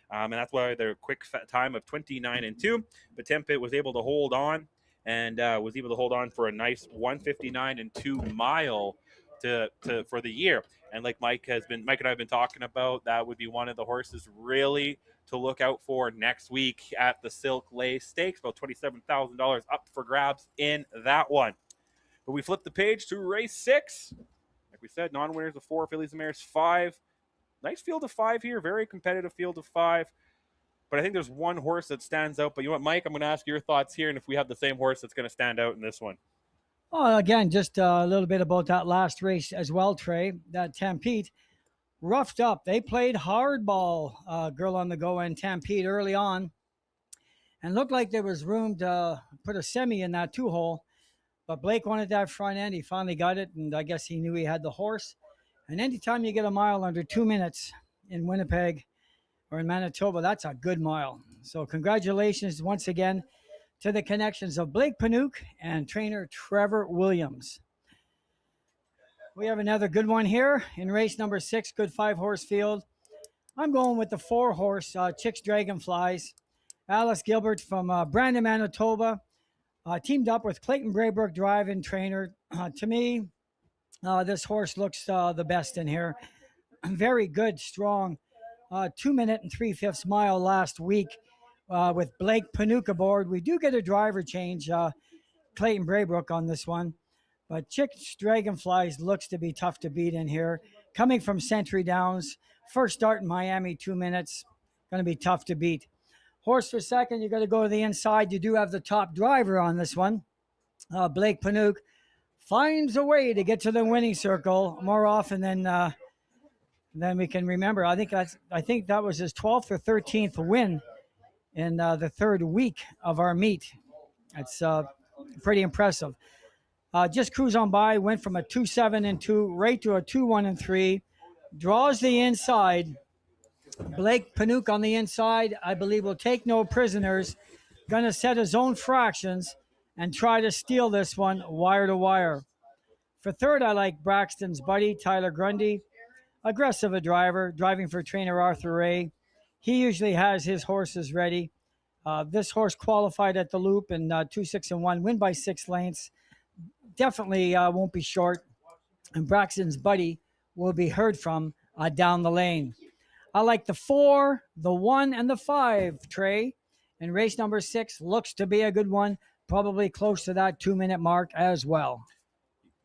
And that's why they're quick time of 29-2. But Tempit was able to hold on, and was able to hold on for a nice 159-2 mile for the year. And like Mike and I have been talking about, that would be one of the horses really to look out for next week at the Silk Lace Stakes. About $27,000 up for grabs in that one. But we flip the page to race 6. Like we said, non-winners of 4, Fillies and Mares 5. Nice field of 5 here, very competitive field of 5. But I think there's one horse that stands out. But you know what, Mike, I'm going to ask your thoughts here, and if we have the same horse that's going to stand out in this one. Oh, again, just a little bit about that last race as well, Trey. That Tampete roughed up. They played hardball, Girl on the Go and Tampete early on, and looked like there was room to put a semi in that 2-hole. But Blake wanted that front end. He finally got it, and I guess he knew he had the horse. And anytime you get a mile under 2 minutes in Winnipeg or in Manitoba, that's a good mile. So congratulations once again to the connections of Blake Panuke and trainer Trevor Williams. We have another good one here in race number 6, good 5-horse field. I'm going with the 4-horse Chicks Dragonflies. Alice Gilbert from Brandon, Manitoba, teamed up with Clayton Braybrook drive-in trainer. To me, this horse looks the best in here. Very good, strong 2 minute and 3/5 mile last week. With Blake Panuke aboard. We do get a driver change, Clayton Braybrook on this one. But Chicks Dragonflies looks to be tough to beat in here. Coming from Century Downs, first start in Miami, 2 minutes. Going to be tough to beat. Horse for second, you got to go to the inside. You do have the top driver on this one. Blake Panuke finds a way to get to the winning circle more often than we can remember. I think that was his 12th or 13th win in the 3rd week of our meet. That's pretty impressive. Just cruise on by, went from a 2-7-2 right to a 2-1-3. Draws the inside. Blake Panuke on the inside, I believe, will take no prisoners. Going to set his own fractions and try to steal this one wire to wire. For third, I like Braxton's buddy, Tyler Grundy. Aggressive a driver, driving for trainer Arthur Ray. He usually has his horses ready. This horse qualified at the Loop in 2-6-1, win by 6 lengths. Definitely won't be short. And Braxton's Buddy will be heard from down the lane. I like the 4, the 1, and the 5, Trey. And race number 6 looks to be a good one, probably close to that 2-minute mark as well.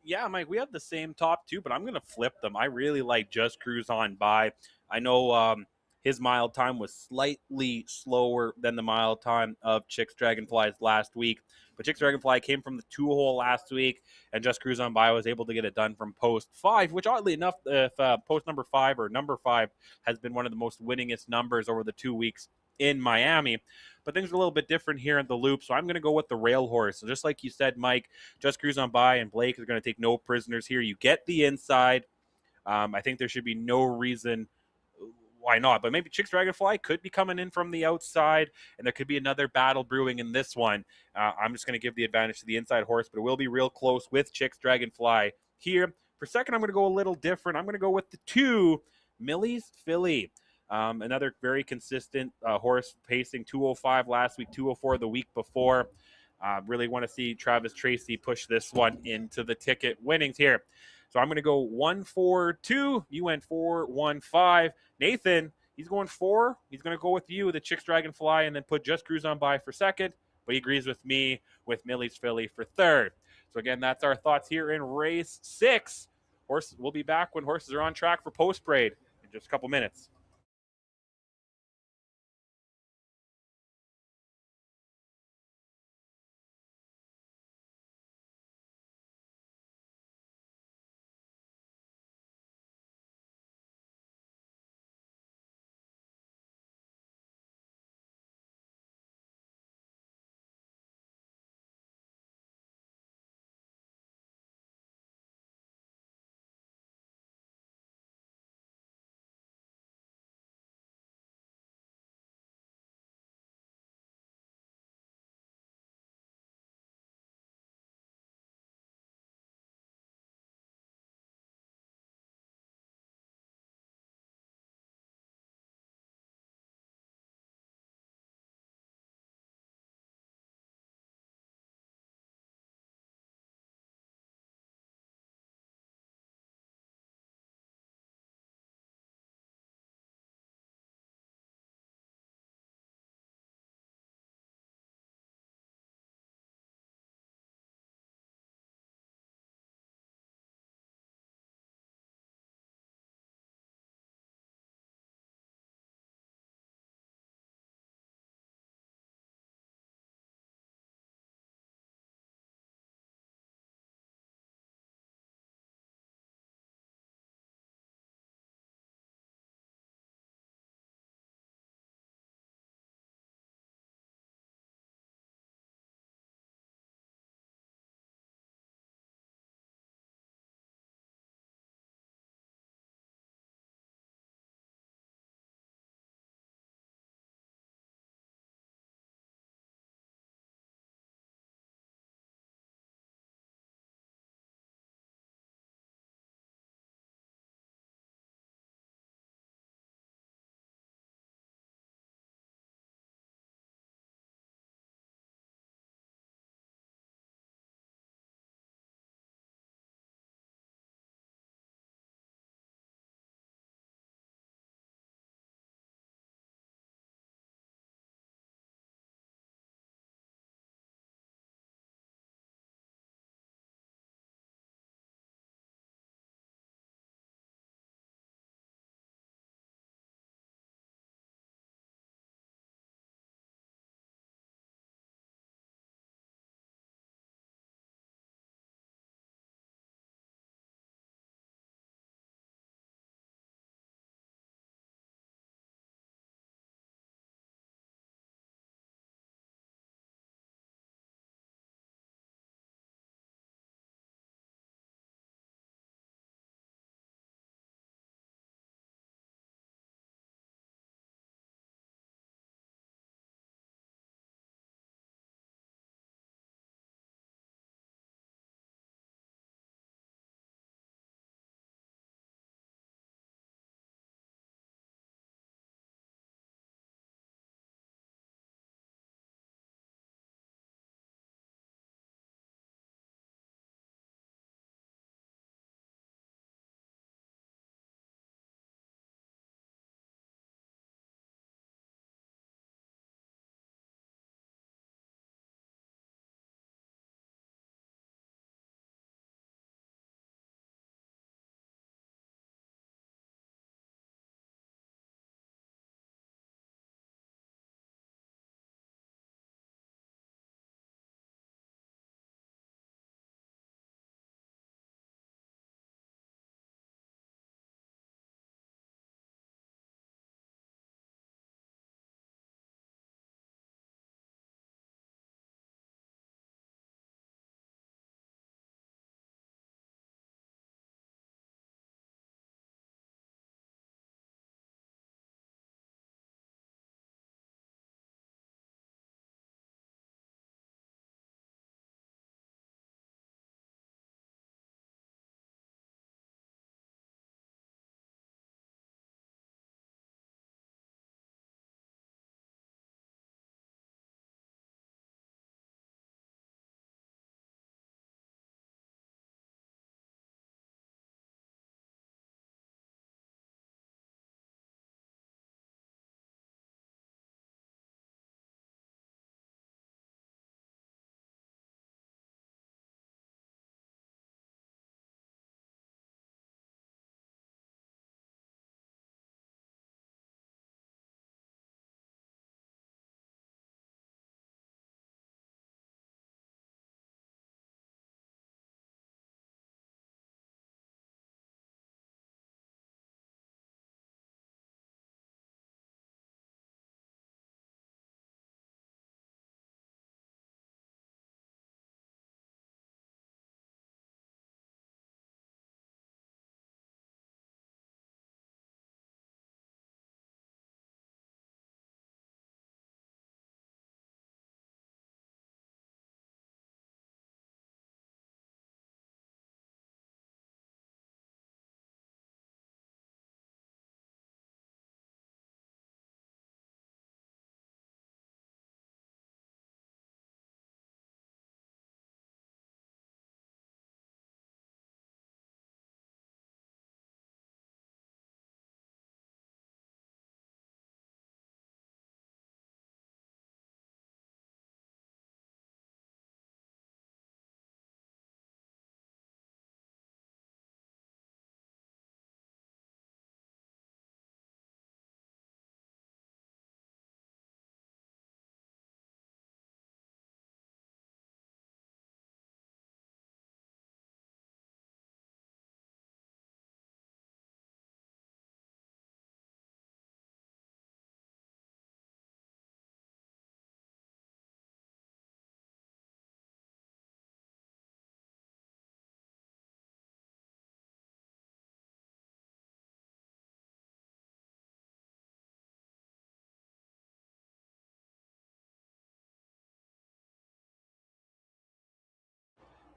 Yeah, Mike, we have the same top two, but I'm going to flip them. I really like Just Cruise On By. I know his mile time was slightly slower than the mile time of Chicks Dragonflies last week, but Chicks Dragonfly came from the 2-hole last week, and Just Cruise On By was able to get it done from post 5, which oddly enough, if post number 5 or number 5 has been one of the most winningest numbers over the 2 weeks in Miami. But things are a little bit different here in the Loop, so I'm going to go with the Rail Horse. So just like you said, Mike, Just Cruise On By and Blake is going to take no prisoners here. You get the inside. I think there should be no reason why not. But maybe Chicks Dragonfly could be coming in from the outside, and there could be another battle brewing in this one. I'm just going to give the advantage to the inside horse, but it will be real close with Chicks Dragonfly here. For second, I'm going to go a little different. I'm going to go with the 2, Millie's Philly. Another very consistent horse, pacing 205 last week, 204 the week before. Really want to see Travis Tracy push this one into the ticket winnings here. So I'm going to go 1-4-2. You went 4-1-5. Nathan, he's going 4. He's going to go with you, the Chicks Dragonfly, and then put Just Cruise On By for second. But he agrees with me with Millie's Philly for third. So again, that's our thoughts here in race 6. We'll be back when horses are on track for post parade in just a couple minutes.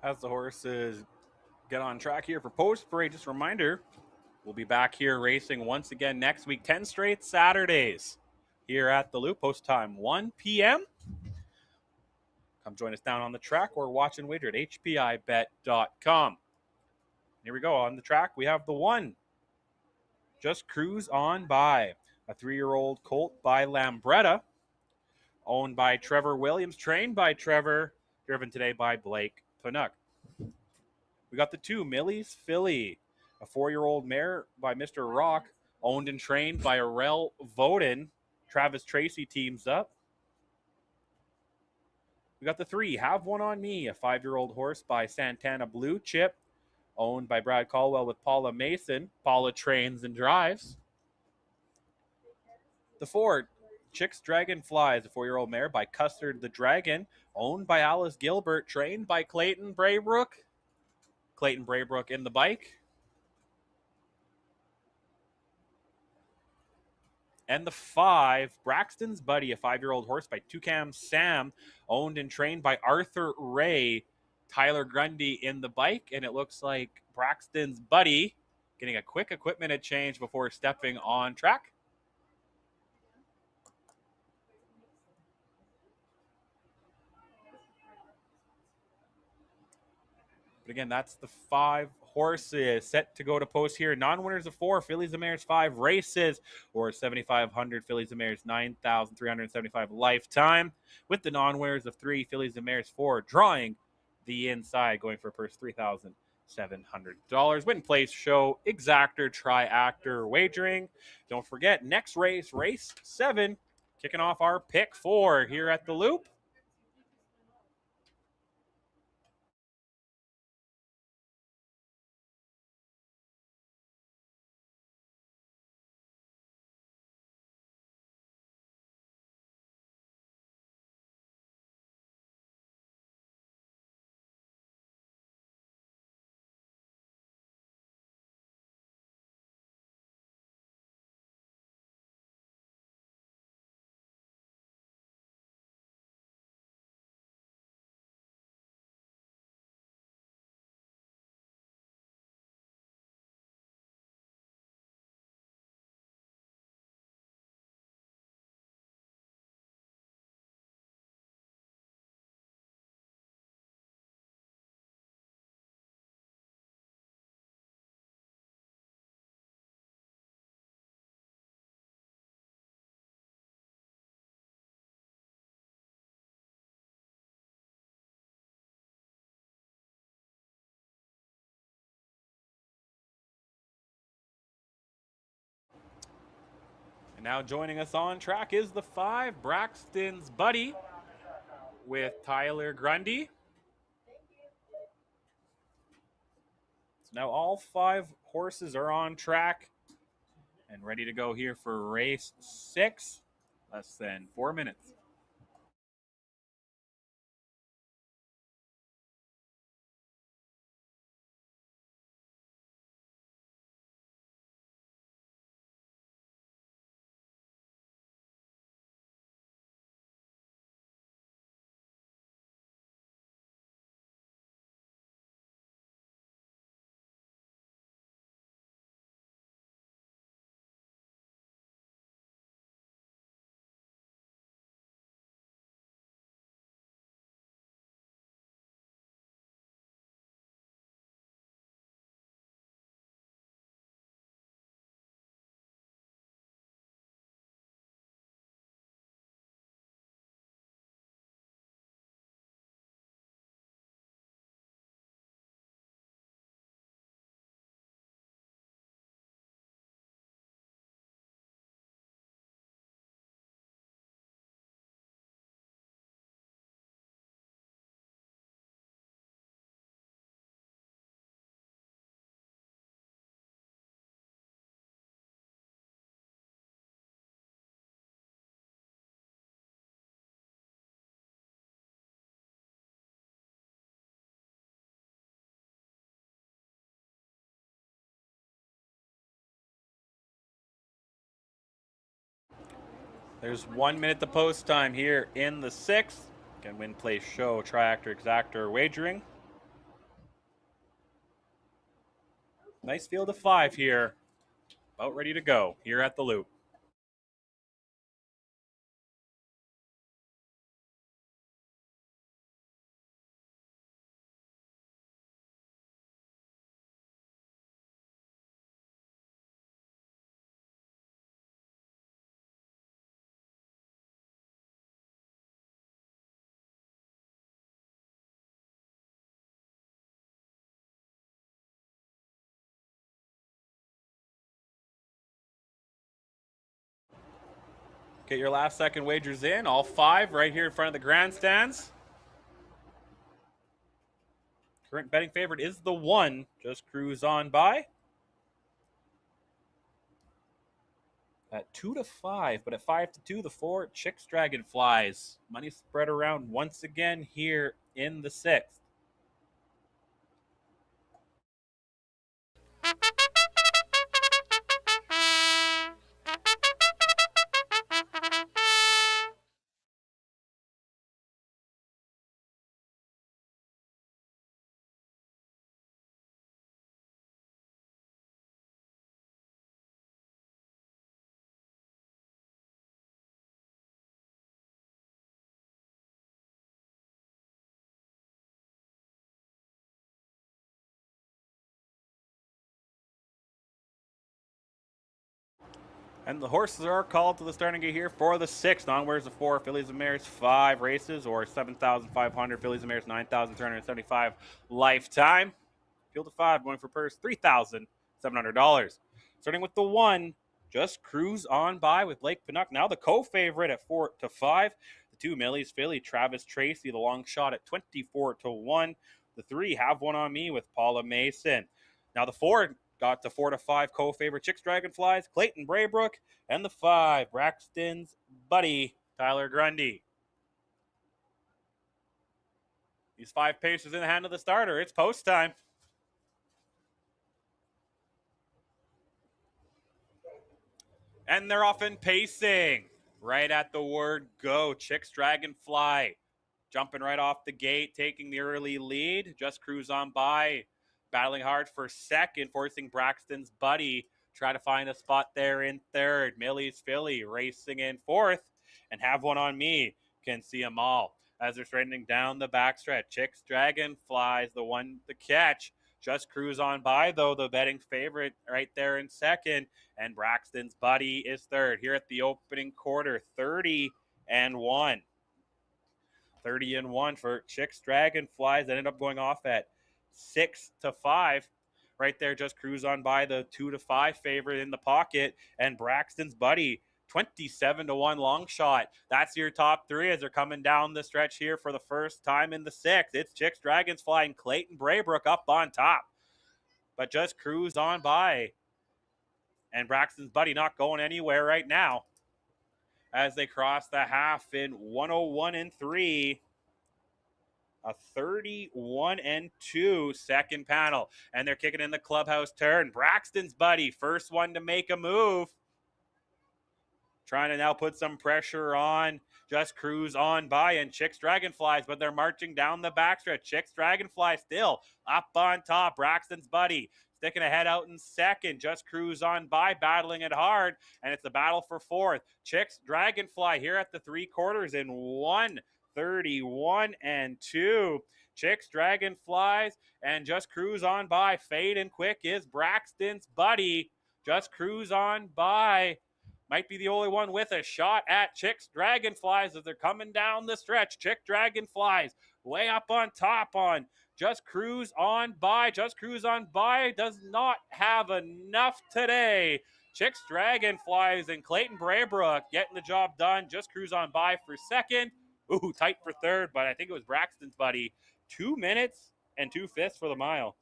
As the horses get on track here for post parade, just a reminder, we'll be back here racing once again next week, 10 straight Saturdays here at the Loop. Post time 1 p.m. Come join us down on the track or watch and wager at hpibet.com. Here we go. On the track, we have the 1. Just Cruise On By, a 3-year-old colt by Lambretta, owned by Trevor Williams, trained by Trevor, driven today by Blake Panuck. We got the 2, Millie's Filly, a 4-year-old mare by Mr. Rock, owned and trained by Arel Voden. Travis Tracy teams up. We got the 3, Have One on Me, a 5-year-old horse by Santana Blue Chip, owned by Brad Caldwell with Paula Mason. Paula trains and drives. The 4, Chicks Dragonflies, a 4-year-old mare by Custard the Dragon, owned by Alice Gilbert, trained by Clayton Braybrook. Clayton Braybrook in the bike. And the 5, Braxton's Buddy, a 5-year-old horse by Toucan Sam, owned and trained by Arthur Ray. Tyler Grundy in the bike, and it looks like Braxton's Buddy getting a quick equipment change before stepping on track. But again, that's the 5 horses set to go to post here. Non-winners of 4, Fillies and Mares 5 races, or 7,500, Fillies and Mares 9,375 lifetime. With the non-winners of 3, Fillies and Mares 4, drawing the inside, going for a purse $3,700. Win, place, show, exactor, tri-actor wagering. Don't forget, next race, race 7, kicking off our pick 4 here at the Loop. And now joining us on track is the 5, Braxton's Buddy, with Tyler Grundy. So now all 5 horses are on track and ready to go here for race 6. Less than 4 minutes. There's 1 minute to post time here in the 6th. Again, win, place, show, tri-actor, exactor wagering. Nice field of 5 here. About ready to go here at the Loop. Get your last second wagers in, all 5 right here in front of the grandstands. Current betting favorite is the 1. Just cruise on by. At 2-5, but at 5-2, the 4 Chicks Dragonflies. Money spread around once again here in the 6th. And the horses are called to the starting gate here for the 6th. Onwards the 4 Fillies and Mares 5 races, or 7,500 Fillies and Mares 9,375 lifetime. Field of 5 going for purse $3,700. Starting with the 1, Just Cruise on By with Lake Pinock. Now the co-favorite at 4-5. The 2 Millie's Filly Travis Tracy, the long shot at 24-1. The 3 Have One on Me with Paula Mason. Now the 4 got to 4-5 co-favorite Chicks Dragonflies, Clayton Braybrook, and the 5 Braxton's Buddy Tyler Grundy. These 5 paces in the hand of the starter. It's post time. And they're off in pacing. Right at the word go. Chicks Dragonfly jumping right off the gate, taking the early lead. Just Cruise on By, battling hard for second, forcing Braxton's Buddy. Try to find a spot there in third. Millie's Filly racing in fourth. And Have One on Me can see them all as they're straightening down the backstretch. Chicks Dragonflies, the one to catch. Just Cruise on By, though, the betting favorite right there in second. And Braxton's Buddy is third. Here at the opening quarter, 30-1. 30-1 for Chicks Dragonflies. Ended up going off at 6-5. Right there, Just Cruise on By, the 2-5 favorite in the pocket. And Braxton's Buddy, 27-1 long shot. That's your top 3 as they're coming down the stretch here for the first time in the 6th. It's Chicks Dragonfly and Clayton Braybrook up on top. But Just Cruise on By and Braxton's Buddy not going anywhere right now as they cross the half in 101-3. A 31-2 second panel. And they're kicking in the clubhouse turn. Braxton's Buddy, first one to make a move. Trying to now put some pressure on Just Cruise on By and Chicks Dragonflies, but they're marching down the backstretch. Chicks Dragonfly still up on top. Braxton's Buddy sticking ahead out in second. Just Cruise on By, battling it hard, and it's a battle for fourth. Chicks Dragonfly here at the 3 quarters in 1:31-2. Chicks Dragonflies and Just Cruise on By. Fade and quick is Braxton's Buddy. Just Cruise on By might be the only one with a shot at Chicks Dragonflies as they're coming down the stretch. Chick Dragonflies way up on top on Just Cruise on By. Just Cruise on By does not have enough today. Chicks Dragonflies and Clayton Braybrook getting the job done. Just Cruise on By for second. Ooh, tight for third, but I think it was Braxton's Buddy. 2 minutes and 2/5 for the mile.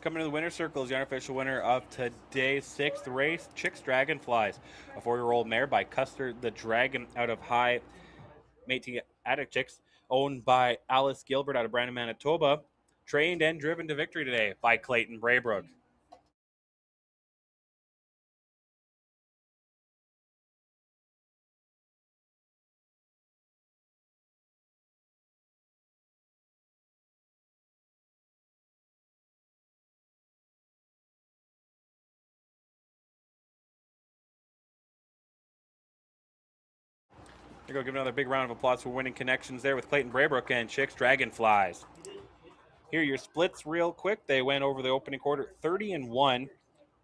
Coming to the winner's circle is the unofficial winner of today's 6th race, Chicks Dragonflies, a 4-year-old mare by Custer the Dragon out of High Métis Attic Chicks, owned by Alice Gilbert out of Brandon, Manitoba, trained and driven to victory today by Clayton Braybrook. Here we go, give another big round of applause for winning connections there with Clayton Braybrook and Chicks Dragonflies. Here are your splits real quick. They went over the opening quarter 30-1,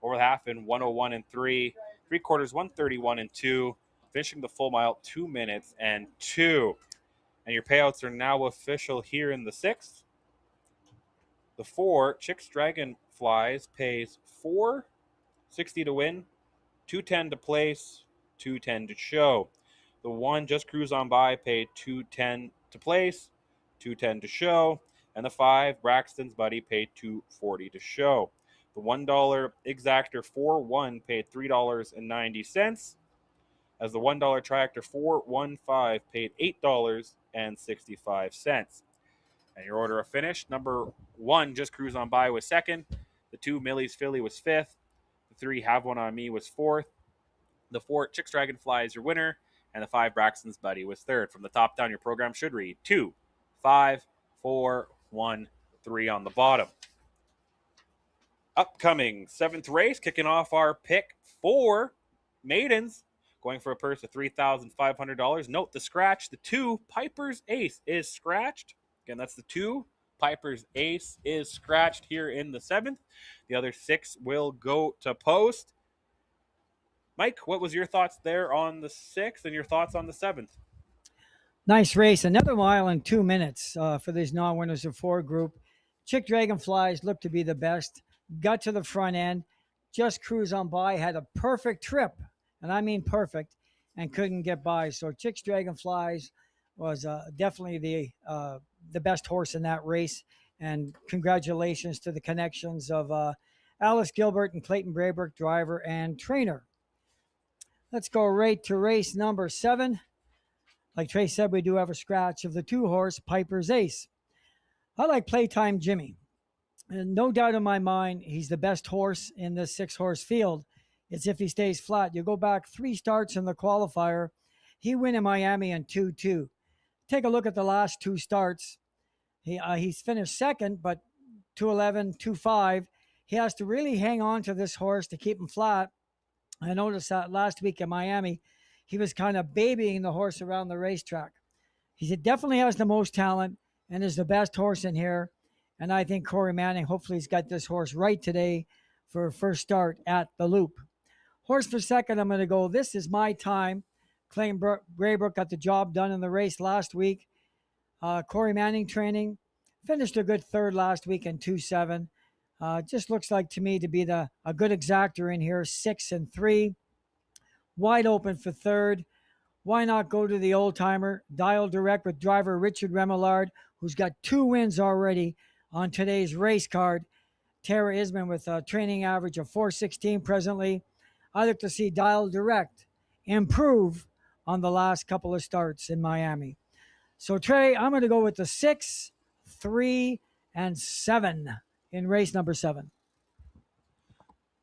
over the half in 101-3, 3 quarters 131-2, finishing the full mile 2 minutes and 2. And your payouts are now official here in the 6th. The 4, Chicks Dragonflies, pays $4.60 to win, $2.10 to place, $2.10 to show. The 1, Just Cruise On By, paid $2.10 to place, $2.10 to show. And the 5, Braxton's Buddy, paid $2.40 to show. The $1 Exactor 4-1 paid $3.90. As the $1 Triactor 4-1-5 paid $8.65. And your order of finish, number 1, Just Cruise On By, was 2nd. The 2, Millie's Philly, was 5th. The 3, Have One On Me, was 4th. The 4, Chicks Dragonfly, is your winner. And the 5, Braxton's Buddy, was 3rd. From the top down, your program should read 2, 5, 4, 1, 3 on the bottom. Upcoming 7th race, kicking off our pick 4 maidens, going for a purse of $3,500. Note the scratch, the 2, Piper's Ace, is scratched. Again, that's the 2, Piper's Ace is scratched here in the 7th. The other 6 will go to post. Mike, what was your thoughts there on the 6th and your thoughts on the 7th? Nice race. Another mile in 2 minutes for these non-winners of 4 group. Chick Dragonflies looked to be the best. Got to the front end. Just Cruise On By had a perfect trip, and I mean perfect, and couldn't get by. So Chicks Dragonflies was definitely the best horse in that race. And congratulations to the connections of Alice Gilbert and Clayton Braybrook, driver and trainer. Let's go right to race number 7. Like Trey said, we do have a scratch of the 2-horse Piper's Ace. I like Playtime Jimmy. And no doubt in my mind, he's the best horse in this 6-horse field. It's if he stays flat. You go back 3 starts in the qualifier. He win in Miami in 2-2. Take a look at the last 2 starts. He's finished 2nd, but 2-11, 2-5. He has to really hang on to this horse to keep him flat. I noticed that last week in Miami, he was kind of babying the horse around the racetrack. He definitely has the most talent and is the best horse in here. And I think Corey Manning hopefully has got this horse right today for first start at the Loop. Horse for 2nd, I'm going to go, This Is My Time. Clayton Braybrook got the job done in the race last week. Corey Manning training. Finished a good 3rd last week in 2-7. Just looks like to me to be a good exactor in here, 6-3. Wide open for 3rd. Why not go to the old-timer, Dial Direct with driver Richard Remillard, who's got 2 wins already on today's race card. Tara Isman with a training average of 416 presently. I look to see Dial Direct improve on the last couple of starts in Miami. So, Trey, I'm going to go with the 6, 3, and 7 in race number 7.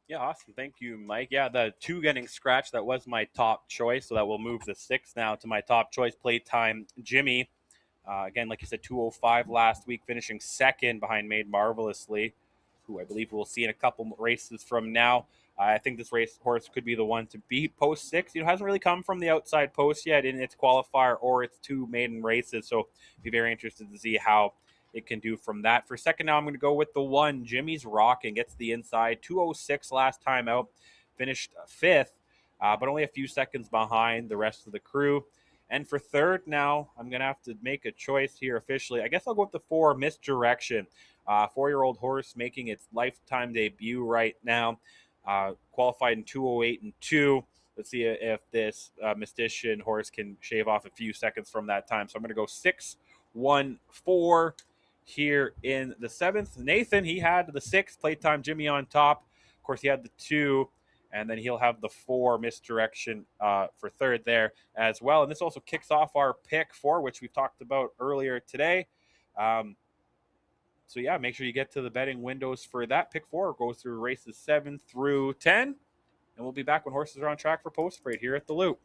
Yeah, awesome. Thank you, Mike. Yeah, the 2 getting scratched, that was my top choice. So that will move the 6 now to my top choice, Playtime Jimmy. Again, like you said, 205 last week, finishing 2nd behind Made Marvelously, who I believe we'll see in a couple races from now. I think this race horse could be the one to beat post 6. Hasn't really come from the outside post yet in its qualifier or its 2 maiden races. So be very interested to see how it can do from that. For 2nd now, I'm going to go with the 1, Jimmy's Rockin'. Gets the inside, 206 last time out, finished 5th, but only a few seconds behind the rest of the crew. And for 3rd now, I'm going to have to make a choice here officially. I guess I'll go with the 4, Misdirection. 4-year-old horse making its lifetime debut right now. Qualified in 208-2. Let's see if this Mystician horse can shave off a few seconds from that time. So I'm going to go 6, 1, 4. here in the 7th. Nathan, he had the 6th, playtime Jimmy on top. Of course, he had the 2, and then he'll have the 4 misdirection for 3rd there as well. And this also kicks off our pick 4, which we've talked about earlier today. So yeah, make sure you get to the betting windows for that. Pick 4 goes through races 7 through 10, and we'll be back when horses are on track for post parade here at the Loop.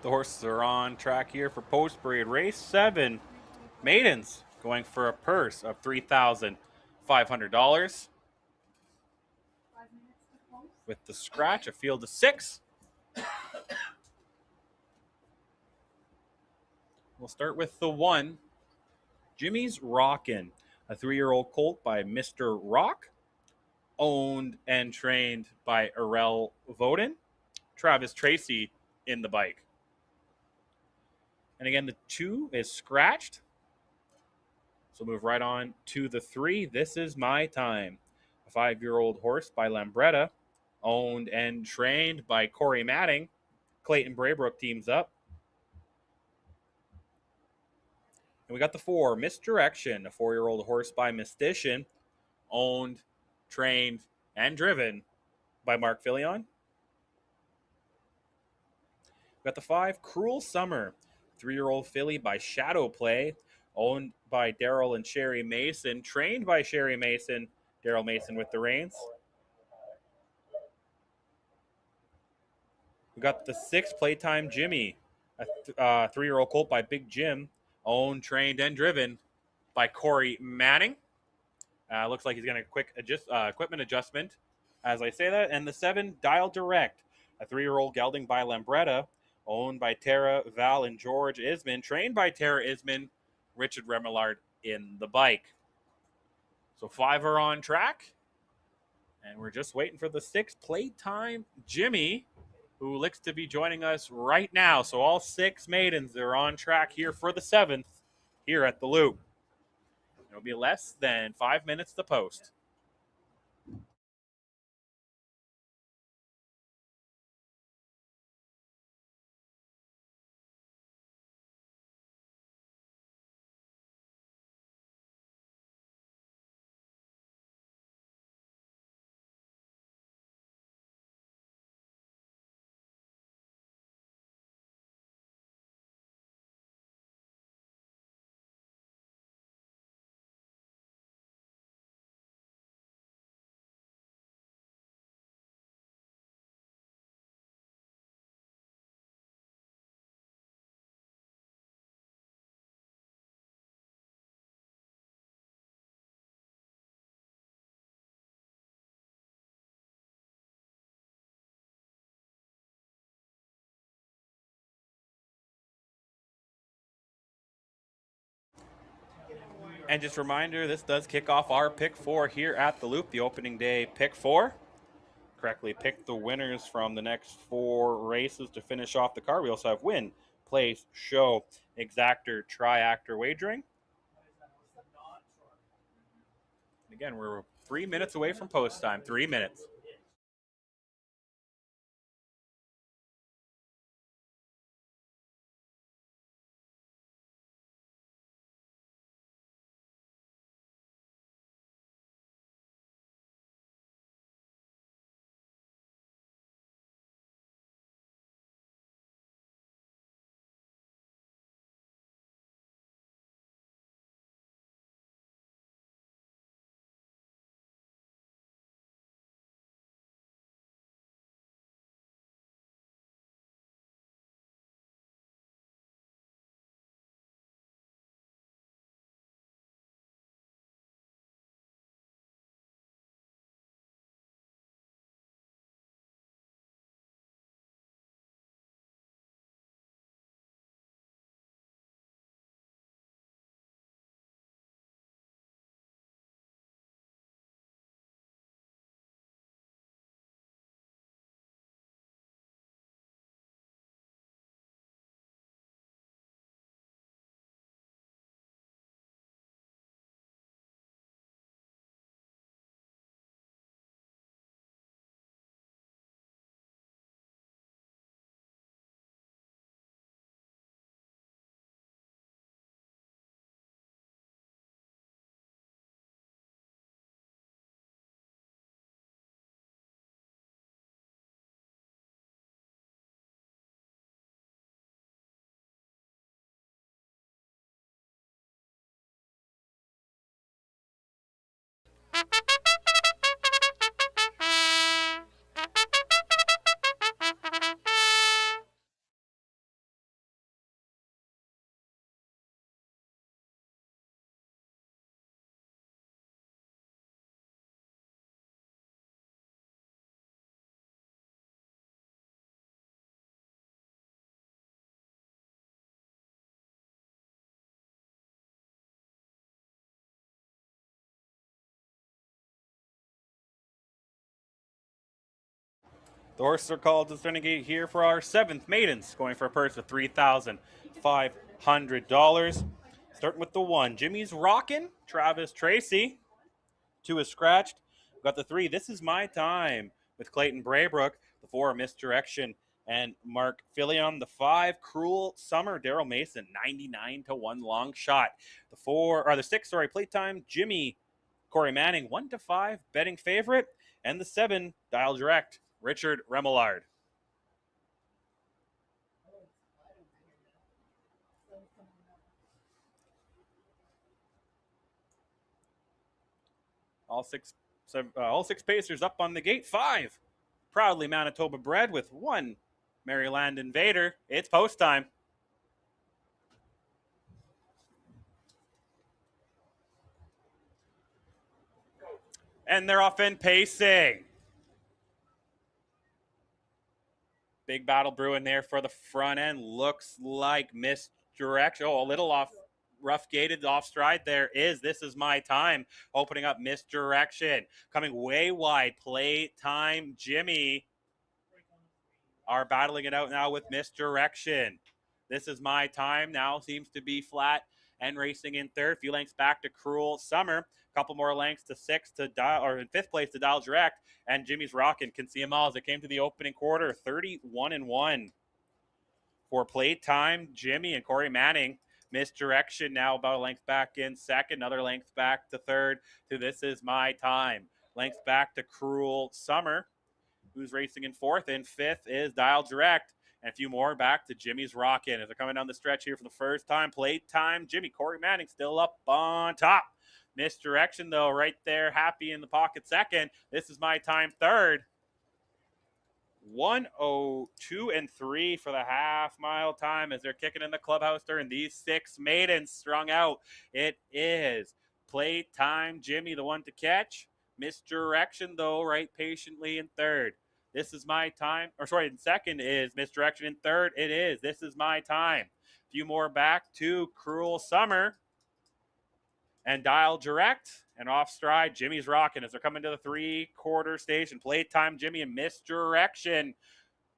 The horses are on track here for post parade race 7. Maidens going for a purse of $3,500. With the scratch, a field of 6. We'll start with the 1. Jimmy's Rockin', a 3-year-old colt by Mr. Rock, owned and trained by Errol Voden. Travis Tracy in the bike. And again, the 2 is scratched. So move right on to the 3. This is My Time, a 5-year-old horse by Lambretta, owned and trained by Corey Matting. Clayton Braybrook teams up. And we got the 4, Misdirection, a 4-year-old horse by Mystician, owned, trained, and driven by Mark Fillion. We got the 5, Cruel Summer, 3-year-old filly by Shadow Play, owned by Daryl and Sherry Mason, trained by Sherry Mason, Daryl Mason with the reins. We got the 6, Playtime Jimmy, a 3-year-old colt by Big Jim, owned, trained, and driven by Corey Manning. Looks like he's going to quick equipment adjustment as I say that. And the 7, Dial Direct, a 3-year-old gelding by Lambretta, owned by Tara, Val, and George Isman, trained by Tara Isman, Richard Remillard in the bike. So 5 are on track. And we're just waiting for the 6, Playtime Jimmy, who looks to be joining us right now. So all 6 maidens are on track here for the 7th here at the Loop. It'll be less than 5 minutes to post. And just a reminder, this does kick off our Pick 4 here at the Loop, the opening day Pick 4. Correctly pick the winners from the next 4 races to finish off the card. We also have win, place, show, exactor, triactor wagering. Again, we're 3 minutes away from post time. 3 minutes. The horses are called to the starting gate here for our 7th maidens, going for a purse of $3,500. Starting with the 1, Jimmy's Rockin', Travis Tracy. 2 is scratched. We've got the 3, This Is My Time, with Clayton Braybrook. The 4, Misdirection and Mark Fillion. The 5, Cruel Summer, Daryl Mason, 99-1 long shot. The 6, Playtime, Jimmy, Corey Manning, 1-5 betting favorite. And the 7, Dial Direct, Richard Remillard. All six Pacers up on the gate. 5, proudly Manitoba bred, with 1, Maryland Invader. It's post time. And they're off in pacing. Big battle brewing there for the front end. Looks like misdirection. Oh, a little off, rough gated off stride there is This Is My Time. Opening up Misdirection. Coming way wide. Playtime Jimmy are battling it out now with Misdirection. This Is My Time now seems to be flat and racing in third. A few lengths back to Cruel Summer. A couple more lengths to in fifth place to Dial Direct. And Jimmy's Rockin' can see them all as it came to the opening quarter. 31-1 for Playtime Jimmy and Corey Manning. Misdirection now about a length back in second. Another length back to third to This Is My Time. Length back to Cruel Summer, who's racing in fourth. And fifth is Dial Direct. And a few more back to Jimmy's Rockin' as they're coming down the stretch here for the first time. Playtime Jimmy, Corey Manning still up on top. Misdirection, though, right there, happy in the pocket second. This Is My Time third. 1:02.3 for the half-mile time as they're kicking in the clubhouse during these 6 maidens strung out. It is Playtime Jimmy, the one to catch. Misdirection, though, right patiently in third. This Is My Time. In second is Misdirection. In third, it is This Is My Time. A few more back to Cruel Summer and Dial Direct. And off stride, Jimmy's Rockin' as they're coming to the 3/4 station. Playtime Jimmy and Misdirection,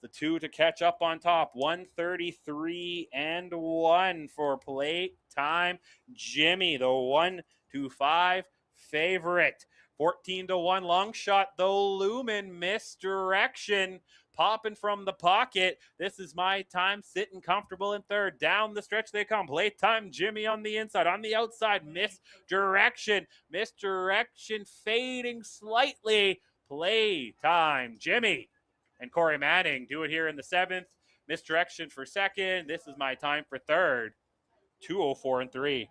the 2 to catch up on top. 133-1 for Playtime Jimmy, the 1-5 favorite. 14-1 long shot, though, Lumen. Misdirection popping from the pocket. This Is My Time sitting comfortable in third. Down the stretch they come. Playtime Jimmy on the inside. On the outside, Misdirection. Misdirection fading slightly. Playtime Jimmy and Corey Manning do it here in the 7th. Misdirection for second. This Is My Time for third. 2:04.3.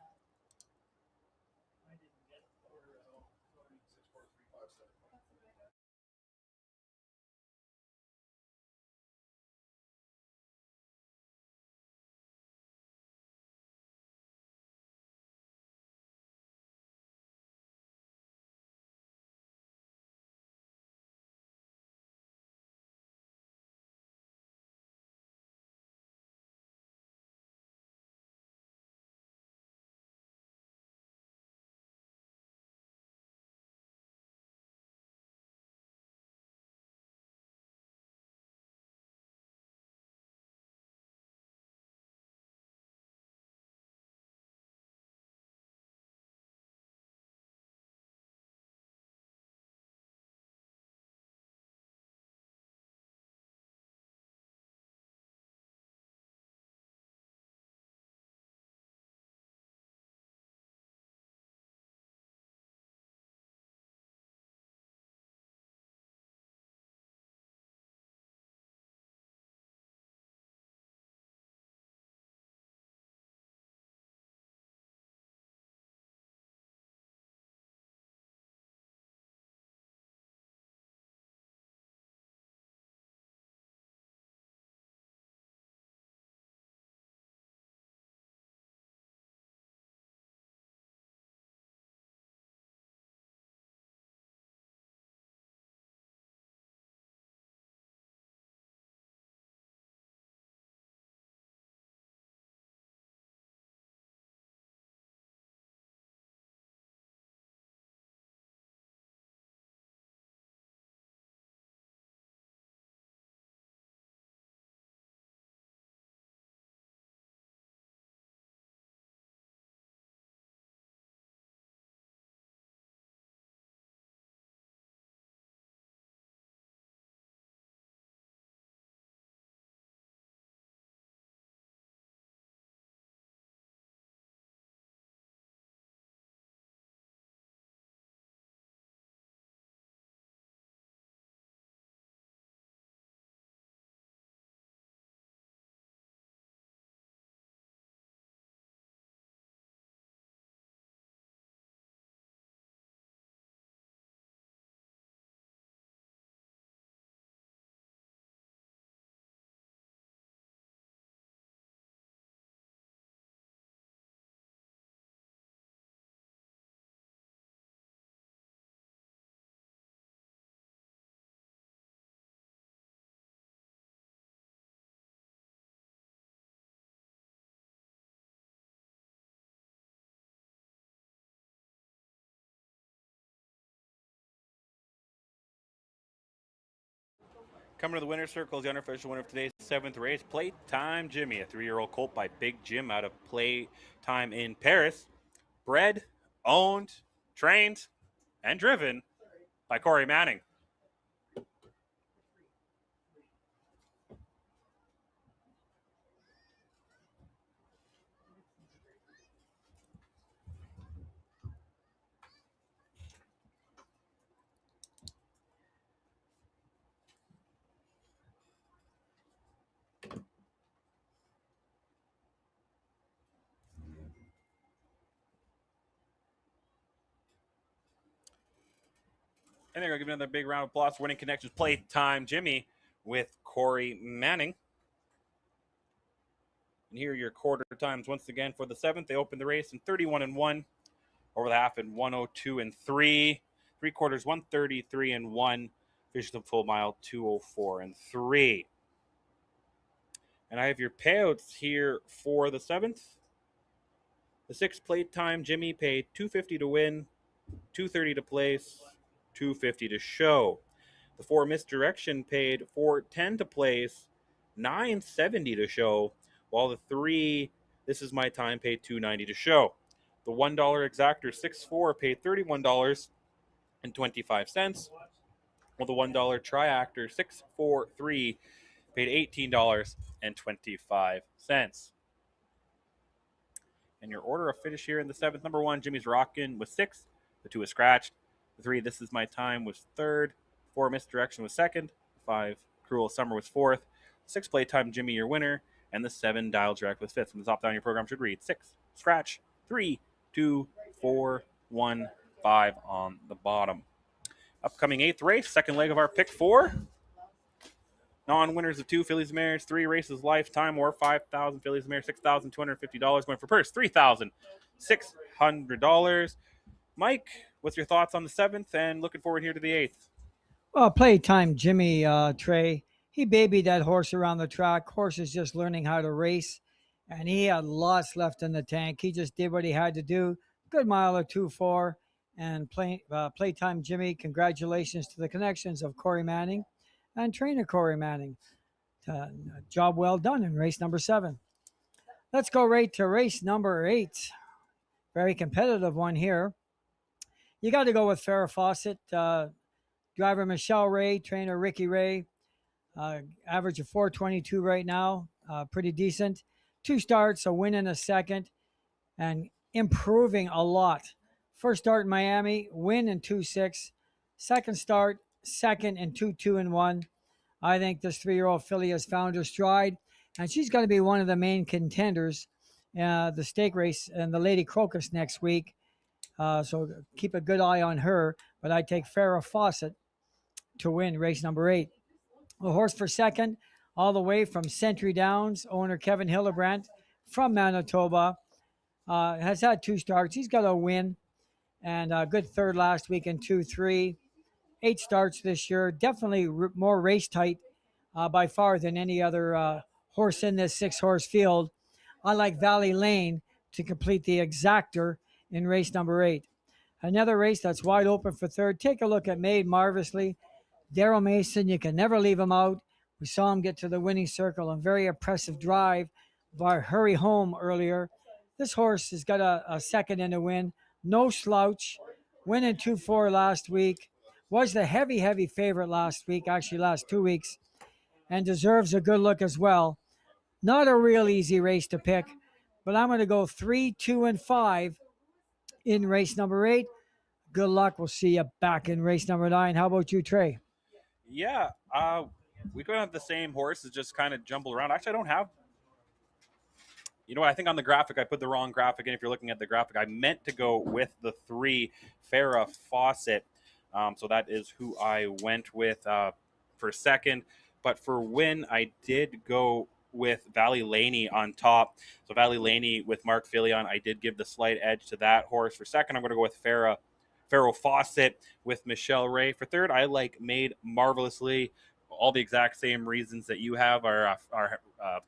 Coming to the winner's circle is the unofficial winner of today's 7th race, Playtime Jimmy, a 3-year-old colt by Big Jim out of Playtime in Paris. Bred, owned, trained, and driven by Corey Manning. And they're going to give another big round of applause for Winning Connections Playtime Jimmy with Corey Manning. And here are your quarter times once again for the 7th. They opened the race in 31-1, over the half in 102-3, 3/4 133-1, finished the full mile 204-3. And I have your payouts here for the 7th. The 6th Playtime Jimmy paid $250 to win, $230 to place, $250 to show. The 4 Misdirection paid $410 to place, $970 to show, while the 3 This Is My Time paid $290 to show. The $1 Exactor 6-4 paid $31.25, while the $1 Triactor 643 paid $18.25. And your order of finish here in the 7th, number 1, Jimmy's Rockin' was 6th. The 2 was scratched. The 3, This Is My Time, was 3rd. 4, Misdirection was 2nd. 5, Cruel Summer was 4th. 6, Playtime Jimmy, your winner. And the 7, Dial Direct was 5th. From the top down, your program should read 6, scratch, 3, 2, 4, 1, 5 on the bottom. Upcoming 8th race, second leg of our pick 4. Non-winners of 2 Fillies Mares, 3 races lifetime, or 5,000 Fillies Mares, $6,250, going for purse $3,600. Mike, what's your thoughts on the 7th and looking forward here to the 8th? Well, Playtime Jimmy, Trey, he babied that horse around the track. Horse is just learning how to race, and he had lots left in the tank. He just did what he had to do. Good mile of 2-4. And Playtime Jimmy, congratulations to the connections of Corey Manning and trainer Corey Manning. Job well done in race number 7. Let's go right to race number 8. Very competitive one here. You got to go with Farrah Fawcett. Driver Michelle Ray, trainer Ricky Ray. Average of 422 right now. Pretty decent. 2 starts, a win and a second, and improving a lot. First start in Miami, win in 2-6. Second start, second in 2-2-1. I think this 3-year-old filly has found her stride, and she's going to be one of the main contenders the stake race and the Lady Crocus next week. So keep a good eye on her, but I take Farrah Fawcett to win race number 8. A horse for second, all the way from Century Downs, owner Kevin Hillebrandt from Manitoba. Has had 2 starts. He's got a win and a good third last week in 2-3. 8 starts this year. Definitely more race tight by far than any other horse in this 6-horse field. I like Valley Lane to complete the exactor in race number 8. Another race that's wide open for third. Take a look at Made Marvelously. Daryl Mason, you can never leave him out. We saw him get to the winning circle and very impressive drive by Hurry Home earlier. This horse has got a second in the win. No slouch. Win in 2-4 last week. Was the heavy favorite last week, actually last 2 weeks, and deserves a good look as well. Not a real easy race to pick, but I'm going to go 3, 2, and 5 in race number 8. Good luck. We'll see you back in race number 9. How about you, Trey? Yeah, we could have the same horses just kind of jumble around. Actually, I don't have. You know, I think on the graphic, I put the wrong graphic in. If you're looking at the graphic, I meant to go with the 3 Farrah Fawcett. So that is who I went with for second. But for win, I did go with Valley Laney on top. So Valley Laney with Mark Filion, I did give the slight edge to that horse. For second, I'm going to go with Farrah Fawcett with Michelle Ray. For third, I like Made Marvelously. All the exact same reasons that you have. Our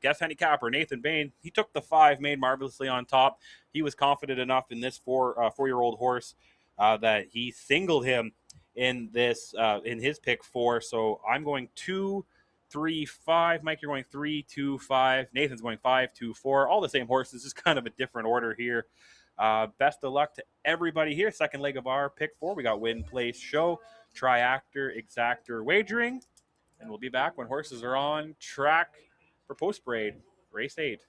guest handicapper, Nathan Bain, he took the 5 Made Marvelously on top. He was confident enough in this 4-year-old horse that he singled him in this in his pick 4. So I'm going 2, 3-5. Mike, you're going 3-2-5. Nathan's going 5-2-4. All the same horses, just kind of a different order here. Best of luck to everybody here. Second leg of our pick 4. We got Win, Place, Show, Triactor, Exactor, Wagering. And we'll be back when horses are on track for post parade, race 8.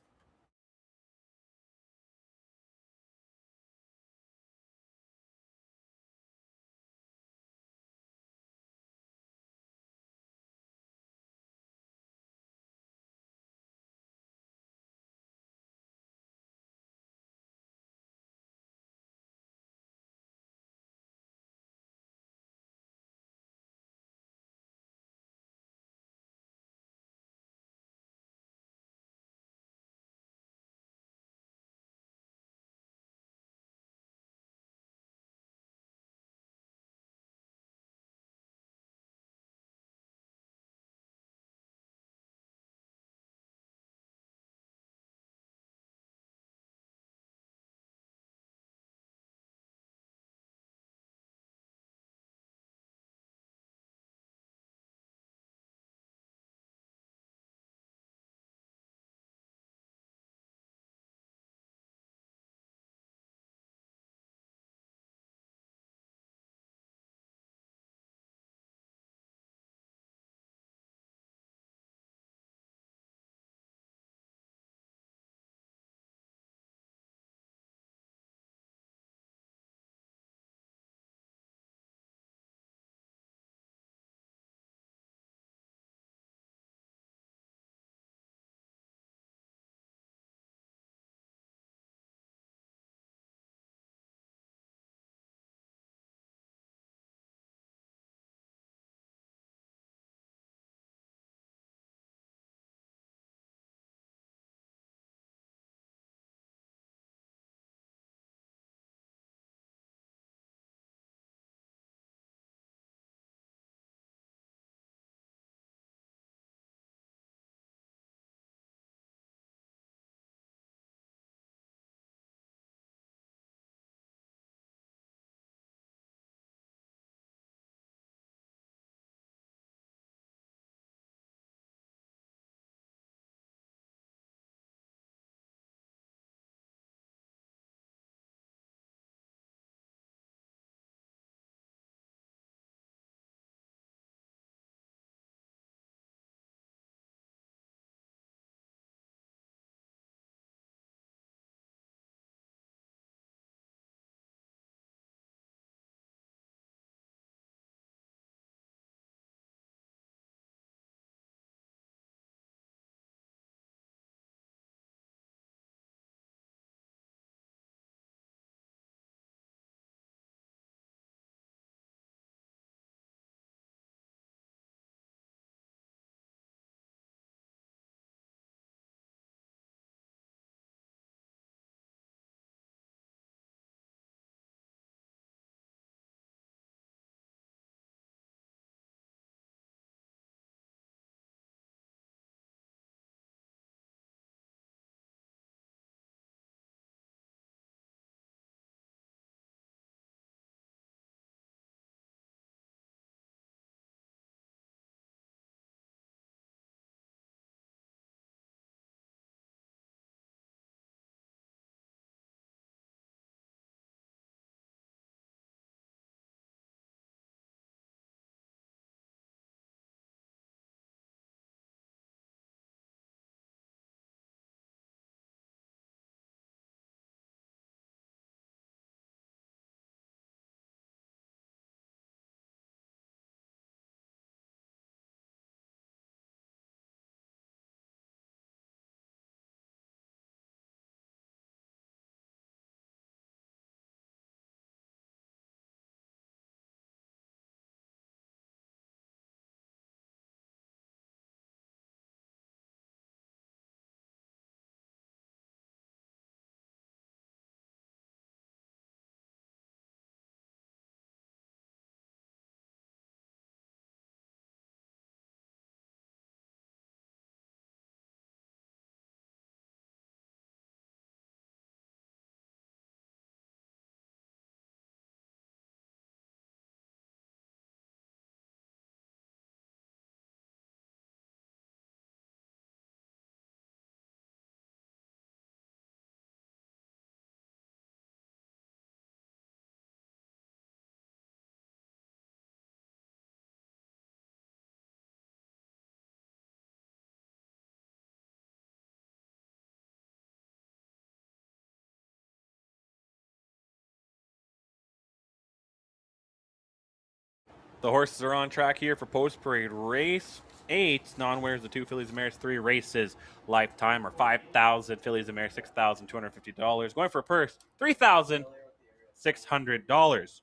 The horses are on track here for Post Parade Race 8. Non-winners, the 2 fillies and mares, 3 races. Lifetime are 5,000. Fillies and mares, $6,250. Going for a purse, $3,600.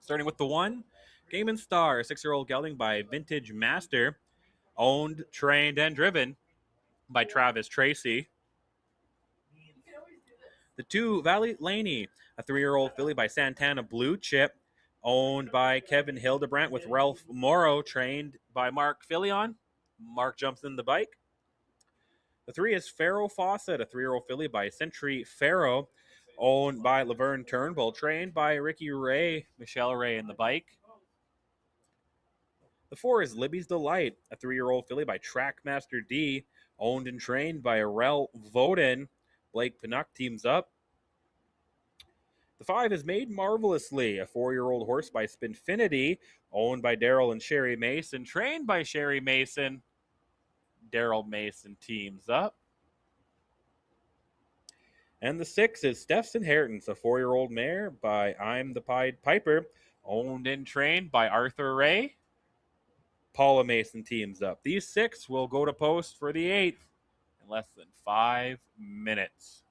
Starting with the 1, Game and Star, 6-year-old gelding by Vintage Master. Owned, trained, and driven by Travis Tracy. The 2, Valley Laney, a 3-year-old filly by Santana Blue Chip, owned by Kevin Hildebrandt with Ralph Morrow, trained by Mark Filion. Mark jumps in the bike. The 3 is Pharaoh Fawcett, a 3-year-old filly by Century Pharaoh, owned by Laverne Turnbull, trained by Ricky Ray, Michelle Ray in the bike. The 4 is Libby's Delight, a 3-year-old filly by Trackmaster D, owned and trained by Arel Voden. Blake Pinnock teams up. The 5 is Made Marvelously, a 4-year-old horse by Spinfinity, owned by Daryl and Sherry Mason, trained by Sherry Mason. Daryl Mason teams up. And the 6 is Steph's Inheritance, a 4-year-old mare by I'm the Pied Piper, owned and trained by Arthur Ray. Paula Mason teams up. These 6 will go to post for the 8th in less than 5 minutes.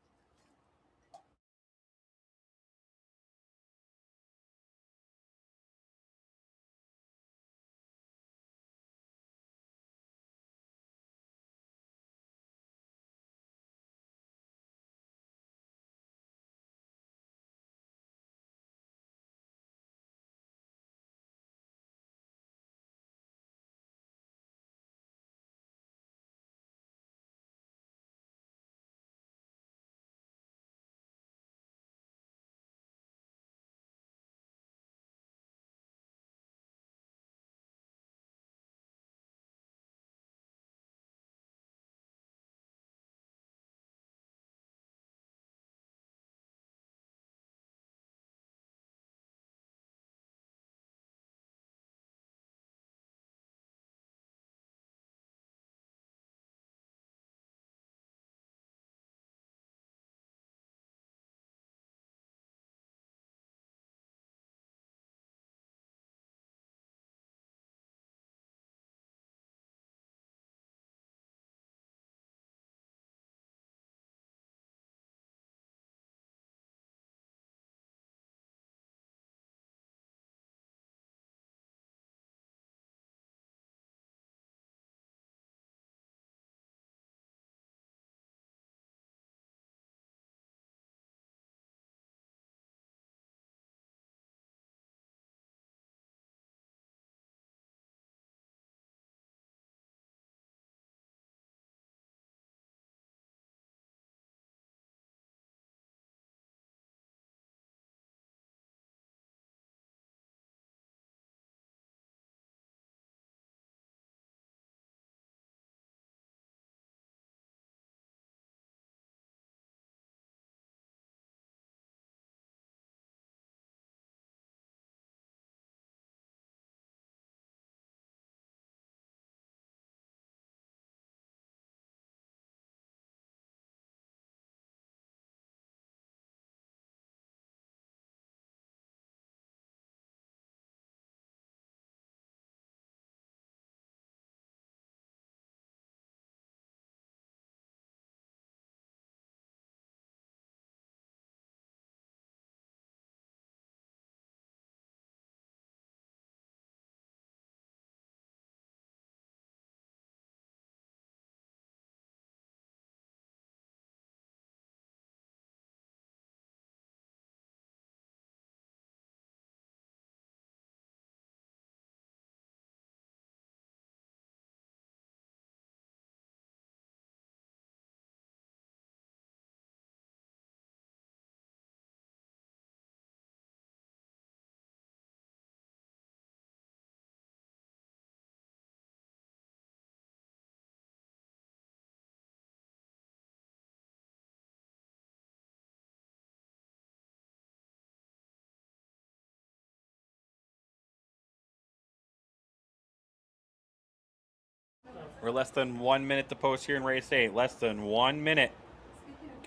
We're less than 1 minute to post here in race 8. Less than 1 minute.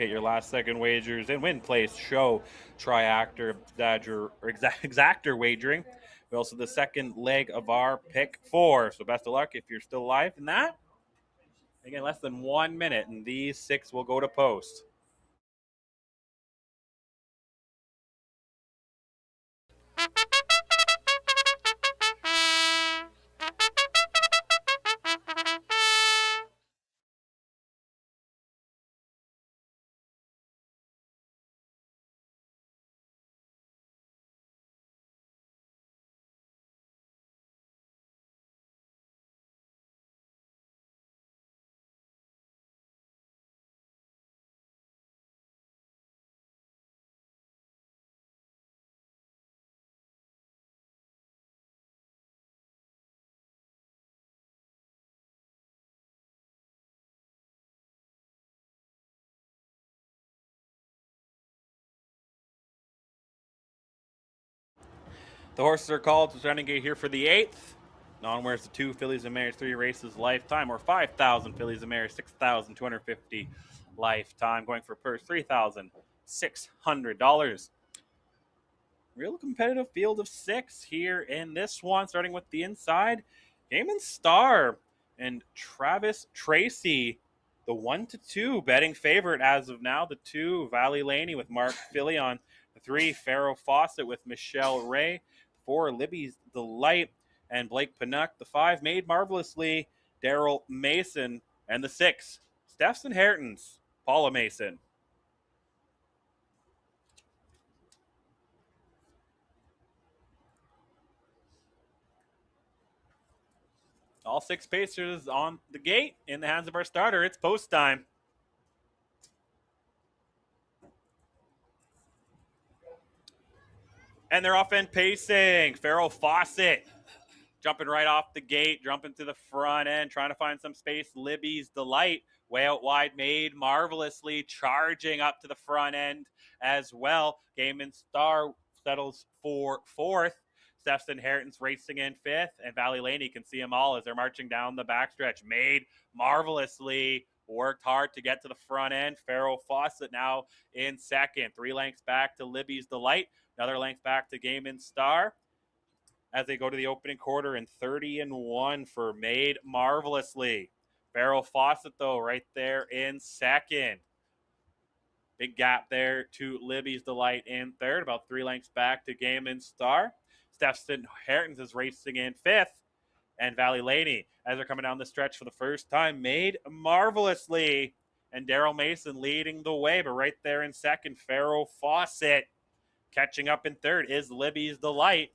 Get your last second wagers and win, place, show, triactor, exactor wagering. We also the second leg of our pick 4. So best of luck if you're still alive in that. Again, less than 1 minute, and these 6 will go to post. The horses are called to Renegade here for the 8th. Non wears the 2 fillies and mares, 3 races lifetime, or 5,000 fillies and mares, 6,250 lifetime. Going for purse $3,600. Real competitive field of 6 here in this one, starting with the inside. Damon Star and Travis Tracy, the 1-2 betting favorite as of now. The 2, Valley Laney with Mark Fillion. The 3, Farrell Fawcett with Michelle Ray. 4, Libby's Delight and Blake Panuck. The 5, Made Marvelously, Daryl Mason. And the 6, Steph's Inheritance, Paula Mason. All 6 pacers on the gate in the hands of our starter. It's post time. And they're off and pacing. Farrell Fawcett jumping right off the gate, jumping to the front end, trying to find some space. Libby's Delight, way out wide, Made Marvelously, charging up to the front end as well. Gaiman Star settles for 4th. Steph's Inheritance racing in 5th, and Valley Laney can see them all as they're marching down the backstretch. Made Marvelously, worked hard to get to the front end. Farrell Fawcett now in 2nd. 3 lengths back to Libby's Delight. Another length back to Gaiman Star as they go to the opening quarter, and 30-1 for Made Marvelously. Farrell Fawcett, though, right there in 2nd. Big gap there to Libby's Delight in 3rd, about 3 lengths back to Gaiman Star. Steph's Inheritance is racing in 5th, and Valley Laney, as they're coming down the stretch for the first time, Made Marvelously, and Daryl Mason leading the way, but right there in 2nd, Farrell Fawcett. Catching up in 3rd is Libby's Delight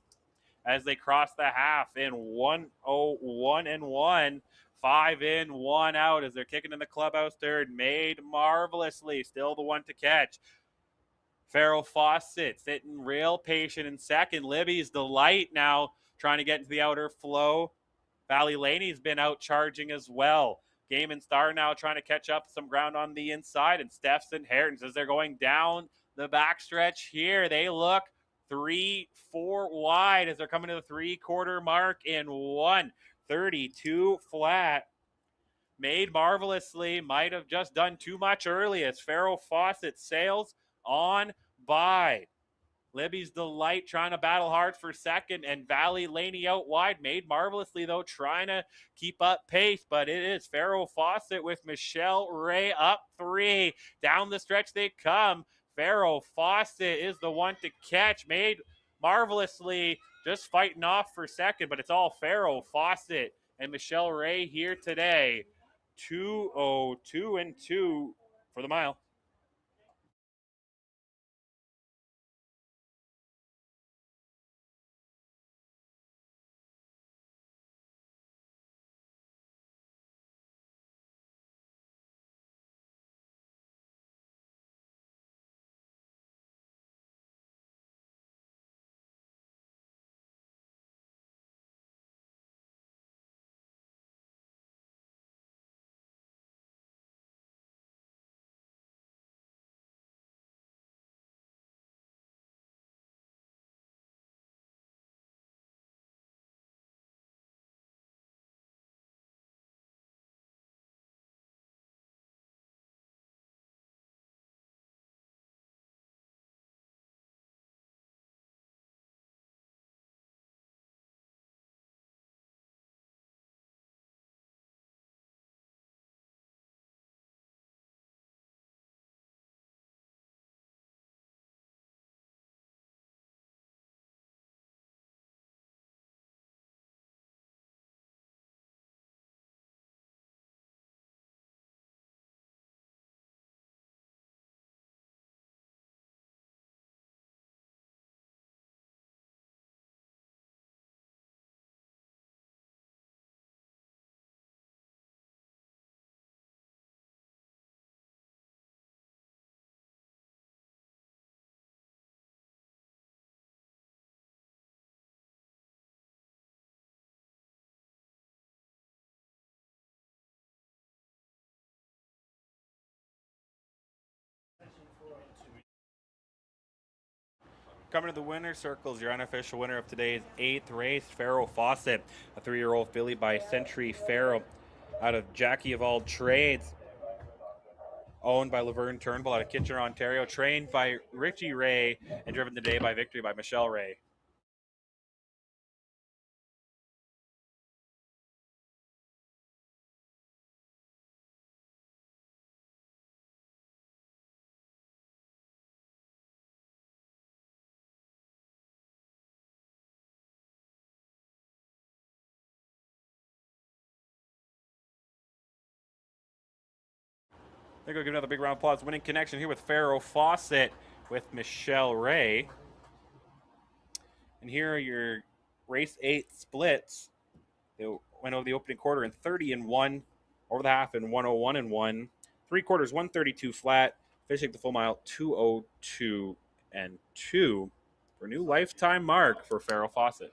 as they cross the half in 101-1. 5 in, 1 out as they're kicking in the clubhouse 3rd. Made Marvelously, still the one to catch. Farrell Fawcett sitting real patient in 2nd. Libby's Delight now trying to get into the outer flow. Valley Laney's been out charging as well. Gaiman Star now trying to catch up some ground on the inside, and Steph's Inheritance as they're going down the backstretch here. They look 3-4 wide as they're coming to the 3/4 mark in 1:32 flat. Made Marvelously might have just done too much early as Farrell Fawcett sails on by. Libby's Delight trying to battle hard for 2nd, and Valley Laney out wide. Made Marvelously, though, trying to keep up pace, but it is Farrell Fawcett with Michelle Ray up 3. Down the stretch they come. Farrell Fawcett is the one to catch. Made Marvelously just fighting off for 2nd, but it's all Farrell Fawcett and Michelle Ray here today. 2:02 for the mile. coming to the winner's circles. Your unofficial winner of today's 8th race, Pharaoh Fawcett, a 3-year-old filly by Century Pharaoh out of Jackie of All Trades, owned by Laverne Turnbull out of Kitchener, Ontario, trained by Richie Ray, and driven today by Victory by Michelle Ray. They're going to give another big round of applause. Winning connection here with Pharaoh Fawcett with Michelle Ray. And here are your race 8 splits. They went over the opening quarter in 30-1, over the half in 101-1, 3 quarters 132 flat, finishing the full mile 202-2 for a new lifetime mark for Pharaoh Fawcett.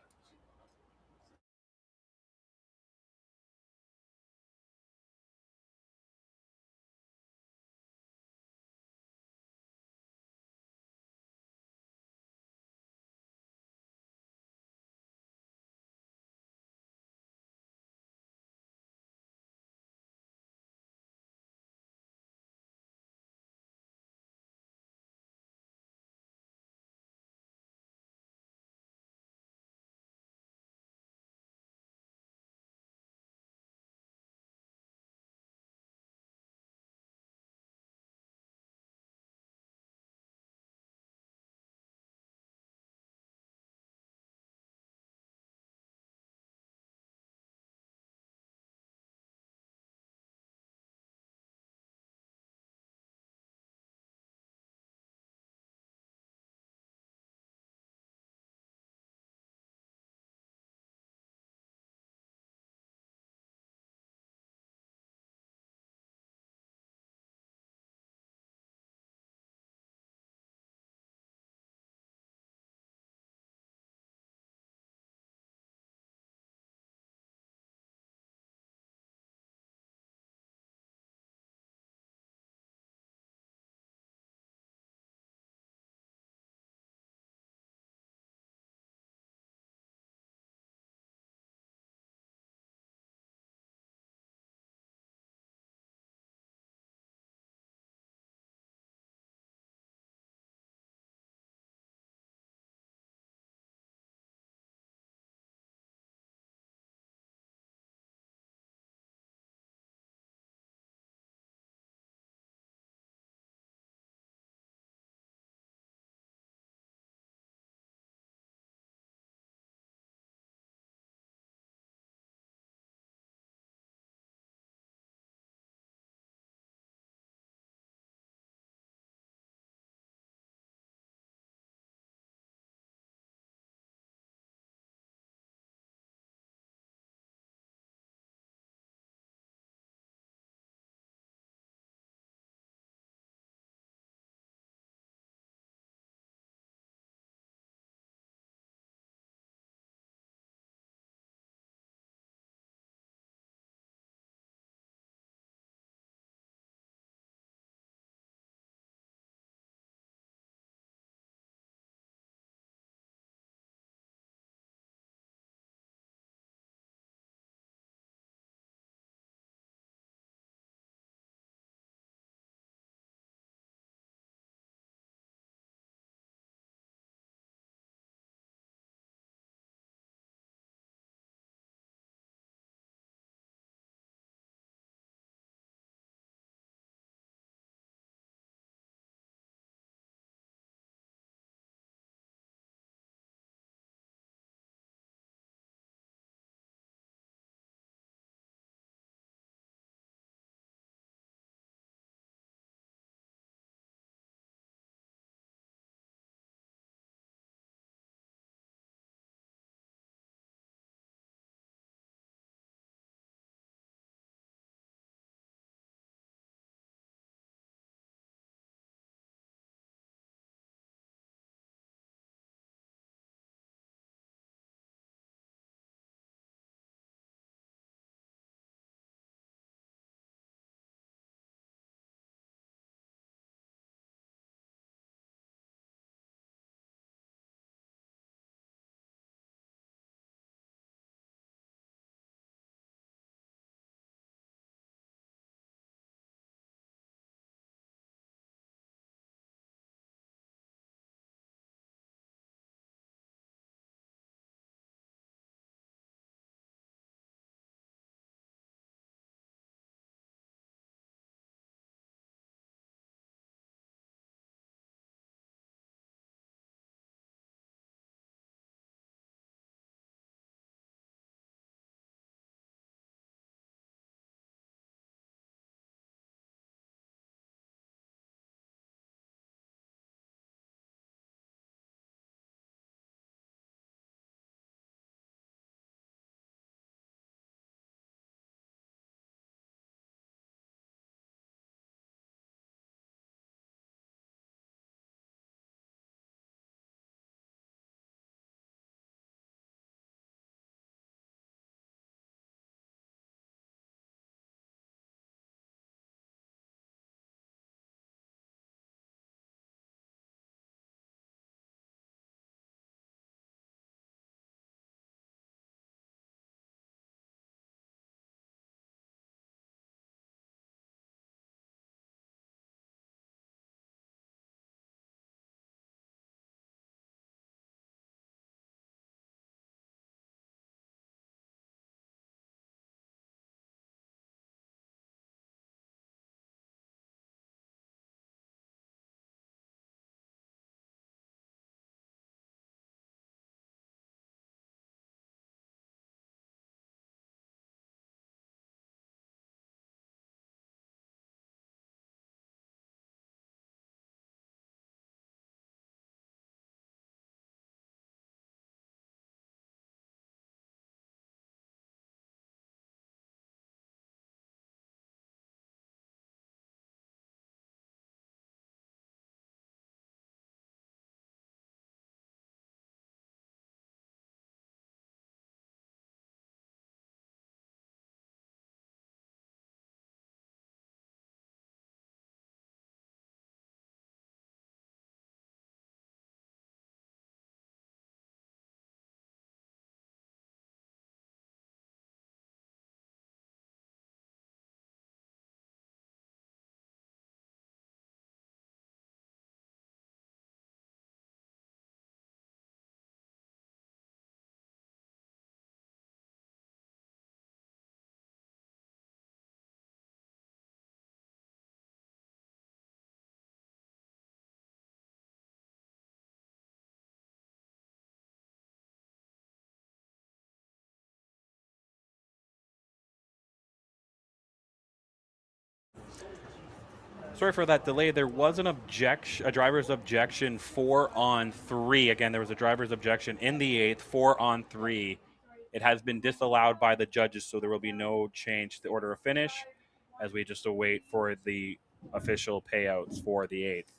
Sorry for that delay. There was an objection, a driver's objection, 4-on-3. Again, there was a driver's objection in the 8th, 4-on-3. It has been disallowed by the judges, so there will be no change to the order of finish as we just await for the official payouts for the 8th.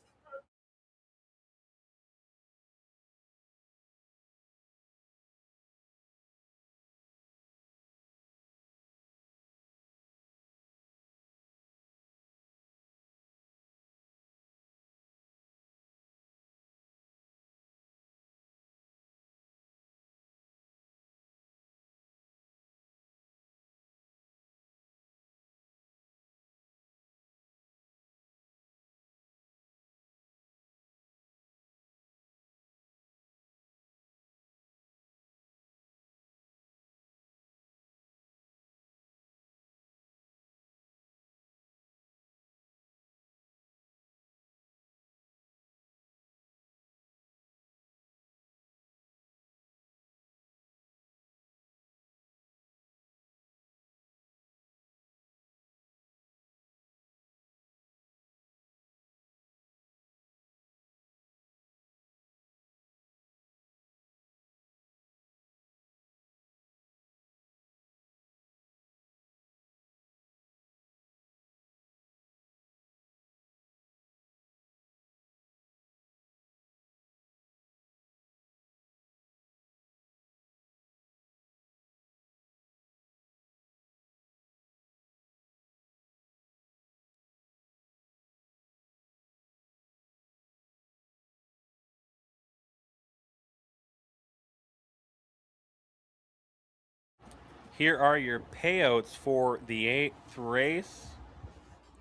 Here are your payouts for the 8th race.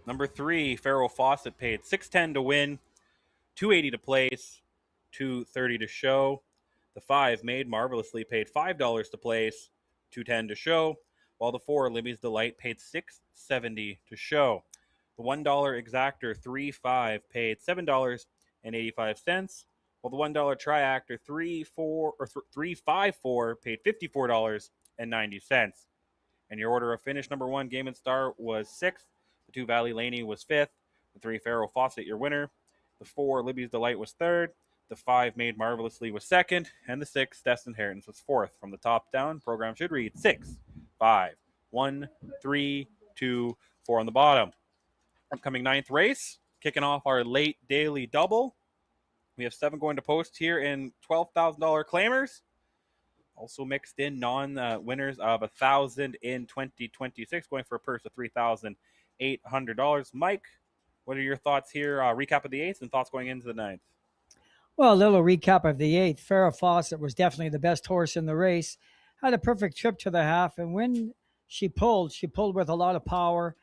Number 3, Farrell Fawcett paid $610 to win, $280 to place, $230 to show. The 5, Made Marvelously, paid $5 to place, $210 to show, while the 4, Libby's Delight, paid $670 to show. The $1 Exactor 3-5 paid $7.85, while the $1 Triactor 354 paid $54.90. And your order of finish: number 1, Game and Star, was 6th. The 2, Valley Laney, was 5th. The 3, Farrell Fawcett, your winner. The 4, Libby's Delight, was 3rd. The 5, Made Marvelously, was 2nd. And the 6, Destined Inheritance, was 4th. From the top down, program should read 6, 5, 1, 3, 2, 4 on the bottom. Upcoming 9th race, kicking off our late daily double. We have 7 going to post here in $12,000 claimers. Also mixed in non-winners of $1,000 in 2026, going for a purse of $3,800. Mike, what are your thoughts here? Recap of the 8th and thoughts going into the 9th. Well, a little recap of the 8th. Farrah Fawcett was definitely the best horse in the race. Had a perfect trip to the half, and when she pulled with a lot of power,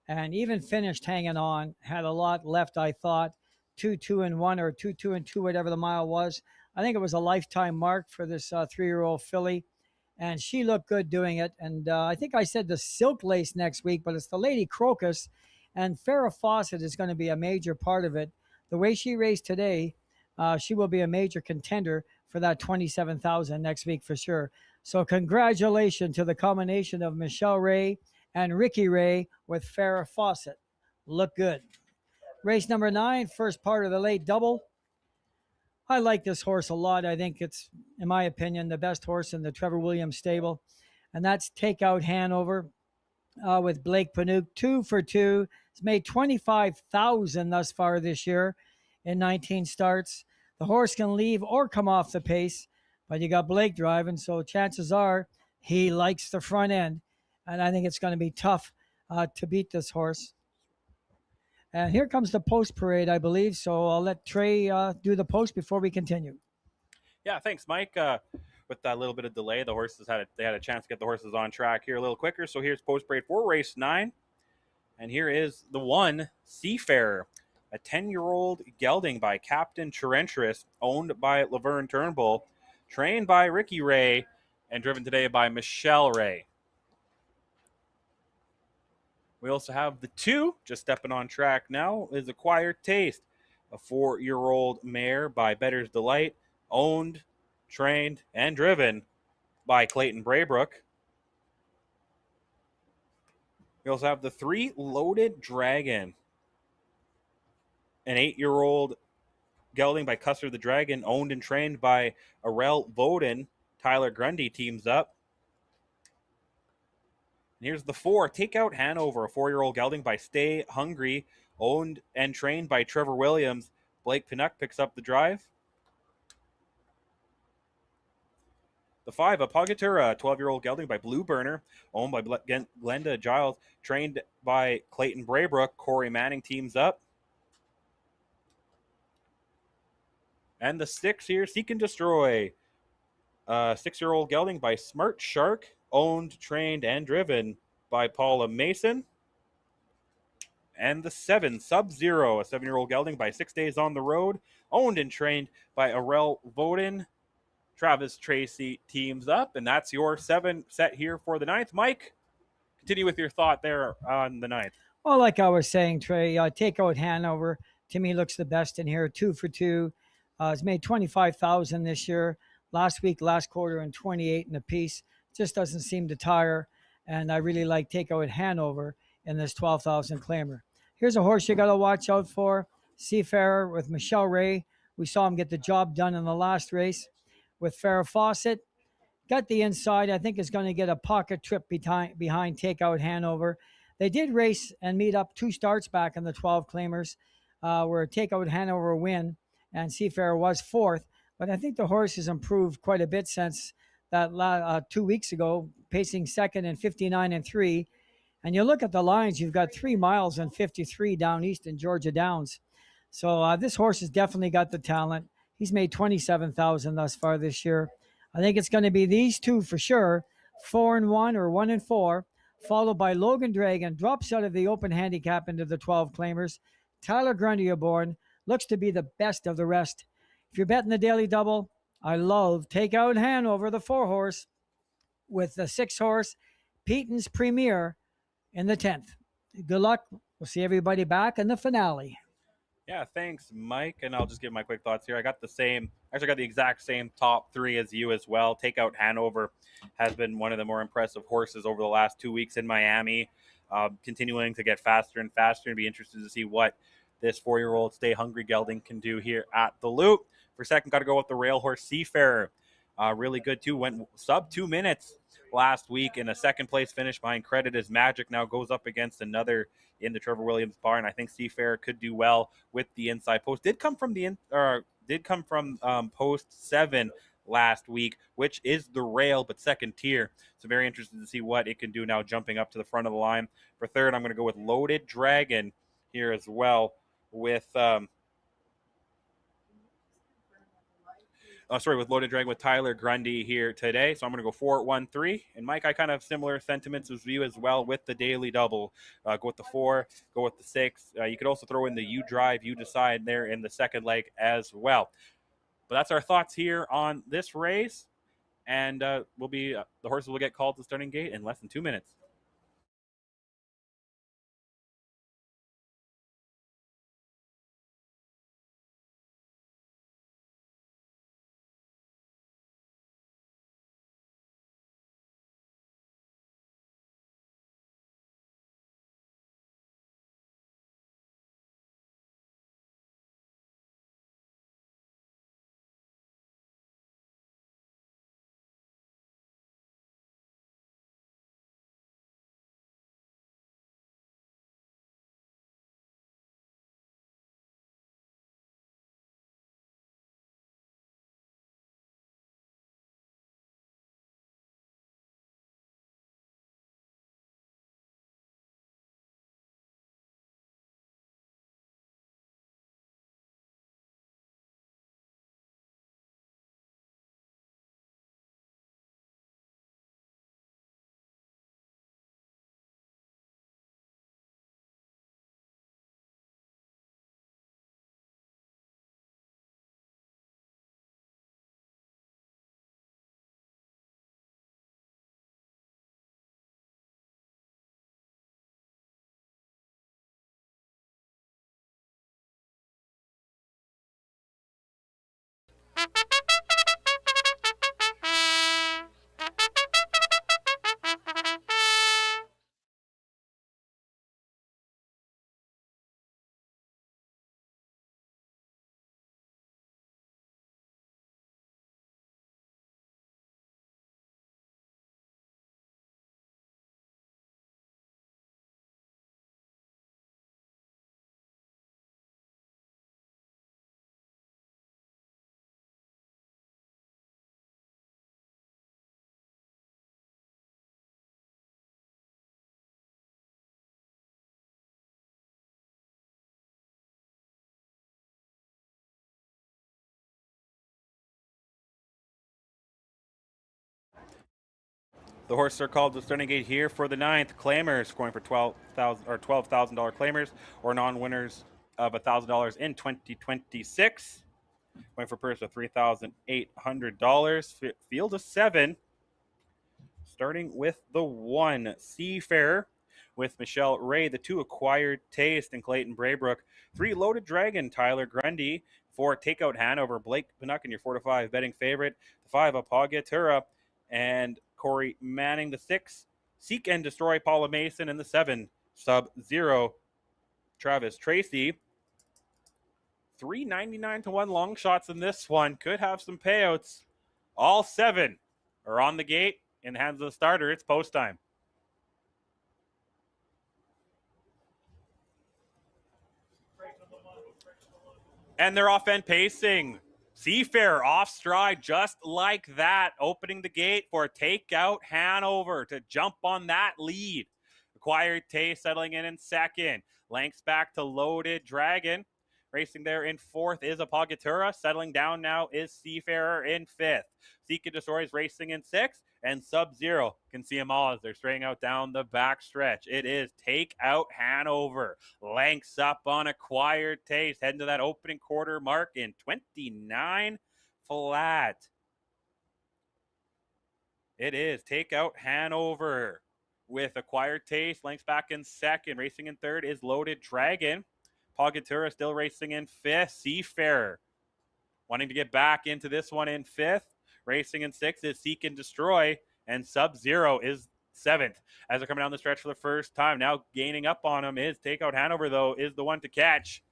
and even finished hanging on. Had a lot left, I thought. 2-2-1 or 2-2-2, whatever the mile was. I think it was a lifetime mark for this 3-year-old filly, and she looked good doing it. And I think I said the Silk Lace next week, but it's the Lady Crocus, and Farrah Fawcett is going to be a major part of it. The way she raced today, she will be a major contender for that 27,000 next week for sure. So congratulations to the combination of Michelle Ray and Ricky Ray with Farrah Fawcett. Look good. Race number 9, first part of the late double. I like this horse a lot. I think it's, in my opinion, the best horse in the Trevor Williams stable. And that's Take Out Hanover with Blake Panuke, 2 for 2. It's made 25,000 thus far this year in 19 starts. The horse can leave or come off the pace, but you got Blake driving, so chances are he likes the front end. And I think it's going to be tough to beat this horse. And here comes the post parade, I believe. So I'll let Trey do the post before we continue. Yeah, thanks, Mike. With that little bit of delay, the horses had a chance to get the horses on track here a little quicker. So here's post parade for race 9. And here is the 1, Seafarer, a 10-year-old gelding by Captain Charentris, owned by Laverne Turnbull, trained by Ricky Ray, and driven today by Michelle Ray. We also have the 2, just stepping on track now, is Acquired Taste, a 4-year-old mare by Bettor's Delight, owned, trained, and driven by Clayton Braybrook. We also have the 3, Loaded Dragon, An 8-year-old gelding by Custer the Dragon, owned and trained by Arel Voden. Tyler Grundy teams up. And here's the 4, Take Out Hanover, a 4-year-old gelding by Stay Hungry, owned and trained by Trevor Williams. Blake Pinnock picks up the drive. The 5, Apagatura, 12-year-old gelding by Blue Burner, owned by Glenda Giles, trained by Clayton Braybrook. Corey Manning teams up. And the 6 here, Seek and Destroy, 6-year-old gelding by Smart Shark, owned, trained, and driven by Paula Mason. And the 7, Sub-Zero, a 7-year-old gelding by 6 Days on the Road, owned and trained by Arel Voden. Travis Tracy teams up, and that's your 7 set here for the 9th. Mike, continue with your thought there on the 9th. Well, like I was saying, Trey, Take Out Hanover to me looks the best in here. 2 for 2. It's made 25,000 this year. Last week, last quarter, and 28 in a piece. Just doesn't seem to tire. And I really like Take Out Hanover in this 12,000 claimer. Here's a horse you got to watch out for. Seafarer with Michelle Ray. We saw him get the job done in the last race with Farrah Fawcett. Got the inside. I think is going to get a pocket trip behind Take Out Hanover. They did race and meet up 2 starts back in the 12 claimers where Take Out Hanover win and Seafarer was 4th. But I think the horse has improved quite a bit since that 2 weeks ago, pacing 2nd in 59 and 3. And you look at the lines, you've got 3 miles and 53 down east in Georgia Downs. So this horse has definitely got the talent. He's made 27,000 thus far this year. I think it's going to be these 2 for sure, 4 and 1 or 1 and 4, followed by Logan Dragon, drops out of the open handicap into the 12 claimers. Tyler Grundy aboard, looks to be the best of the rest. If you're betting the daily double, I love Take Out Hanover, the 4 horse, with the 6 horse, Peaton's Premier in the 10th. Good luck. We'll see everybody back in the finale. Yeah, thanks, Mike. And I'll just give my quick thoughts here. I got the exact same top 3 as you as well. Take Out Hanover has been one of the more impressive horses over the last 2 weeks in Miami, continuing to get faster and faster, and be interested to see what this 4-year-old Stay Hungry gelding can do here at the Loop. For second, got to go with the rail horse Seafarer. Really good too. Went sub 2 minutes last week in a second place finish behind Credit is Magic. Now goes up against another in the Trevor Williams barn. I think Seafarer could do well with the inside post. Did come from post 7 last week, which is the rail but second tier. So very interested to see what it can do now, jumping up to the front of the line. For third, I'm going to go with Loaded Dragon here as well with with Loaded Dragon with Tyler Grundy here today. So I'm going to go 4-1-3. And Mike, I kind of have similar sentiments as you as well with the daily double. Go with the 4, go with the 6. You could also throw in the You Drive, You Decide there in the second leg as well. But that's our thoughts here on this race. And the horses will get called to the starting gate in less than 2 minutes. The horses are called to starting gate here for the 9th. Claimers going for $12,000 claimers, or non-winners of $1,000 in 2026. Going for purse of $3,800. Field of 7. Starting with the 1, Seafarer, with Michelle Ray, the 2, Acquired Taste, and Clayton Braybrook. 3, Loaded Dragon, Tyler Grundy. 4, Takeout Hanover, Blake Panuck, and your 4 to 5 betting favorite. The 5, Apagatura, and Corey Manning. The 6, Seek and Destroy, Paula Mason. And the 7, Sub-Zero, Travis Tracy. $3.99 to 1 long shots in this one. Could have some payouts. All 7 are on the gate. In the hands of the starter, it's post time. And they're off end pacing. Seafarer off stride just like that, opening the gate for Takeout Hanover to jump on that lead. Acquired Taste settling in second. Lengths back to Loaded Dragon. Racing there in 4th is Apagatura. Settling down now is Seafarer in 5th. Seek and Destroy is racing in 6th. And Sub-Zero can see them all as they're straying out down the back stretch. It is Takeout Hanover. Lengths up on Acquired Taste. Heading to that opening quarter mark in 29 flat. It is Takeout Hanover with Acquired Taste. Lengths back in 2nd. Racing in 3rd is Loaded Dragon. Pagatura still racing in 5th. Seafarer wanting to get back into this one in 5th. Racing in 6th is Seek and Destroy. And Sub-Zero is 7th as they're coming down the stretch for the first time. Now gaining up on him is Takeout Hanover, though, is the one to catch.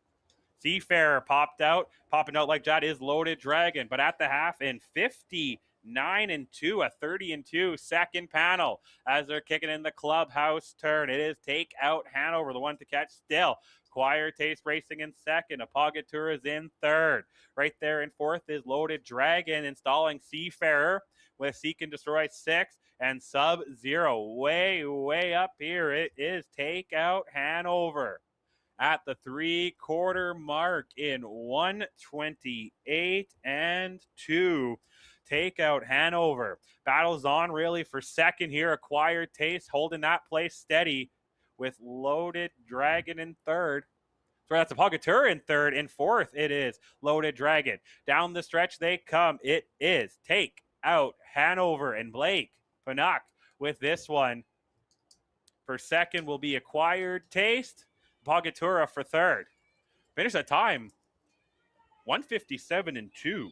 Seafarer popping out like that is Loaded Dragon. But at the half in 59-2, a 30-2 second panel as they're kicking in the clubhouse turn. It is Takeout Hanover, the one to catch still. Acquired Taste racing in 2nd. Apagatura is in 3rd. Right there in 4th is Loaded Dragon, installing Seafarer with Seek and Destroy 6th. And Sub-Zero way up here. It is Takeout Hanover at the 3/4 mark in 1:28.2. Takeout Hanover battles on really for 2nd here. Acquired Taste holding that place steady with Loaded Dragon in 3rd. So that's Apagatura in 3rd. In 4th, it is Loaded Dragon. Down the stretch they come. It is Takeout Hanover, and Blake Panuck with this one. For 2nd will be Acquired Taste. Apagatura for 3rd. Finish that time 1:57.2.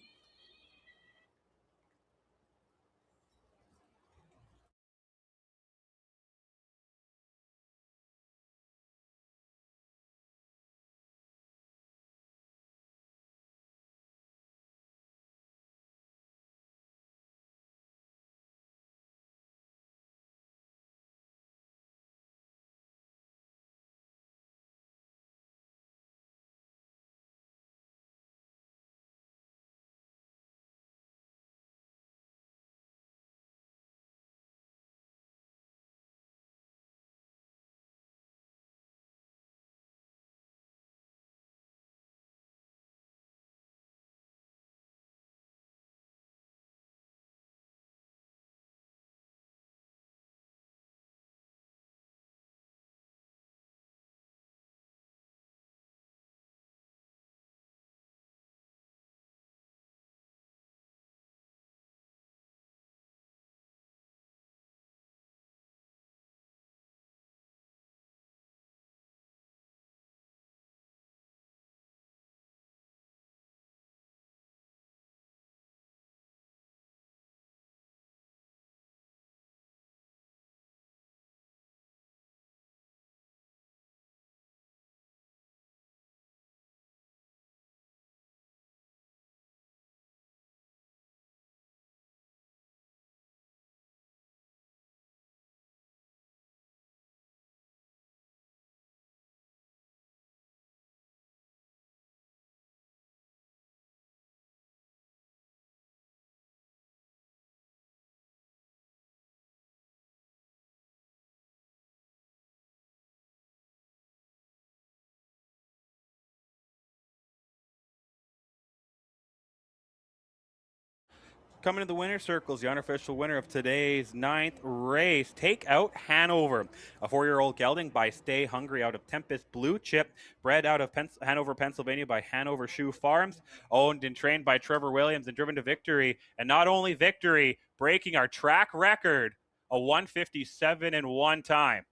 coming to the winner's circles. The unofficial winner of today's 9th race, Take Out Hanover, a 4-year-old gelding by Stay Hungry out of Tempest Blue Chip, bred out of Hanover, Pennsylvania by Hanover Shoe Farms, owned and trained by Trevor Williams and driven to victory. And not only victory, breaking our track record, a 157-1 time.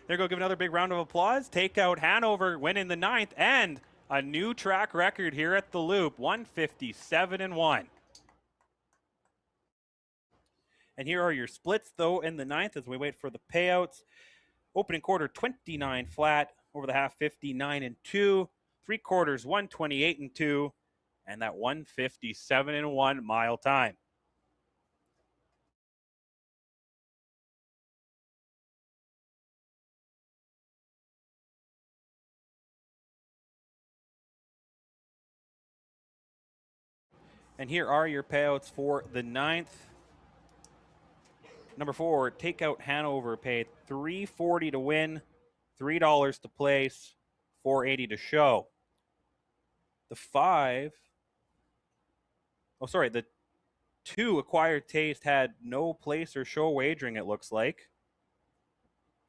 There you go. Give another big round of applause. Take Out Hanover, winning the 9th, and a new track record here at the Loop, 157-1. And here are your splits, though, in the 9th as we wait for the payouts. Opening quarter, 29 flat. Over the half, 59-2. 3 quarters, 128-2. And that 157-1 mile time. And here are your payouts for the 9th. Number 4, Take Out Hanover, paid $3.40 to win, $3 to place, $4.80 to show. The 2, Acquired Taste, had no place or show wagering, it looks like.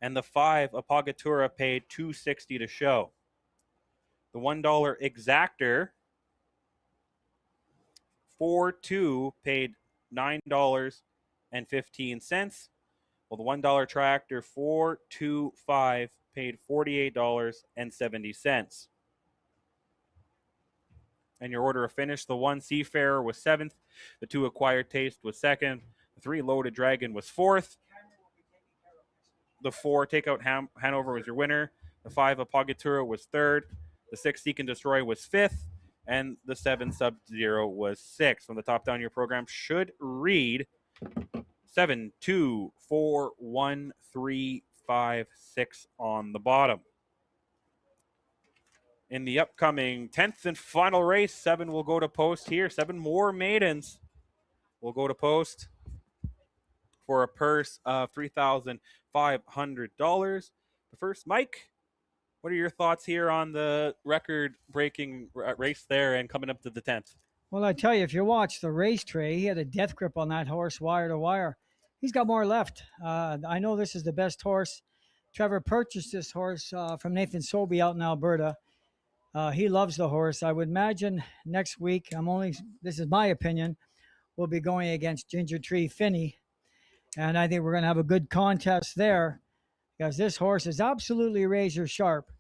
And the 5, Apagatura, paid $2.60 to show. The $1 Exactor, 4-2, paid $9.15. Well, the $1 Tractor, 4-2-5, paid $48.70. And your order of finish, the 1 Seafarer was 7th, the 2 Acquired Taste was 2nd, the 3 Loaded Dragon was 4th, the 4 Take Out Hanover was your winner, the 5 Apagatura was 3rd, the 6 Seek and Destroy was 5th, and the 7 Sub-Zero was 6th. From the top down, your program should read 7, 2, 4, 1, 3, 5, 6 on the bottom. In the upcoming 10th and final race, 7 will go to post here. 7 more maidens will go to post for a purse of $3,500. But first, Mike, what are your thoughts here on the record-breaking race there and coming up to the 10th? Well, I tell you, if you watch the race, Trey, he had a death grip on that horse, wire to wire. He's got more left. I know this is the best horse. Trevor purchased this horse from Nathan Sobey out in Alberta. He loves the horse. I would imagine next week, this is my opinion, we'll be going against Ginger Tree Finney. And I think we're going to have a good contest there because this horse is absolutely razor sharp.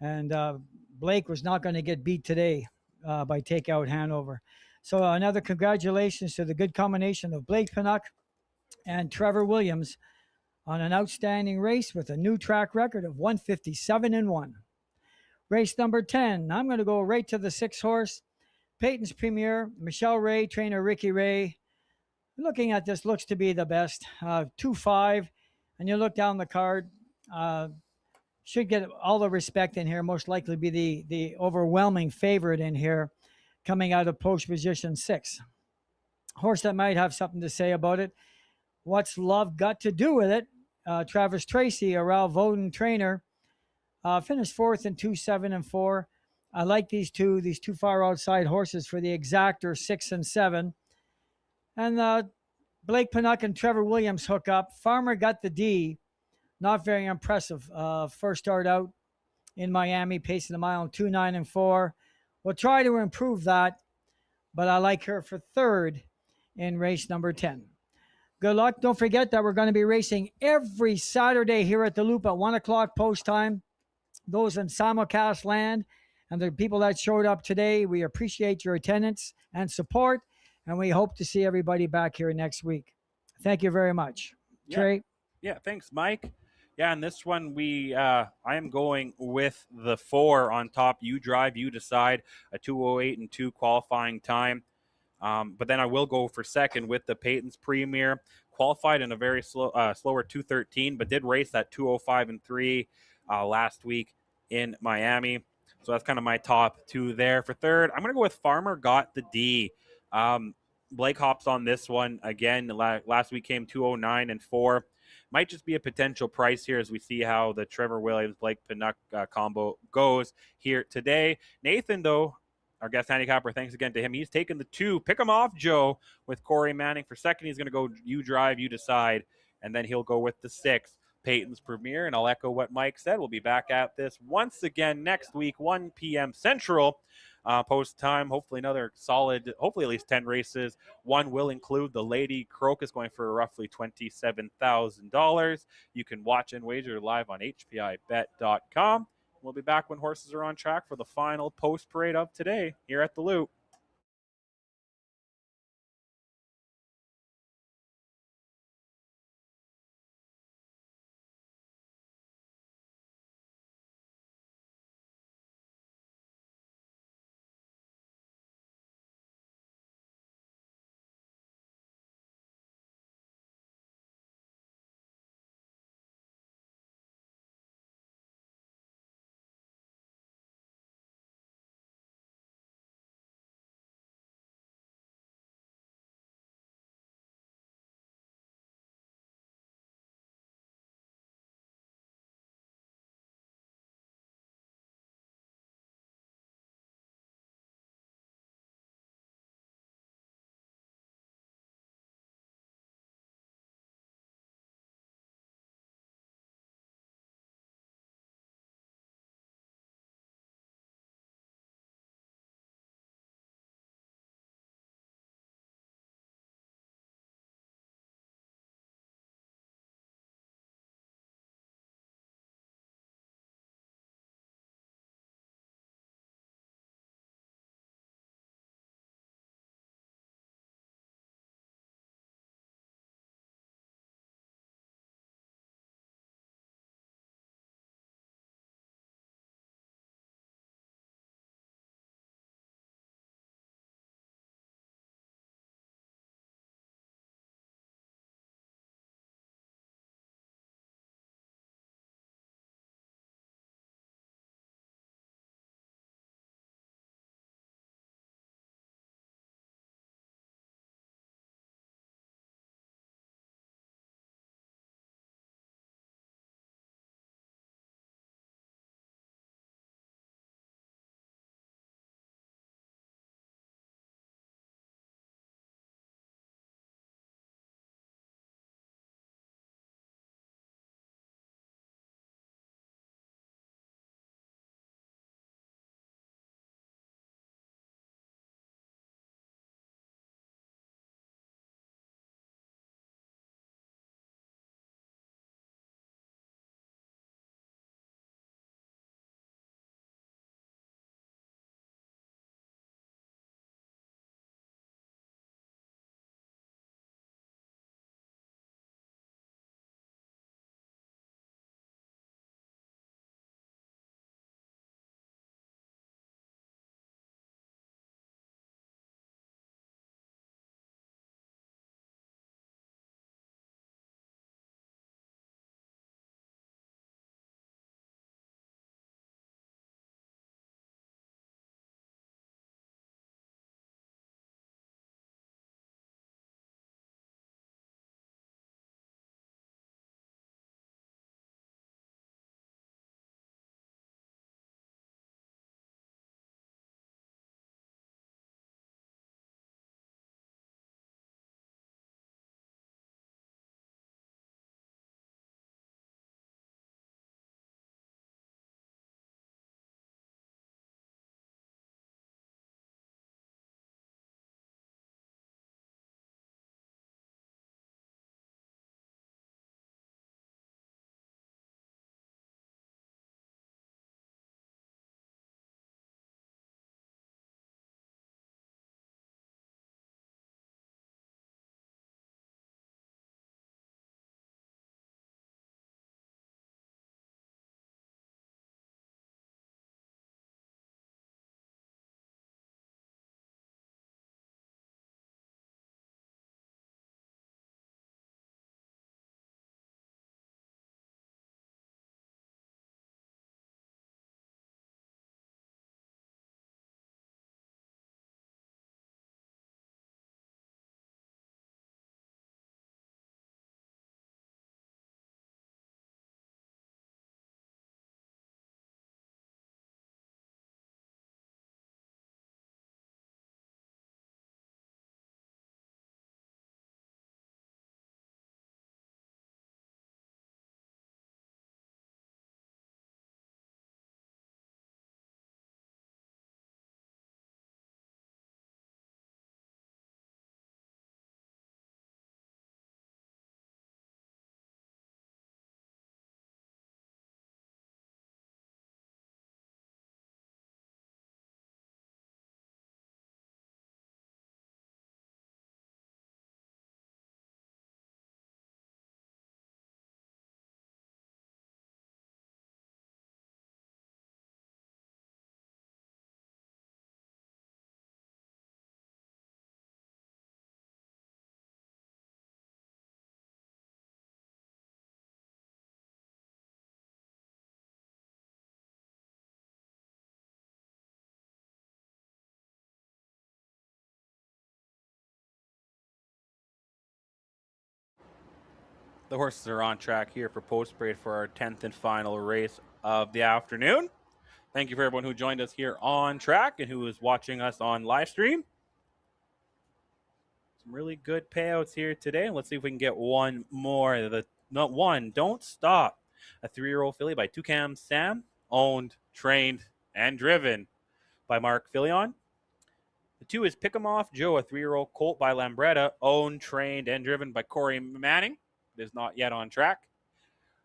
And Blake was not going to get beat today by Take Out Hanover. So another congratulations to the good combination of Blake Pinnock and Trevor Williams on an outstanding race with a new track record of 157-1. Race number 10, I'm going to go right to the 6 horse, Peyton's Premier, Michelle Ray, trainer Ricky Ray. Looking at this, looks to be the best. 2-5, and you look down the card, should get all the respect in here, most likely be the overwhelming favorite in here, coming out of post position 6. Horse that might have something to say about it. What's love got to do with it? Travis Tracy, a Ralph Voden trainer, finished 4th in 2-7-4. I like these two far outside horses for the Exactor 6 and 7. And Blake Pinnock and Trevor Williams hook up. Farmer got the D. Not very impressive. First start out in Miami, pacing the mile in 2-9-4. We'll try to improve that, but I like her for 3rd in race number 10. Good luck. Don't forget that we're going to be racing every Saturday here at the Loop at 1 o'clock post time. Those in simulcast land and the people that showed up today, we appreciate your attendance and support, and we hope to see everybody back here next week. Thank you very much. Yeah. Trey? Yeah, thanks, Mike. Yeah, and this one I am going with the 4 on top. You drive, you decide, a 2:08-2 qualifying time. But then I will go for 2nd with the Peyton's Premier. Qualified in a very slower 2:13, but did race that 2:05-3 last week in Miami. So that's kind of my top 2 there. For 3rd, I'm going to go with Farmer Got the D. Blake hops on this one again. Last week came 2:09-4. might just be a potential price here as we see how the Trevor Williams Blake Pinnock combo goes here today. Nathan, though, our guest handicapper, thanks again to him. He's taken the 2. Pick him off, Joe, with Corey Manning for second. He's going to go you drive, you decide, and then he'll go with the 6, Peyton's Premier. And I'll echo what Mike said. We'll be back at this once again next week, 1 p.m. Central. Post time, hopefully another solid, hopefully at least 10 races. One will include the Lady Crocus going for roughly $27,000. You can watch and wager live on hpibet.com. We'll be back when horses are on track for the final post parade of today here at the Loop. The horses are on track here for post parade for our 10th and final race of the afternoon. Thank you for everyone who joined us here on track and who is watching us on live stream. Some really good payouts here today. Let's see if we can get one more. Don't Stop. A 3-year-old filly by Toucan Sam, owned, trained, and driven by Mark Filion. The 2 is Pick 'em Off Joe, a 3-year-old colt by Lambretta, owned, trained, and driven by Corey Manning. It is not yet on track.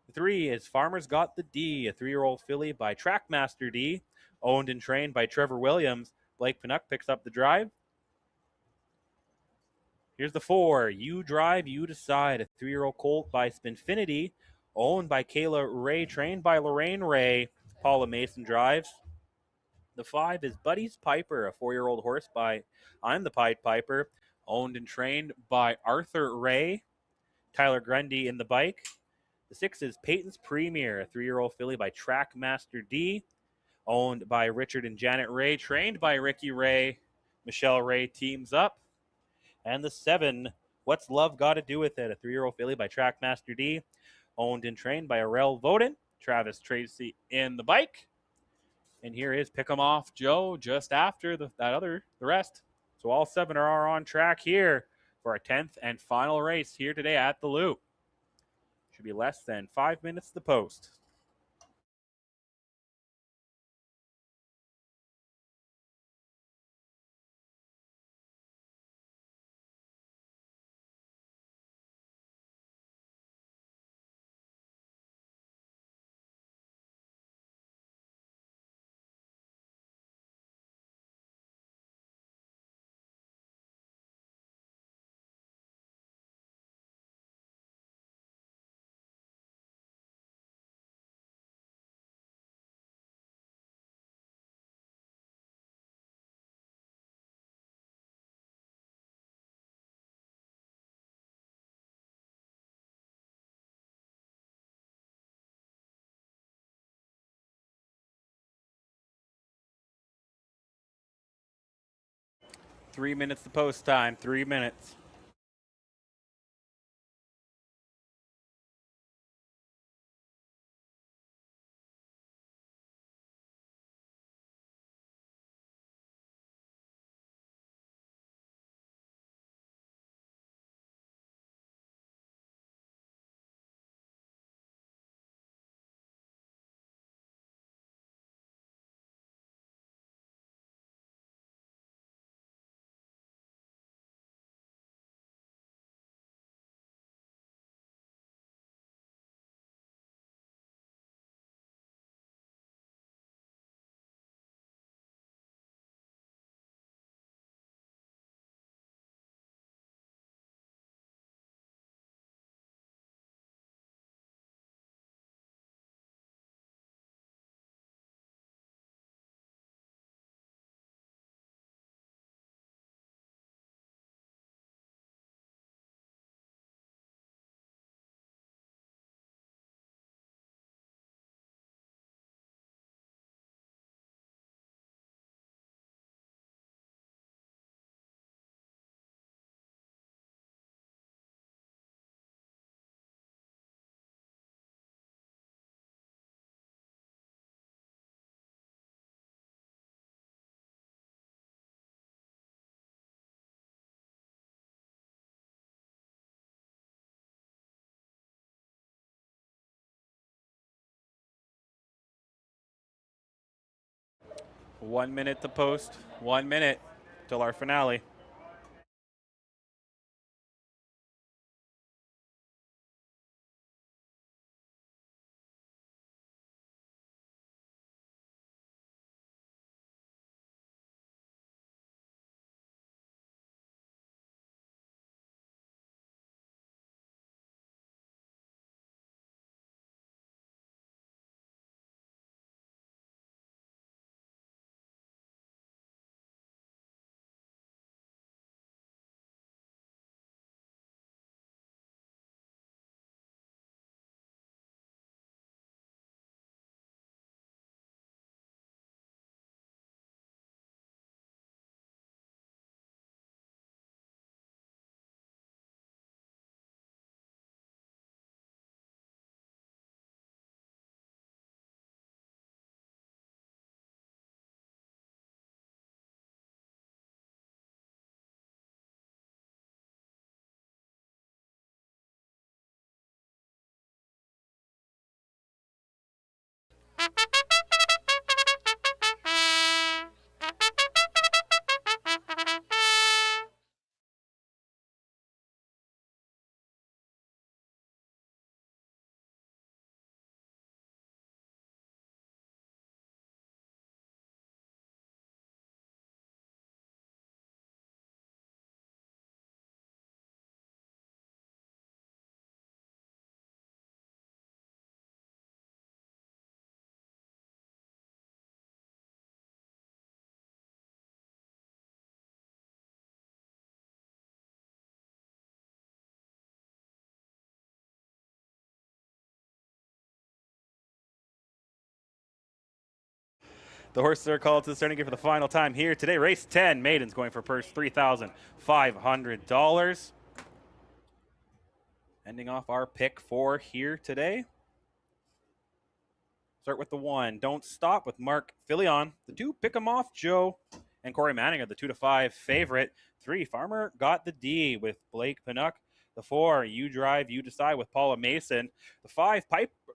The 3 is Farmer's Got the D, a 3-year-old filly by Trackmaster D, owned and trained by Trevor Williams. Blake Panuck picks up the drive. Here's the 4, You Drive, You Decide, a 3-year-old colt by Spinfinity, owned by Kayla Ray, trained by Lorraine Ray. Paula Mason drives. The 5 is Buddy's Piper, a 4-year-old horse by I'm the Pied Piper, owned and trained by Arthur Ray. Tyler Grundy in the bike. The 6 is Peyton's Premier, a 3-year-old filly by Trackmaster D, owned by Richard and Janet Ray, trained by Ricky Ray. Michelle Ray teams up. And the 7, What's Love Gotta Do With It, a 3-year-old filly by Trackmaster D, owned and trained by Arel Voden. Travis Tracy in the bike. And here is Pick 'em Off Joe just after the rest. So all 7 are on track here for our 10th and final race here today at the Loop. Should be less than 5 minutes to the post. Three minutes to post time. 3 minutes. One minute to post. 1 minute till our finale. The horses are called to the starting gate for the final time here today. Race 10, Maidens going for purse $3,500. Ending off our pick 4 here today. Start with the 1, Don't Stop with Mark Filion. The 2, Pick 'em Off Joe and Corey Manning are the 2 to 5 favorite. 3, Farmer Got the D with Blake Panuck. The 4, You Drive, You Decide with Paula Mason. The 5,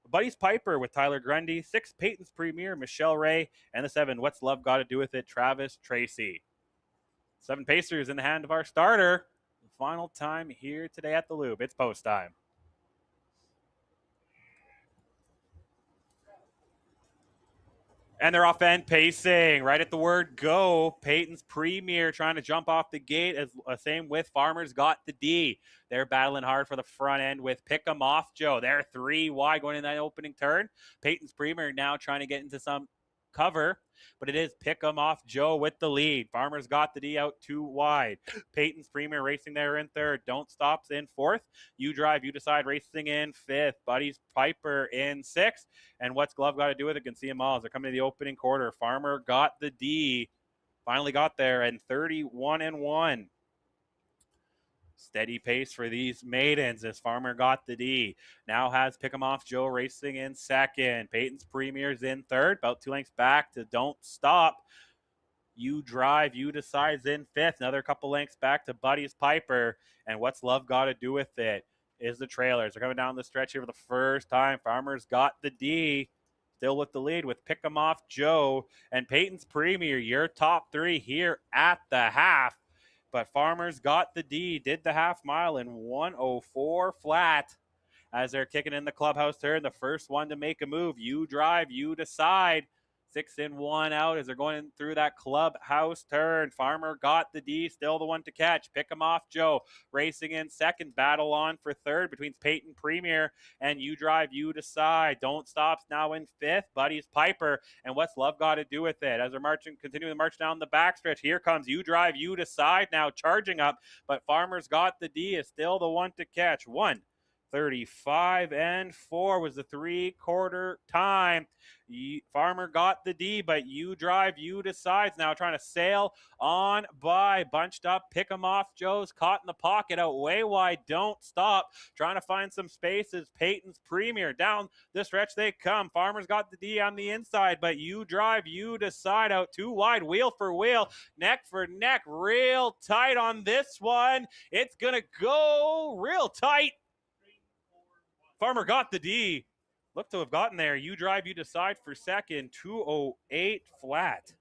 Buddy's Piper with Tyler Grundy. 6, Peyton's Premier, Michelle Ray. And the 7, What's Love Got to Do with It, Travis Tracy. 7 Pacers in the hand of our starter. The final time here today at the Loop. It's post time. And they're off end pacing right at the word go. Peyton's Premier trying to jump off the gate. As same with Farmer's Got the D. They're battling hard for the front end with Pick 'em Off Joe. They're 3 wide going in that opening turn. Peyton's Premier now trying to get into some cover, but it is Pick 'em Off Joe with the lead. Farmer's Got the D out 2 wide. Peyton's Premier racing there in 3rd. Don't Stop's in 4th. You Drive, You Decide racing in 5th. Buddy's Piper in 6th. And What's Glove Got to Do with It? Can see them all as they're coming to the opening quarter. Farmer Got the D. Finally got there and 31-1. Steady pace for these maidens as Farmer Got the D. Now has Pick 'em Off Joe racing in 2nd. Peyton's Premier's in 3rd. About 2 lengths back to Don't Stop. You Drive, You Decide's in 5th. Another couple lengths back to Buddy's Piper. And What's Love Got to Do with It is the trailers. They're coming down the stretch here for the first time. Farmer's Got the D. Still with the lead with Pick 'em Off Joe and Peyton's Premier. Your top 3 here at the half. But Farmer's Got the D. Did the half mile in 1:04 flat as they're kicking in the clubhouse turn. The first one to make a move. You Drive, You Decide. 6 in, 1 out as they're going through that clubhouse turn. Farmer Got the D, still the one to catch. Pick 'em Off Joe racing in 2nd. Battle on for 3rd between Peyton Premier and You Drive, You Decide. Don't Stop's now in 5th. Buddy's Piper and What's Love Got to Do with It? As they're continuing to march down the backstretch, here comes You Drive, You Decide now charging up, but Farmer's Got the D is still the one to catch. 1:35-4 was the 3/4 time. Farmer Got the D, but You Drive, You Decides now trying to sail on by. Bunched up, Pick 'em Off Joe's caught in the pocket out way wide. Don't Stop, trying to find some spaces. Peyton's Premier down the stretch they come. Farmer's Got the D on the inside, but You Drive, You Decide out 2 wide. Wheel for wheel, neck for neck, real tight on this one. It's gonna go real tight. Farmer Got the D. Look to have gotten there. You Drive, You Decide for 2nd. 2:08 flat.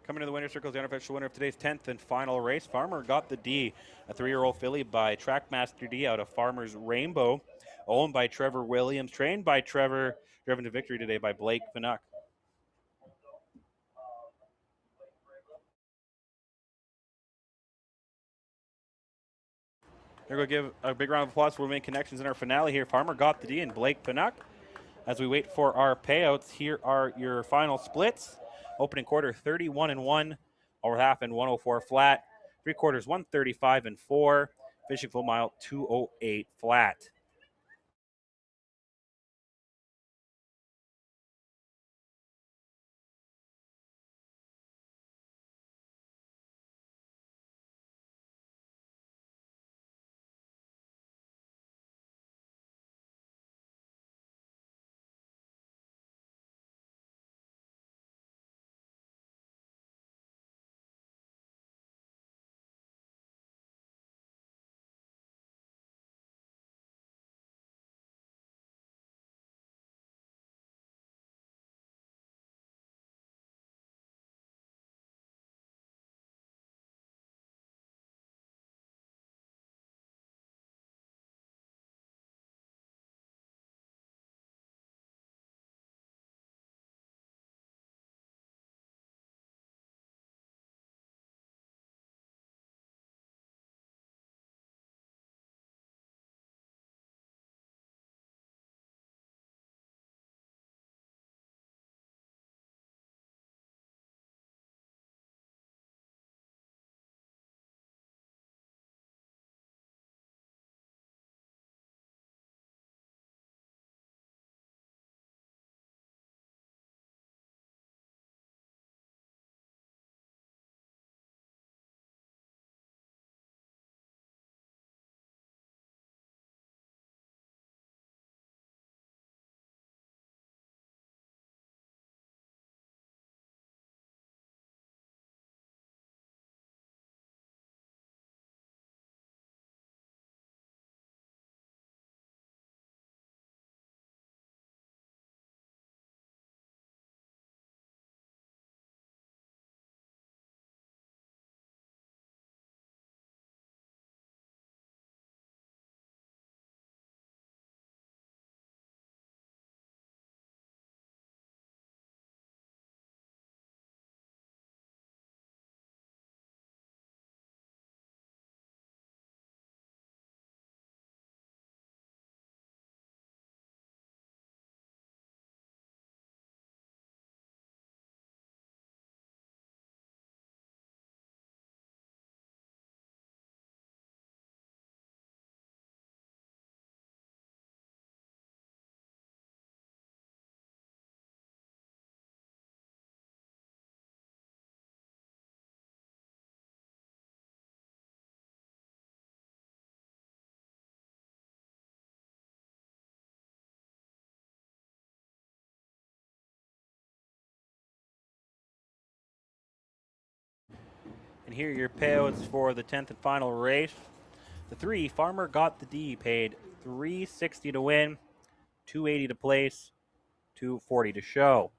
Coming to the winner's circle is the unofficial winner of today's 10th and final race. Farmer got the D, a 3-year-old filly by Trackmaster D out of Farmer's Rainbow, owned by Trevor Williams, trained by Trevor, driven to victory today by Blake Panuck. We're going to give a big round of applause for making connections in our finale here. Farmer got the D and Blake Panuck. As we wait for our payouts, here are your final splits. Opening quarter 31-1, over half and 104 flat. 3/4 135-4. Fishing full mile 208 flat. And here are your payouts for the 10th and final race. The 3, Farmer got the D, paid $360 to win, $280 to place, $240 to show.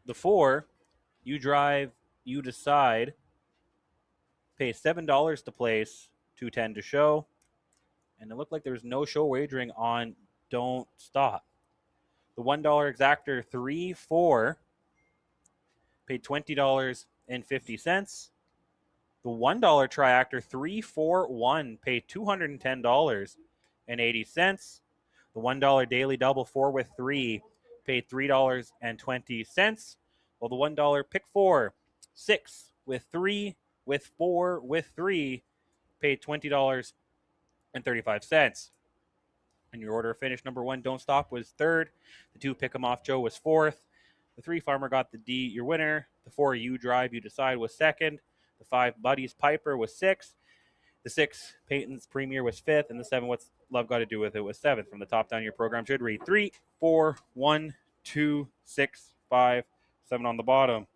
The 4, You Drive, You Decide, pays $7 to place, $210 to show. And it looked like there was no show wagering on Don't Stop. The $1 exactor 3-4 paid $20.50. The $1 triactor 3-4-1 paid $210.80. The $1 daily double 4 with 3 paid $3.20. While the $1 pick 4 6 with 3 with 4 with 3 paid $20.35. And your order of finish, number 1, Don't Stop, was 3rd. The 2, Pick 'em Off Joe, was 4th. The 3, Farmer got the D, your winner. The 4, You Drive, You Decide, was 2nd. The 5, Buddy's Piper, was 6th. The 6, Peyton's Premier, was 5th. And the 7, What's Love Got to Do with It, was 7th. From the top down, your program should read 3, 4, 1, 2, 6, 5, 7 on the bottom.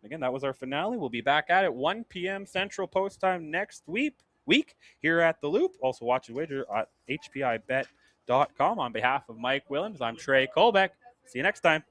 Again, that was our finale. We'll be back at it 1 p.m. Central Post Time next week here at The Loop. Also watch and wager at HPI Bet On behalf of Mike Willems, I'm Trey Colbeck. See you next time.